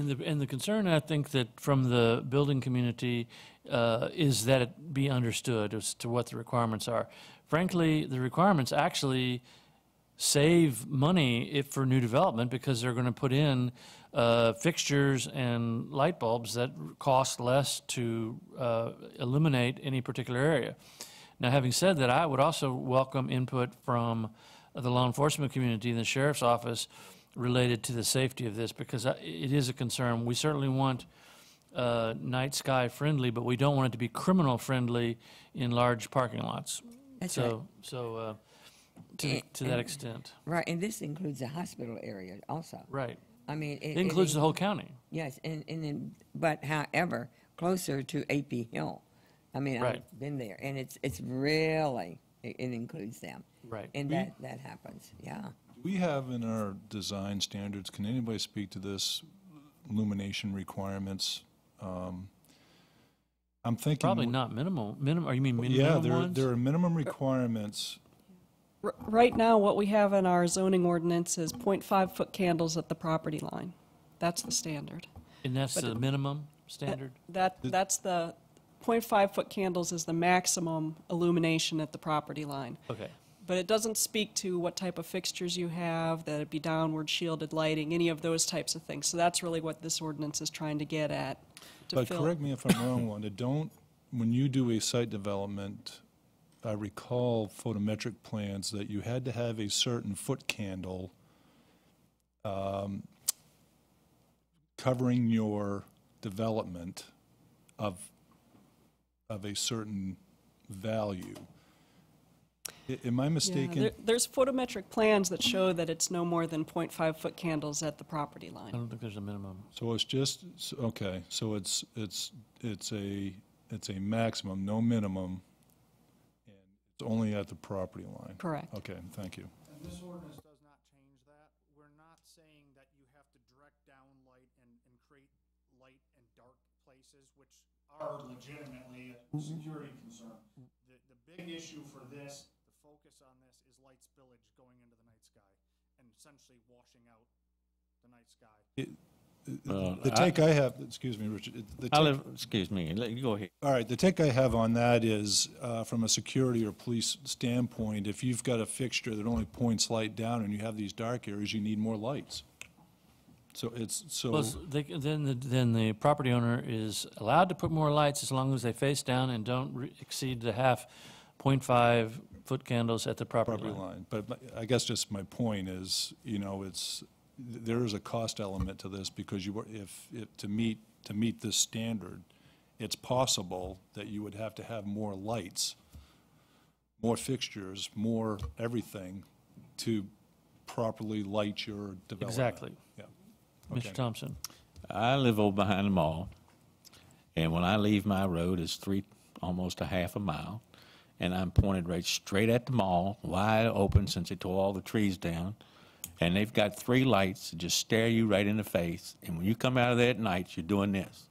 reduce. And the concern, I think, that from the building community is that it be understood as to what the requirements are. Frankly, the requirements actually save money for new development because they're going to put in fixtures and light bulbs that cost less to illuminate any particular area. Now, having said that, I would also welcome input from the law enforcement community and the sheriff's office related to the safety of this, because it is a concern. We certainly want night sky friendly, but we don't want it to be criminal friendly in large parking lots. That's right. So to that extent. Right, and this includes the hospital area also. Right. I mean, It includes the whole county. Yes, but however, closer to AP Hill. I mean, Right. I've been there, and it's really, it includes them. Right. And that happens, yeah. We have in our design standards, can anybody speak to this, illumination requirements? I'm thinking. Probably not minimal. Or you mean minimum Yeah, ones? there are minimum requirements. Right now, what we have in our zoning ordinance is 0.5-foot candles at the property line. That's the standard. And that's the minimum standard? That's the 0.5-foot candles is the maximum illumination at the property line. Okay. But it doesn't speak to what type of fixtures you have, that it be downward shielded lighting, any of those types of things. So that's really what this ordinance is trying to get at. But correct me if I'm wrong, Wanda, when you do a site development, I recall photometric plans that you had to have a certain foot candle covering your development of a certain value. Am I mistaken? Yeah, there's photometric plans that show that it's no more than 0.5-foot candles at the property I line. don't think there's a minimum. So it's just, okay, so it's a maximum, no minimum, and it's only at the property line? Correct. Okay, thank you. And this ordinance does not change that. We're not saying that you have to direct down light and create light in dark places, which are legitimately a security concern. The big issue for this, the focus on this, is light spillage going into the night sky and essentially washing out the night sky. The take I have, excuse me, Richard. Excuse me, you go ahead. All right, the take I have on that is, from a security or police standpoint, if you've got a fixture that only points light down and you have these dark areas, you need more lights. So it's, so. Plus, then the property owner is allowed to put more lights as long as they face down and don't exceed the 0.5-foot candles at the property line. But I guess just my point is, you know, there is a cost element to this, because to meet this standard, it's possible that you would have to have more lights, more fixtures, more everything to properly light your development. Exactly. Yeah. Mr. Okay. Thompson? I live over behind the mall, and when I leave my road, it's almost a half a mile, and I'm pointed right straight at the mall, wide open since they tore all the trees down, and they've got 3 lights that just stare you right in the face, and when you come out of there at night, you're doing this.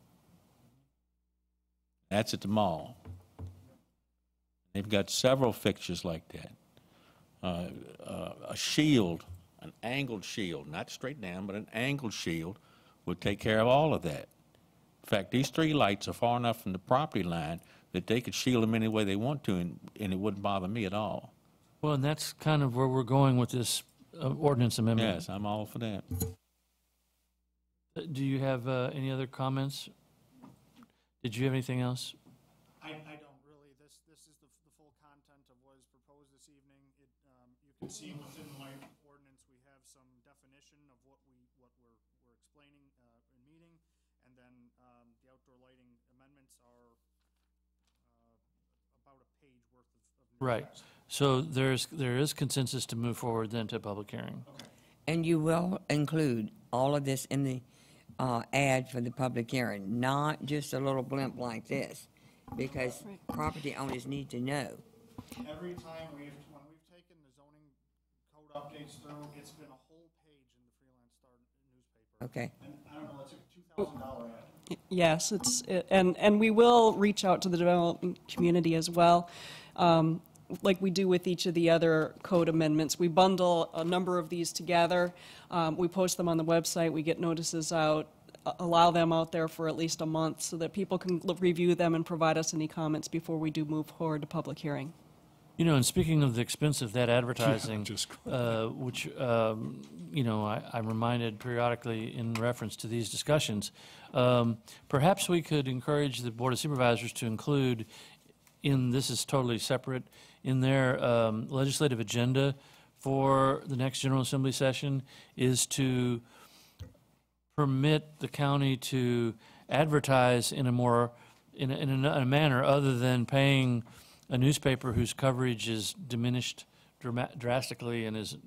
That's at the mall. They've got several fixtures like that. A shield, an angled shield, not straight down, but an angled shield would take care of all of that. In fact, these 3 lights are far enough from the property line that they could shield them any way they want to, and it wouldn't bother me at all. Well, and that's kind of where we're going with this ordinance amendment. Yes, I'm all for that. Do you have any other comments? Did you have anything else? I don't really. This is the full content of what is proposed this evening. You can see within the ordinance we have some definition of what we're explaining in meeting, and then the outdoor lighting amendments are about a page worth of new Right. text. So there is consensus to move forward then to public hearing. Okay. And you will include all of this in the ad for the public hearing, not just a little blimp like this, because property owners need to know. Every time when we've taken the zoning code updates through, it's been a whole page in the Freelance Star newspaper. Okay. And I don't know, it's a $2,000 ad. Yes, and we will reach out to the development community as well. Like we do with each of the other code amendments. We bundle a number of these together. We post them on the website. We get notices out, allow them out there for at least a month so that people can review them and provide us any comments before we do move forward to public hearing. You know, and speaking of the expense of that advertising, just- which, you know, I'm reminded periodically in reference to these discussions, perhaps we could encourage the Board of Supervisors to include this is totally separate, in their legislative agenda for the next General Assembly session is to permit the county to advertise in a manner other than paying a newspaper whose coverage is diminished drastically and is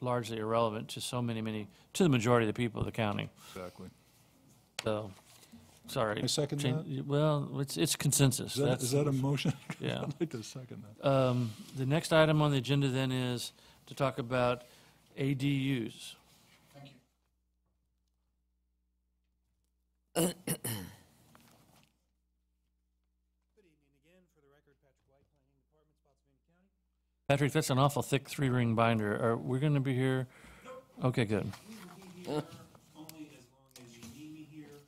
largely irrelevant to to the majority of the people of the county. Exactly. So, sorry. I second that. Well, it's consensus. Is that a motion? Yeah. I'd like to second that. The next item on the agenda then is to talk about ADUs. Thank you. Good evening again. For the record, Patrick White, Planning Department, Spotsylvania County. Patrick, that's an awful thick 3-ring binder. Are we going to be here? Okay, good. We will be here only as long as you need me here.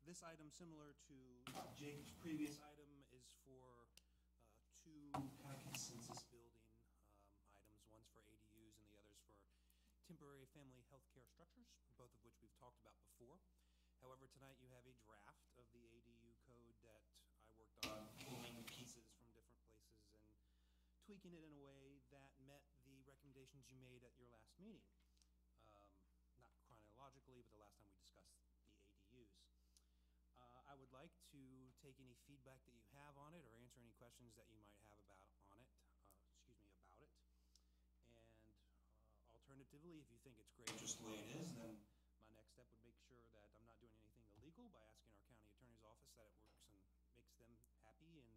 This item, similar to Jacob's previous item, is for 2 kind of consensus building items. One's for ADUs and the other's for temporary family health care structures, both of which we've talked about before. However, tonight you have a draft of the ADU code that I worked on, pulling pieces from different places and tweaking it in a way that met the recommendations you made at your last meeting. Not chronologically, but the last time we discussed the ADU I would like to take any feedback that you have on it or answer any questions that you might have about on it, about it. And alternatively, if you think it's great just the way it is, then my next step would make sure that I'm not doing anything illegal by asking our county attorney's office that it works and makes them happy, and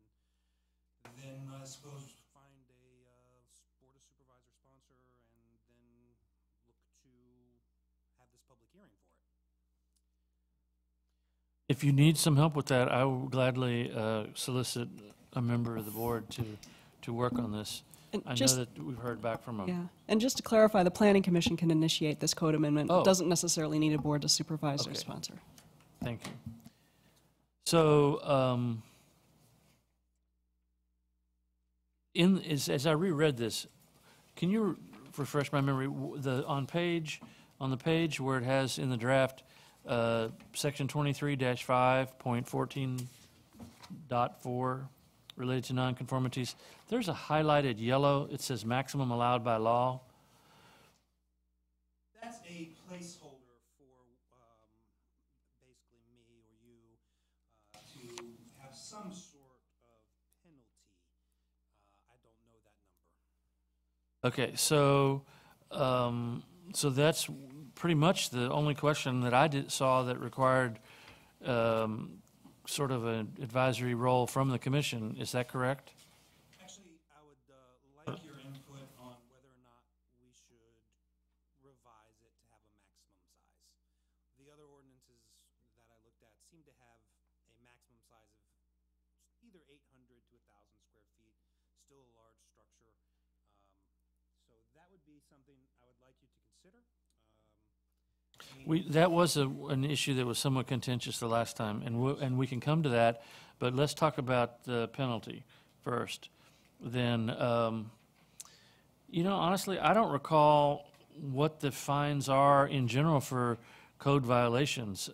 then I suppose find a board of supervisor sponsor and then look to have this public hearing for it. If you need some help with that, I will gladly solicit a member of the board to work on this. And I know just- that we've heard back from them. Yeah, and just to clarify, the Planning Commission can initiate this code amendment. Oh. It doesn't necessarily need a board of supervisors Okay. sponsor. Thank you. So, as I reread this, can you refresh my memory? On the page where it has in the draft, section 23-5.14.4 related to nonconformities, there's a highlighted yellow. It says maximum allowed by law. That's a placeholder for basically me or you to have some sort of penalty. I don't know that number. Okay, so that's pretty much the only question that I saw that required sort of an advisory role from the commission. Is that correct? Actually, I would like your input on whether or not we should revise it to have a maximum size. The other ordinances that I looked at seem to have a maximum size of either 800 to 1,000 square feet, still a large structure. So that would be something I would like you to consider. That was an issue that was somewhat contentious the last time, and we can come to that, but let's talk about the penalty first. Then, honestly, I don't recall what the fines are in general for code violations,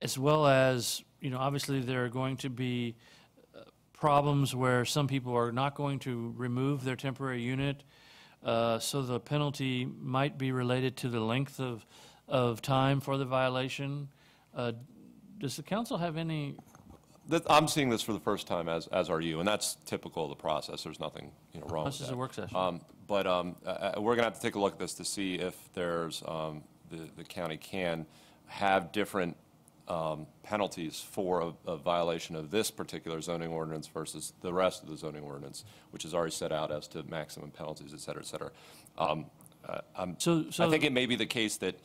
as well as, obviously there are going to be problems where some people are not going to remove their temporary unit. So the penalty might be related to the length of time for the violation. Does the council have any? I'm seeing this for the first time, as are you, and that's typical of the process. There's nothing wrong with that. This is a work session. But we're going to have to take a look at this to see if there's the county can have different penalties for a violation of this particular zoning ordinance versus the rest of the zoning ordinance, which is already set out as to maximum penalties, et cetera, et cetera. I think it may be the case that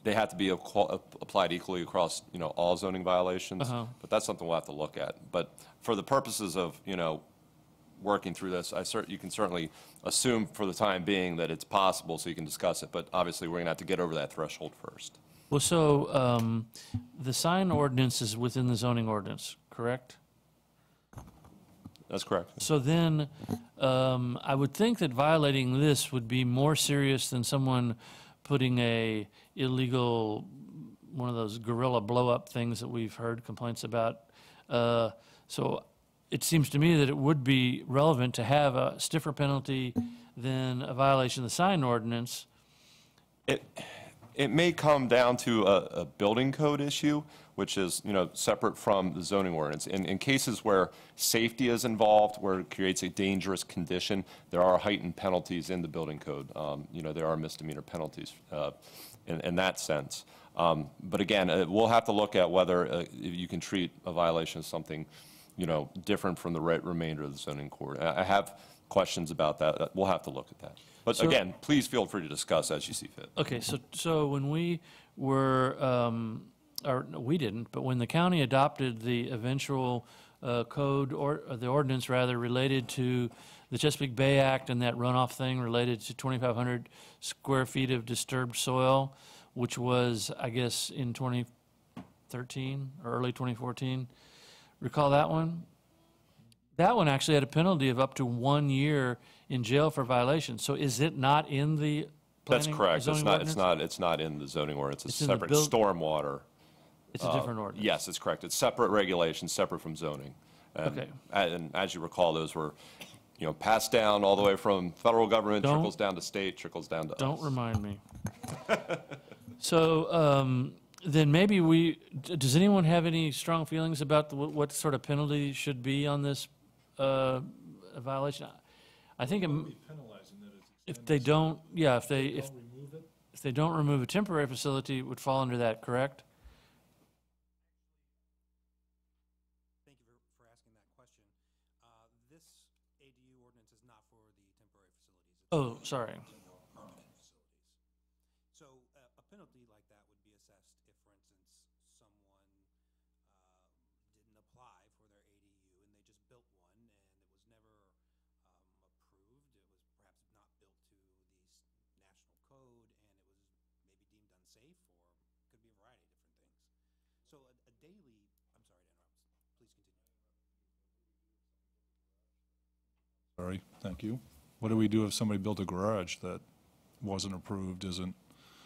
they have to be applied equally across, all zoning violations, but that's something we'll have to look at. But for the purposes of, working through this, you can certainly assume for the time being that it's possible so you can discuss it, but obviously we're going to have to get over that threshold first. Well, so the sign ordinance is within the zoning ordinance, correct? That's correct. So then I would think that violating this would be more serious than someone putting a illegal, one of those guerrilla blow-up things that we've heard complaints about. So it seems to me that it would be relevant to have a stiffer penalty than a violation of the sign ordinance. It may come down to a building code issue, which is, separate from the zoning ordinance. In cases where safety is involved, where it creates a dangerous condition, there are heightened penalties in the building code. There are misdemeanor penalties in that sense. But again, we'll have to look at whether you can treat a violation as something, different from the remainder of the zoning code. I have questions about that. We'll have to look at that. But again, please feel free to discuss as you see fit. Okay, so when we were, or no, we didn't, but when the county adopted the eventual code, or the ordinance rather, related to the Chesapeake Bay Act and that runoff thing related to 2,500 square feet of disturbed soil, which was, I guess, in 2013 or early 2014. Recall that one? That one actually had a penalty of up to 1 year in jail for violation. So is it not in the planning? That's correct. Zoning ordinance? It's not in the zoning ordinance. It's in the separate stormwater. It's a different ordinance. Yes, it's correct. It's separate regulations, separate from zoning. Okay. And as you recall, those were, passed down all the way from federal government, trickles down to state, trickles down to us. Don't remind me. So then maybe does anyone have any strong feelings about what sort of penalty should be on this violation? I think if they don't, yeah, if they don't remove a temporary facility, it would fall under that, correct? Thank you for asking that question. This ADU ordinance is not for the temporary facilities. It's Oh, sorry. for permanent facilities. So a penalty like that would be assessed if, for instance, someone didn't apply for their ADU and they just built one and it was never approved. It was perhaps not built to the national code and it was maybe deemed unsafe, or could be a variety of different things. So a daily, I'm sorry to interrupt, please continue. Sorry, thank you. What do we do if somebody built a garage that wasn't approved, isn't?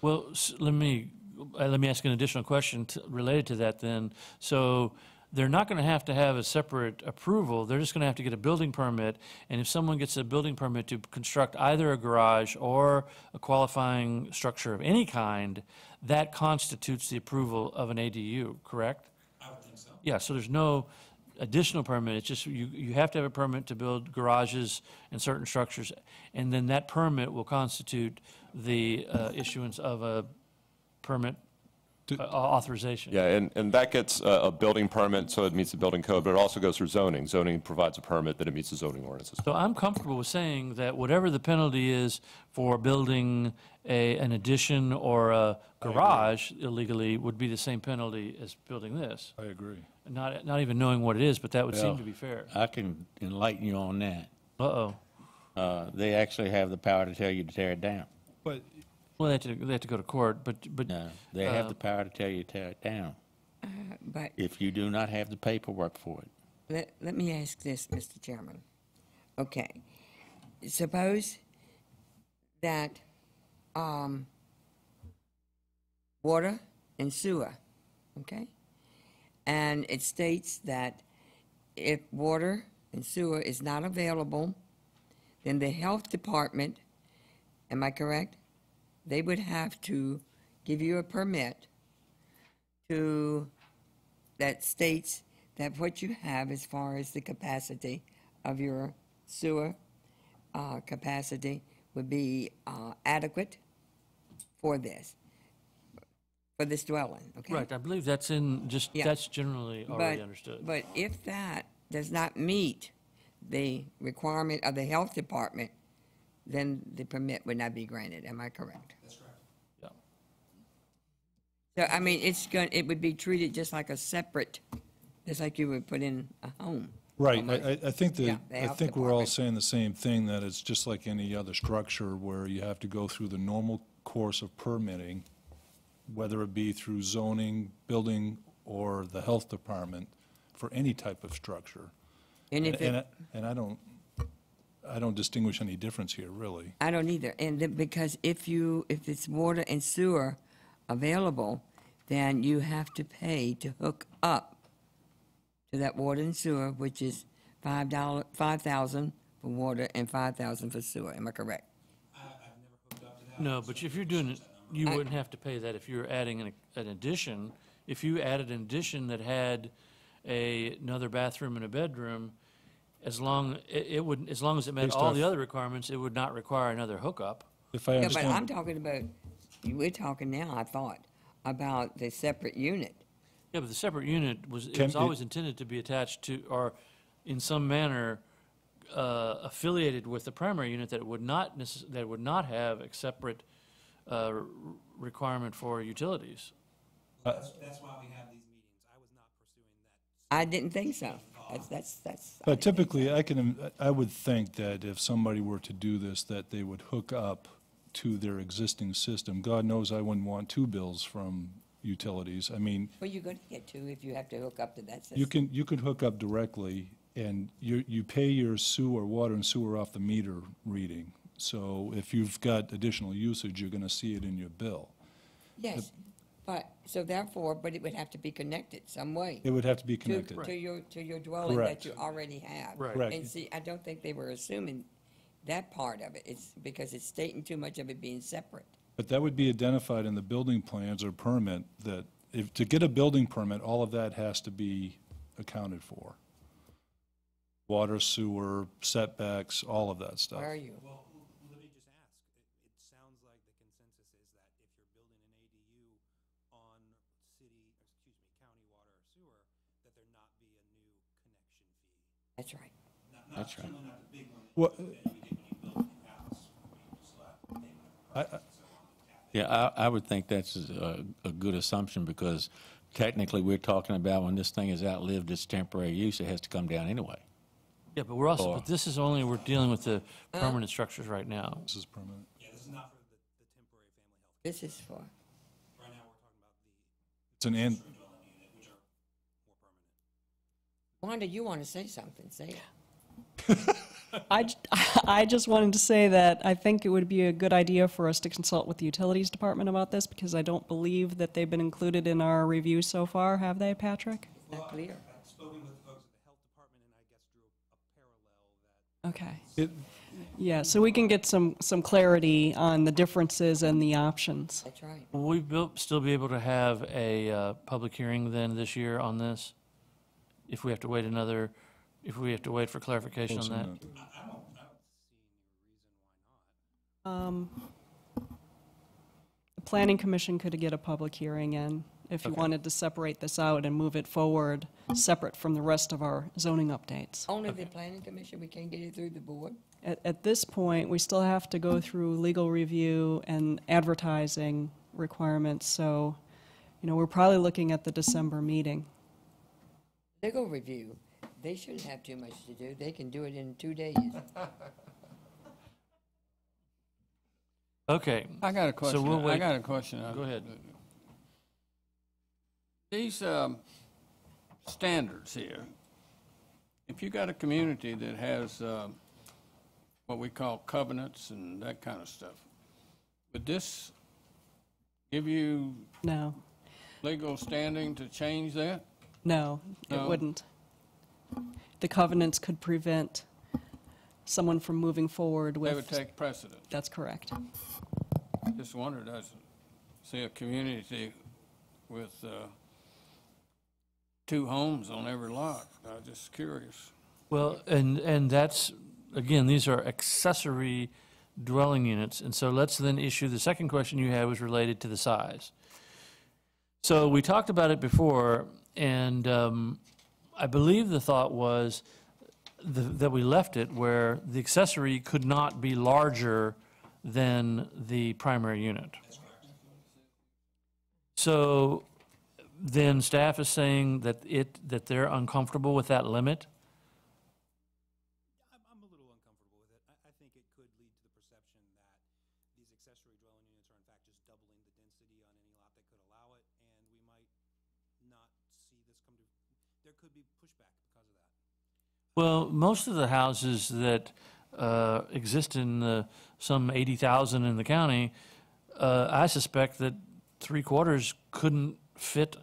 Well, let me ask an additional question related to that then. So they're not going to have a separate approval. They're just going to have to get a building permit. And if someone gets a building permit to construct either a garage or a qualifying structure of any kind, that constitutes the approval of an ADU, correct? I would think so. Yeah, so there's no additional permit. It's just you have to have a permit to build garages and certain structures, and then that permit will constitute the issuance of a permit authorization. Yeah, and that gets a building permit, so it meets the building code, but it also goes through zoning. Zoning provides a permit that it meets the zoning ordinances. So I'm comfortable with saying that whatever the penalty is for building an addition or a garage illegally would be the same penalty as building this. I agree. Not even knowing what it is, but that would seem to be fair. I can enlighten you on that. Uh-oh. They actually have the power to tell you to tear it down. But Well, they have to go to court, but No, they have the power to tell you to tear it down But if you do not have the paperwork for it. let me ask this, Mr. Chairman. Okay, suppose that water and sewer, okay? And it states that if water and sewer is not available, then the health department, am I correct? They would have to give you a permit that states that what you have as far as the capacity of your sewer capacity would be adequate for this dwelling, okay? right, I believe that's Yeah. that's generally already understood. But if that does not meet the requirement of the health department, then the permit would not be granted, am I correct? That's correct. Yeah. So, I mean, it would be treated just like a separate, just like you would put in a home. right, almost. I think Yeah, that, the I health think we're all department. saying the same thing, that it's just like any other structure where you have to go through the normal course of permitting, whether it be through zoning, building, or the health department, for any type of structure. And if it, And I don't distinguish any difference here, really. I don't either, and because if it's water and sewer available, then you have to pay to hook up to that water and sewer, which is $5,000 for water and $5,000 for sewer. Am I correct? I've never hooked up to that. No, but if you're doing it, you wouldn't have to pay that if you're adding an addition. If you added an addition that had another bathroom and a bedroom, as long as it met Based all off- the other requirements, it would not require another hookup. If I Yeah, but I'm understand, talking about, we're talking now, I thought, about the separate unit. Yeah, but the separate unit was Can it- always intended to be attached to, or in some manner affiliated with the primary unit, that it would not have a separate requirement for utilities. That's why we have these meetings. I was not pursuing that. I didn't think so. That's. I but didn't think typically, I would think that if somebody were to do this, that they would hook up to their existing system. God knows I wouldn't want two bills from utilities. I mean, Well, you're going to get to if you have to hook up to that system. you can hook up directly, and you pay your sewer, water and sewer off the meter reading. So if you've got additional usage, you're going to see it in your bill. Yes, but it would have to be connected some way. It would have to be to- connected. To your dwelling Correct. that you already have. Right. Correct. And see, I don't think they were assuming that part of it. It's because it's stating too much of it being separate. But that would be identified in the building plans or permit that to get a building permit, all of that has to be accounted for. Water, sewer, setbacks, all of that stuff. Where are you? Well, let me just ask, it sounds like the consensus is that if you're building an ADU on county water or sewer, that there not be a new connection fee. That's right. That's right. Not the big one What, that you get when you build a new house, where you just let payment and so on. Yeah, I would think that's a good assumption because technically we're talking about when this thing has outlived its temporary use, it has to come down anyway. Yeah, but we're also, Or- but this is only, we're dealing with the permanent structures right now. this is permanent. Yeah, this is not for the temporary family health. This is for, Right now, we're talking about the It's an and, dwelling unit, which are more permanent. Wanda, you want to say something, say it. I just wanted to say that I think it would be a good idea for us to consult with the Utilities Department about this, because I don't believe that they've been included in our review so far, have they, Patrick? Not clear. I've spoken with folks at the health department, and I guess drew a parallel that Okay. it, Yeah, so we can get some clarity on the differences and the options. That's right. Will we still be able to have a public hearing then this year on this? If we have to wait if we have to wait for clarification on that? I don't see any reason why not. The Planning Commission could get a public hearing in if you Okay. wanted to separate this out and move it forward, separate from the rest of our zoning updates. Only the planning commission, we can't get it through the board? At this point, we still have to go through legal review and advertising requirements, so, we're probably looking at the December meeting. Legal review, they shouldn't have too much to do. They can do it in 2 days. Okay, I got a question. we'll I wait. got a question. Go ahead. These standards here, if you got a community that has what we call covenants and that kind of stuff, would this give you No, legal standing to change that? no, it No? wouldn't. The covenants could prevent someone from moving forward with... They would take precedent. That's correct. Just wondered, I see a community with 2 homes on every lot. I was just curious. well, and that's, again, these are accessory dwelling units, and so let's then issue, the second question you had was related to the size. So we talked about it before, and I believe the thought was that we left it where the accessory could not be larger than the primary unit. So then staff is saying that they're uncomfortable with that limit? I'm a little uncomfortable with it. I think it could lead to the perception that these accessory dwelling units are in fact just doubling the density on any lot that could allow it, and we might not see this come to, there could be pushback because of that. Well, most of the houses that exist in some 80,000 in the county, I suspect that 3/4 couldn't fit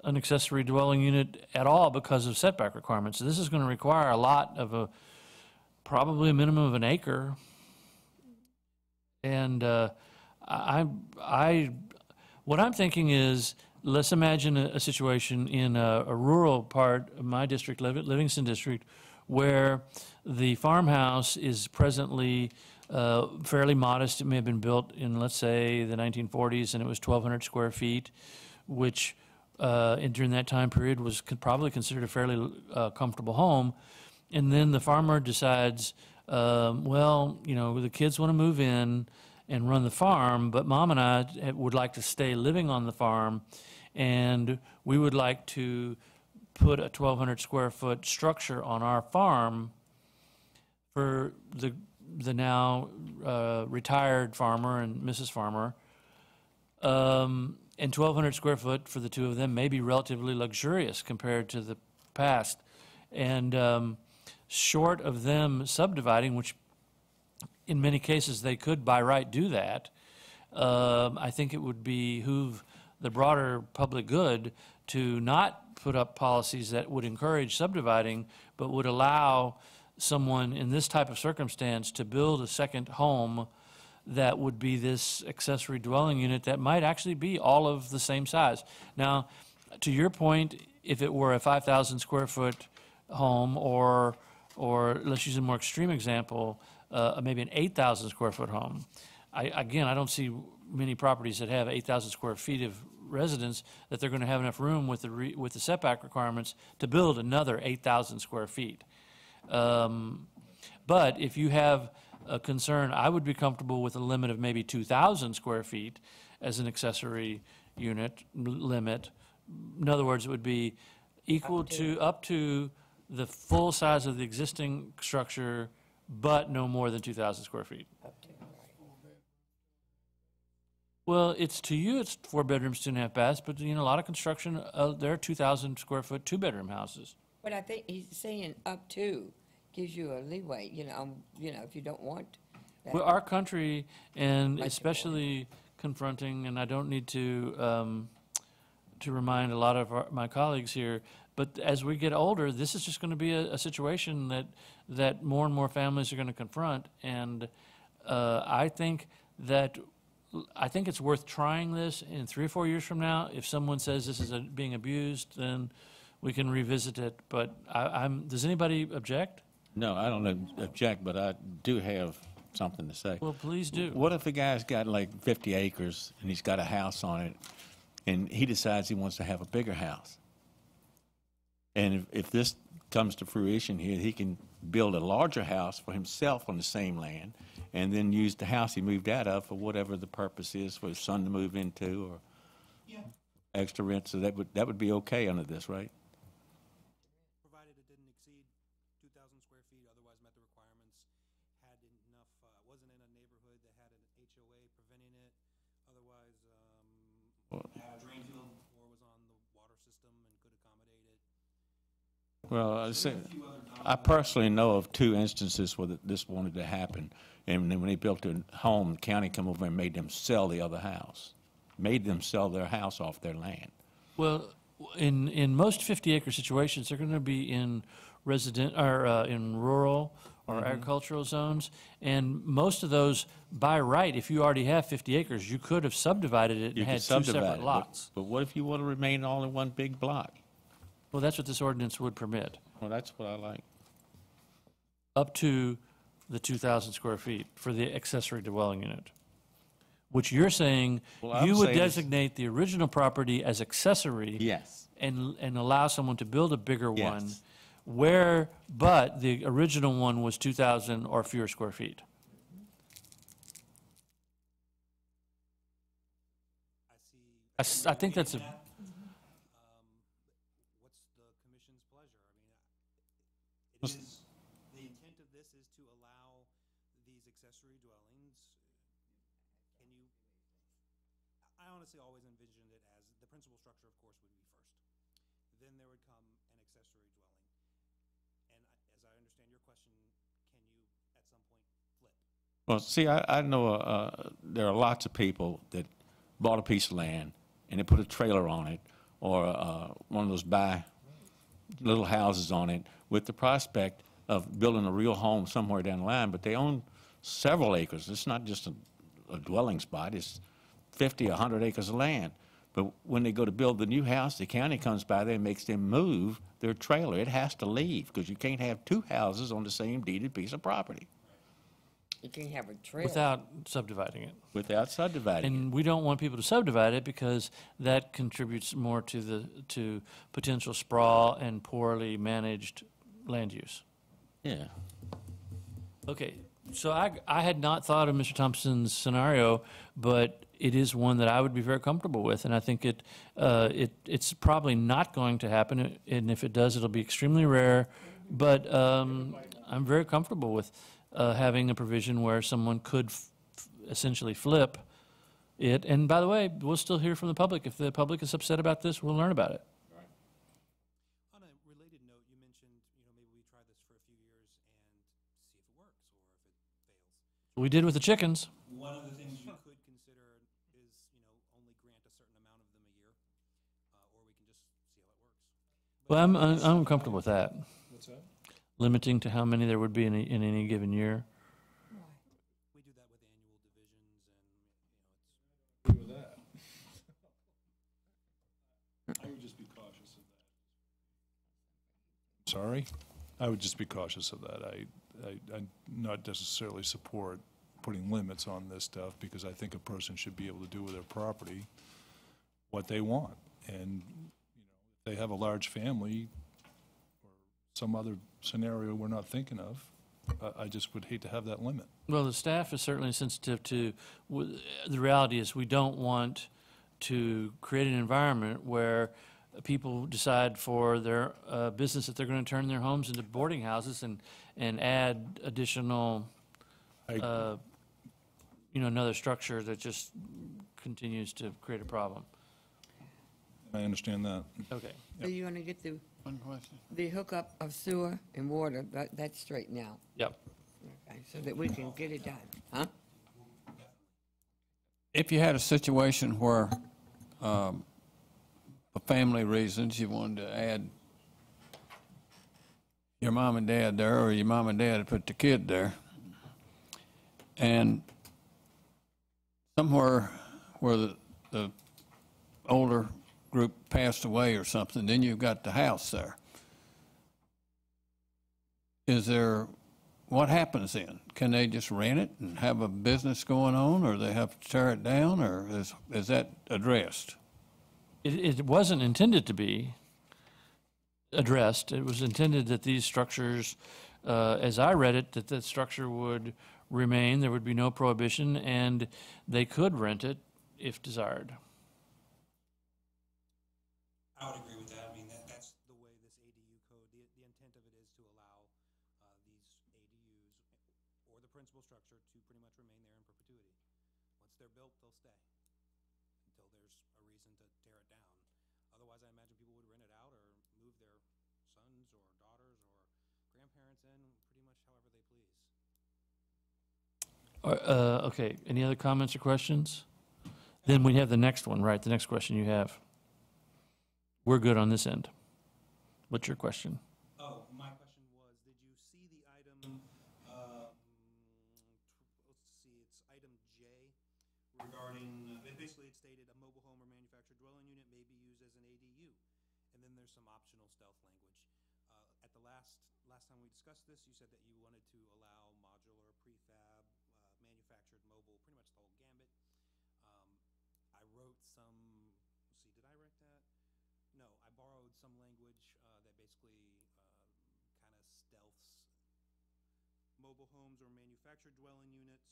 an accessory dwelling unit at all because of setback requirements. So this is going to require a lot of probably a minimum of an acre. And what I'm thinking is, let's imagine a situation in a rural part of my district, Livingston District, where the farmhouse is presently fairly modest. It may have been built in, let's say, the 1940s, and it was 1,200 square feet, which during that time period was probably considered a fairly comfortable home. And then the farmer decides, well, the kids want to move in and run the farm, but Mom and I would like to stay living on the farm, and we would like to put a 1,200 square foot structure on our farm for the now retired farmer and Mrs. Farmer. And 1,200 square foot for the two of them may be relatively luxurious compared to the past. And short of them subdividing, which in many cases they could by right do that, I think it would behoove the broader public good to not put up policies that would encourage subdividing, but would allow someone in this type of circumstance to build a second home that would be this accessory dwelling unit that might actually be all of the same size. Now, to your point, if it were a 5,000 square foot home, or let's use a more extreme example, maybe an 8,000 square foot home. Again, I don't see many properties that have 8,000 square feet of residence that they're going to have enough room with the setback requirements to build another 8,000 square feet. But if you have a concern, I would be comfortable with a limit of maybe 2,000 square feet as an accessory unit limit. In other words, it would be equal to, up to the full size of the existing structure, but no more than 2,000 square feet. Well, it's, to you, it's 4 bedrooms, 2.5 baths, but a lot of construction, there are 2,000 square foot, 2-bedroom houses. But I think he's saying up to gives you a leeway, if you don't want that. Well, our country, and Much especially confronting, and I don't need to remind a lot of my colleagues here, but as we get older, this is just going to be a situation that more and more families are going to confront, and I think it's worth trying this. In 3 or 4 years from now, if someone says this is being abused, then we can revisit it. But does anybody object? No, I don't object, but I do have something to say. Well, please do. What if a guy's got like 50 acres and he's got a house on it, and he decides he wants to have a bigger house? And if this comes to fruition here, he can build a larger house for himself on the same land, and then use the house he moved out of for whatever the purpose is for his son to move into, or extra rent. So that would be okay under this, right? Provided it didn't exceed 2,000 square feet, otherwise met the requirements, had enough, wasn't in a neighborhood that had an HOA preventing it, otherwise, had a drain field or was on the water system and could accommodate it. Well, I personally know of 2 instances where this wanted to happen, and then when they built their home, the county come over and made them sell the other house, made them sell their house off their land. Well, in most 50-acre situations, they're going to be in in rural or agricultural zones, and most of those, by right, if you already have 50 acres, you could have subdivided it and had 2 separate lots. But what if you want to remain all in one big block? Well, that's what this ordinance would permit, Well, that's what I like. up to the 2,000 square feet for the accessory dwelling unit, which you're saying Well, I'm you would saying is- designate the original property as accessory. Yes. And allow someone to build a bigger one, Yes. but the original one was 2,000 or fewer square feet. I think that's a, What's the commission's pleasure? I mean, the intent of this is to allow these accessory dwellings. I honestly always envisioned it as, the principal structure, of course, would be first. Then there would come an accessory dwelling. And as I understand your question, can you at some point flip? Well, see, I know there are lots of people that bought a piece of land and they put a trailer on it, or one of those little houses on it, with the prospect of building a real home somewhere down the line, but they own several acres. It's not just a dwelling spot. It's 50, 100 acres of land. But when they go to build the new house, the county comes by there and makes them move their trailer. It has to leave, because you can't have 2 houses on the same deeded piece of property You can have a trailer. without subdividing it. without subdividing it. And we don't want people to subdivide it because that contributes more to potential sprawl and poorly managed land use. Yeah. Okay, so I had not thought of Mr. Thompson's scenario, but it is one that I would be very comfortable with, and I think it's probably not going to happen, and if it does, it'll be extremely rare. But I'm very comfortable with having a provision where someone could essentially flip it. And by the way, we'll still hear from the public. If the public is upset about this, we'll learn about it. On a related note, you mentioned, maybe we try this for a few years and see if it works or if it fails. We did with the chickens. One of the things you could consider is, only grant a certain amount of them a year, or we can just see how it works. Well, I'm comfortable with that. What's that? Limiting to how many there would be in any given year. We do that with annual divisions Sorry? I would just be cautious of that. I not necessarily support putting limits on this stuff because I think a person should be able to do with their property what they want. And, if they have a large family or some other scenario we're not thinking of, I just would hate to have that limit. Well, the staff is certainly sensitive to, the reality is we don't want to create an environment where people decide for their business that they're going to turn their homes into boarding houses and add additional, another structure that just continues to create a problem. I understand that. Okay. So you're going to get One question. the hookup of sewer and water, that's straightened out, Yep. okay, so that we can get it done, huh? If you had a situation where, for family reasons, you wanted to add your mom and dad there, or your mom and dad put the kid there, and somewhere where the older group passed away or something, then you've got the house there. What happens then? Can they just rent it and have a business going on, or they have to tear it down, or is that addressed? It wasn't intended to be addressed. It was intended that these structures, as I read it, that the structure would remain, there would be no prohibition, and they could rent it if desired. I would agree with that. I mean, that's the way this ADU code, the intent of it is to allow these ADUs or the principal structure to pretty much remain there in perpetuity. Once they're built, they'll stay until there's a reason to tear it down. Otherwise, I imagine people would rent it out or move their sons or daughters or grandparents in pretty much however they please. Okay, any other comments or questions? Then we have the next one, right, the next question you have. We're good on this end. What's your question? Oh, my question was, did you see the item, let's see, it's item J regarding, basically it stated a mobile home or manufactured dwelling unit may be used as an ADU. And then there's some optional stealth language. At the last time we discussed this, you said that you wanted to allow modular, prefab, manufactured, mobile, pretty much the whole gambit. I wrote some, let's see, did I write that? No, I borrowed some language that basically kind of stealths mobile homes or manufactured dwelling units.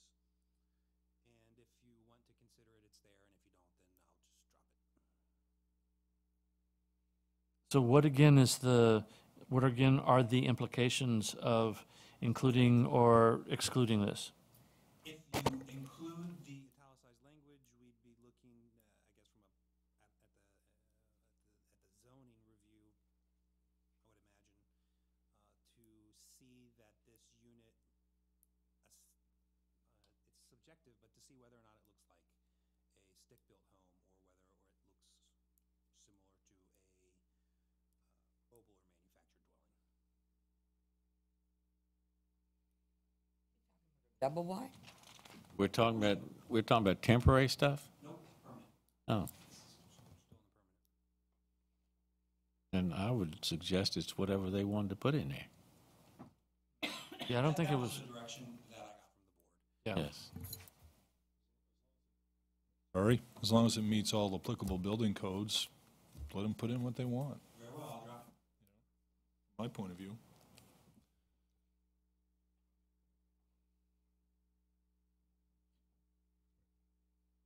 And if you want to consider it, it's there. And if you don't, then I'll just drop it. So what again are the implications of including or excluding this? If you include the italicized language, we'd be looking, I guess, from at the zoning review, I would imagine, to see that this unit, it's subjective, but to see whether or not it looks like a stick-built home or it looks similar to a mobile or manufactured dwelling. Double wide? We're talking about temporary stuff? Nope, permanent. Oh, Still then in the permanent. I would suggest it's whatever they wanted to put in there. Yeah, I don't think it was, the direction that I got from the board. yeah. Yes. Sorry? As long as it meets all applicable building codes, let them put in what they want, Very well, I'll drop it. my point of view.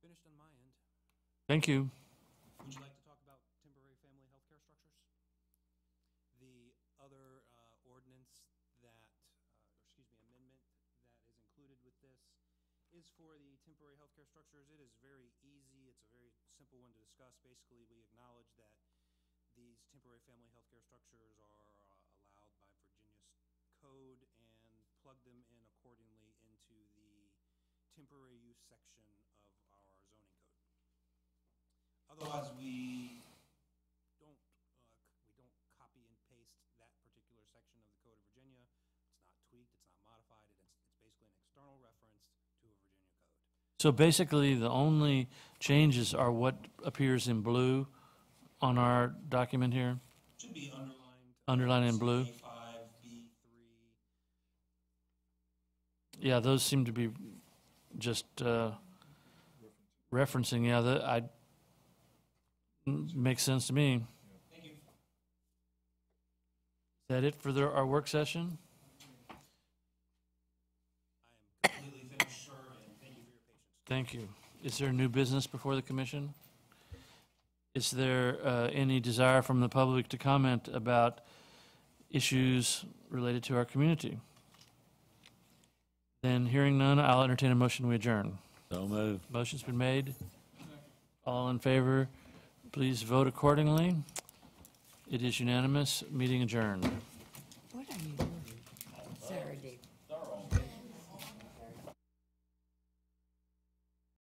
Finished on my end. Thank you. Would you like to talk about temporary family health care structures? The other ordinance that, amendment that is included with this is for the temporary health care structures. It is very easy. It's a very simple one to discuss. Basically, we acknowledge that these temporary family health care structures are allowed by Virginia's code and plug them in accordingly into the temporary use section of our zoning code. Otherwise, we don't copy and paste that particular section of the Code of Virginia. It's not tweaked, it's not modified, it's basically an external reference to a Virginia code. So basically, the only changes are what appears in blue on our document here? Should be underlined. Underlined in blue? A5, B3. Yeah, those seem to be just referencing, yeah, makes sense to me. Thank you. Is that it for our work session? I am completely finished, sir, and thank you for your patience. Thank you. Is there new business before the commission? Is there any desire from the public to comment about issues related to our community? Then hearing none, I'll entertain a motion we adjourn. So moved. Motion's been made. All in favor, please vote accordingly. It is unanimous. Meeting adjourned.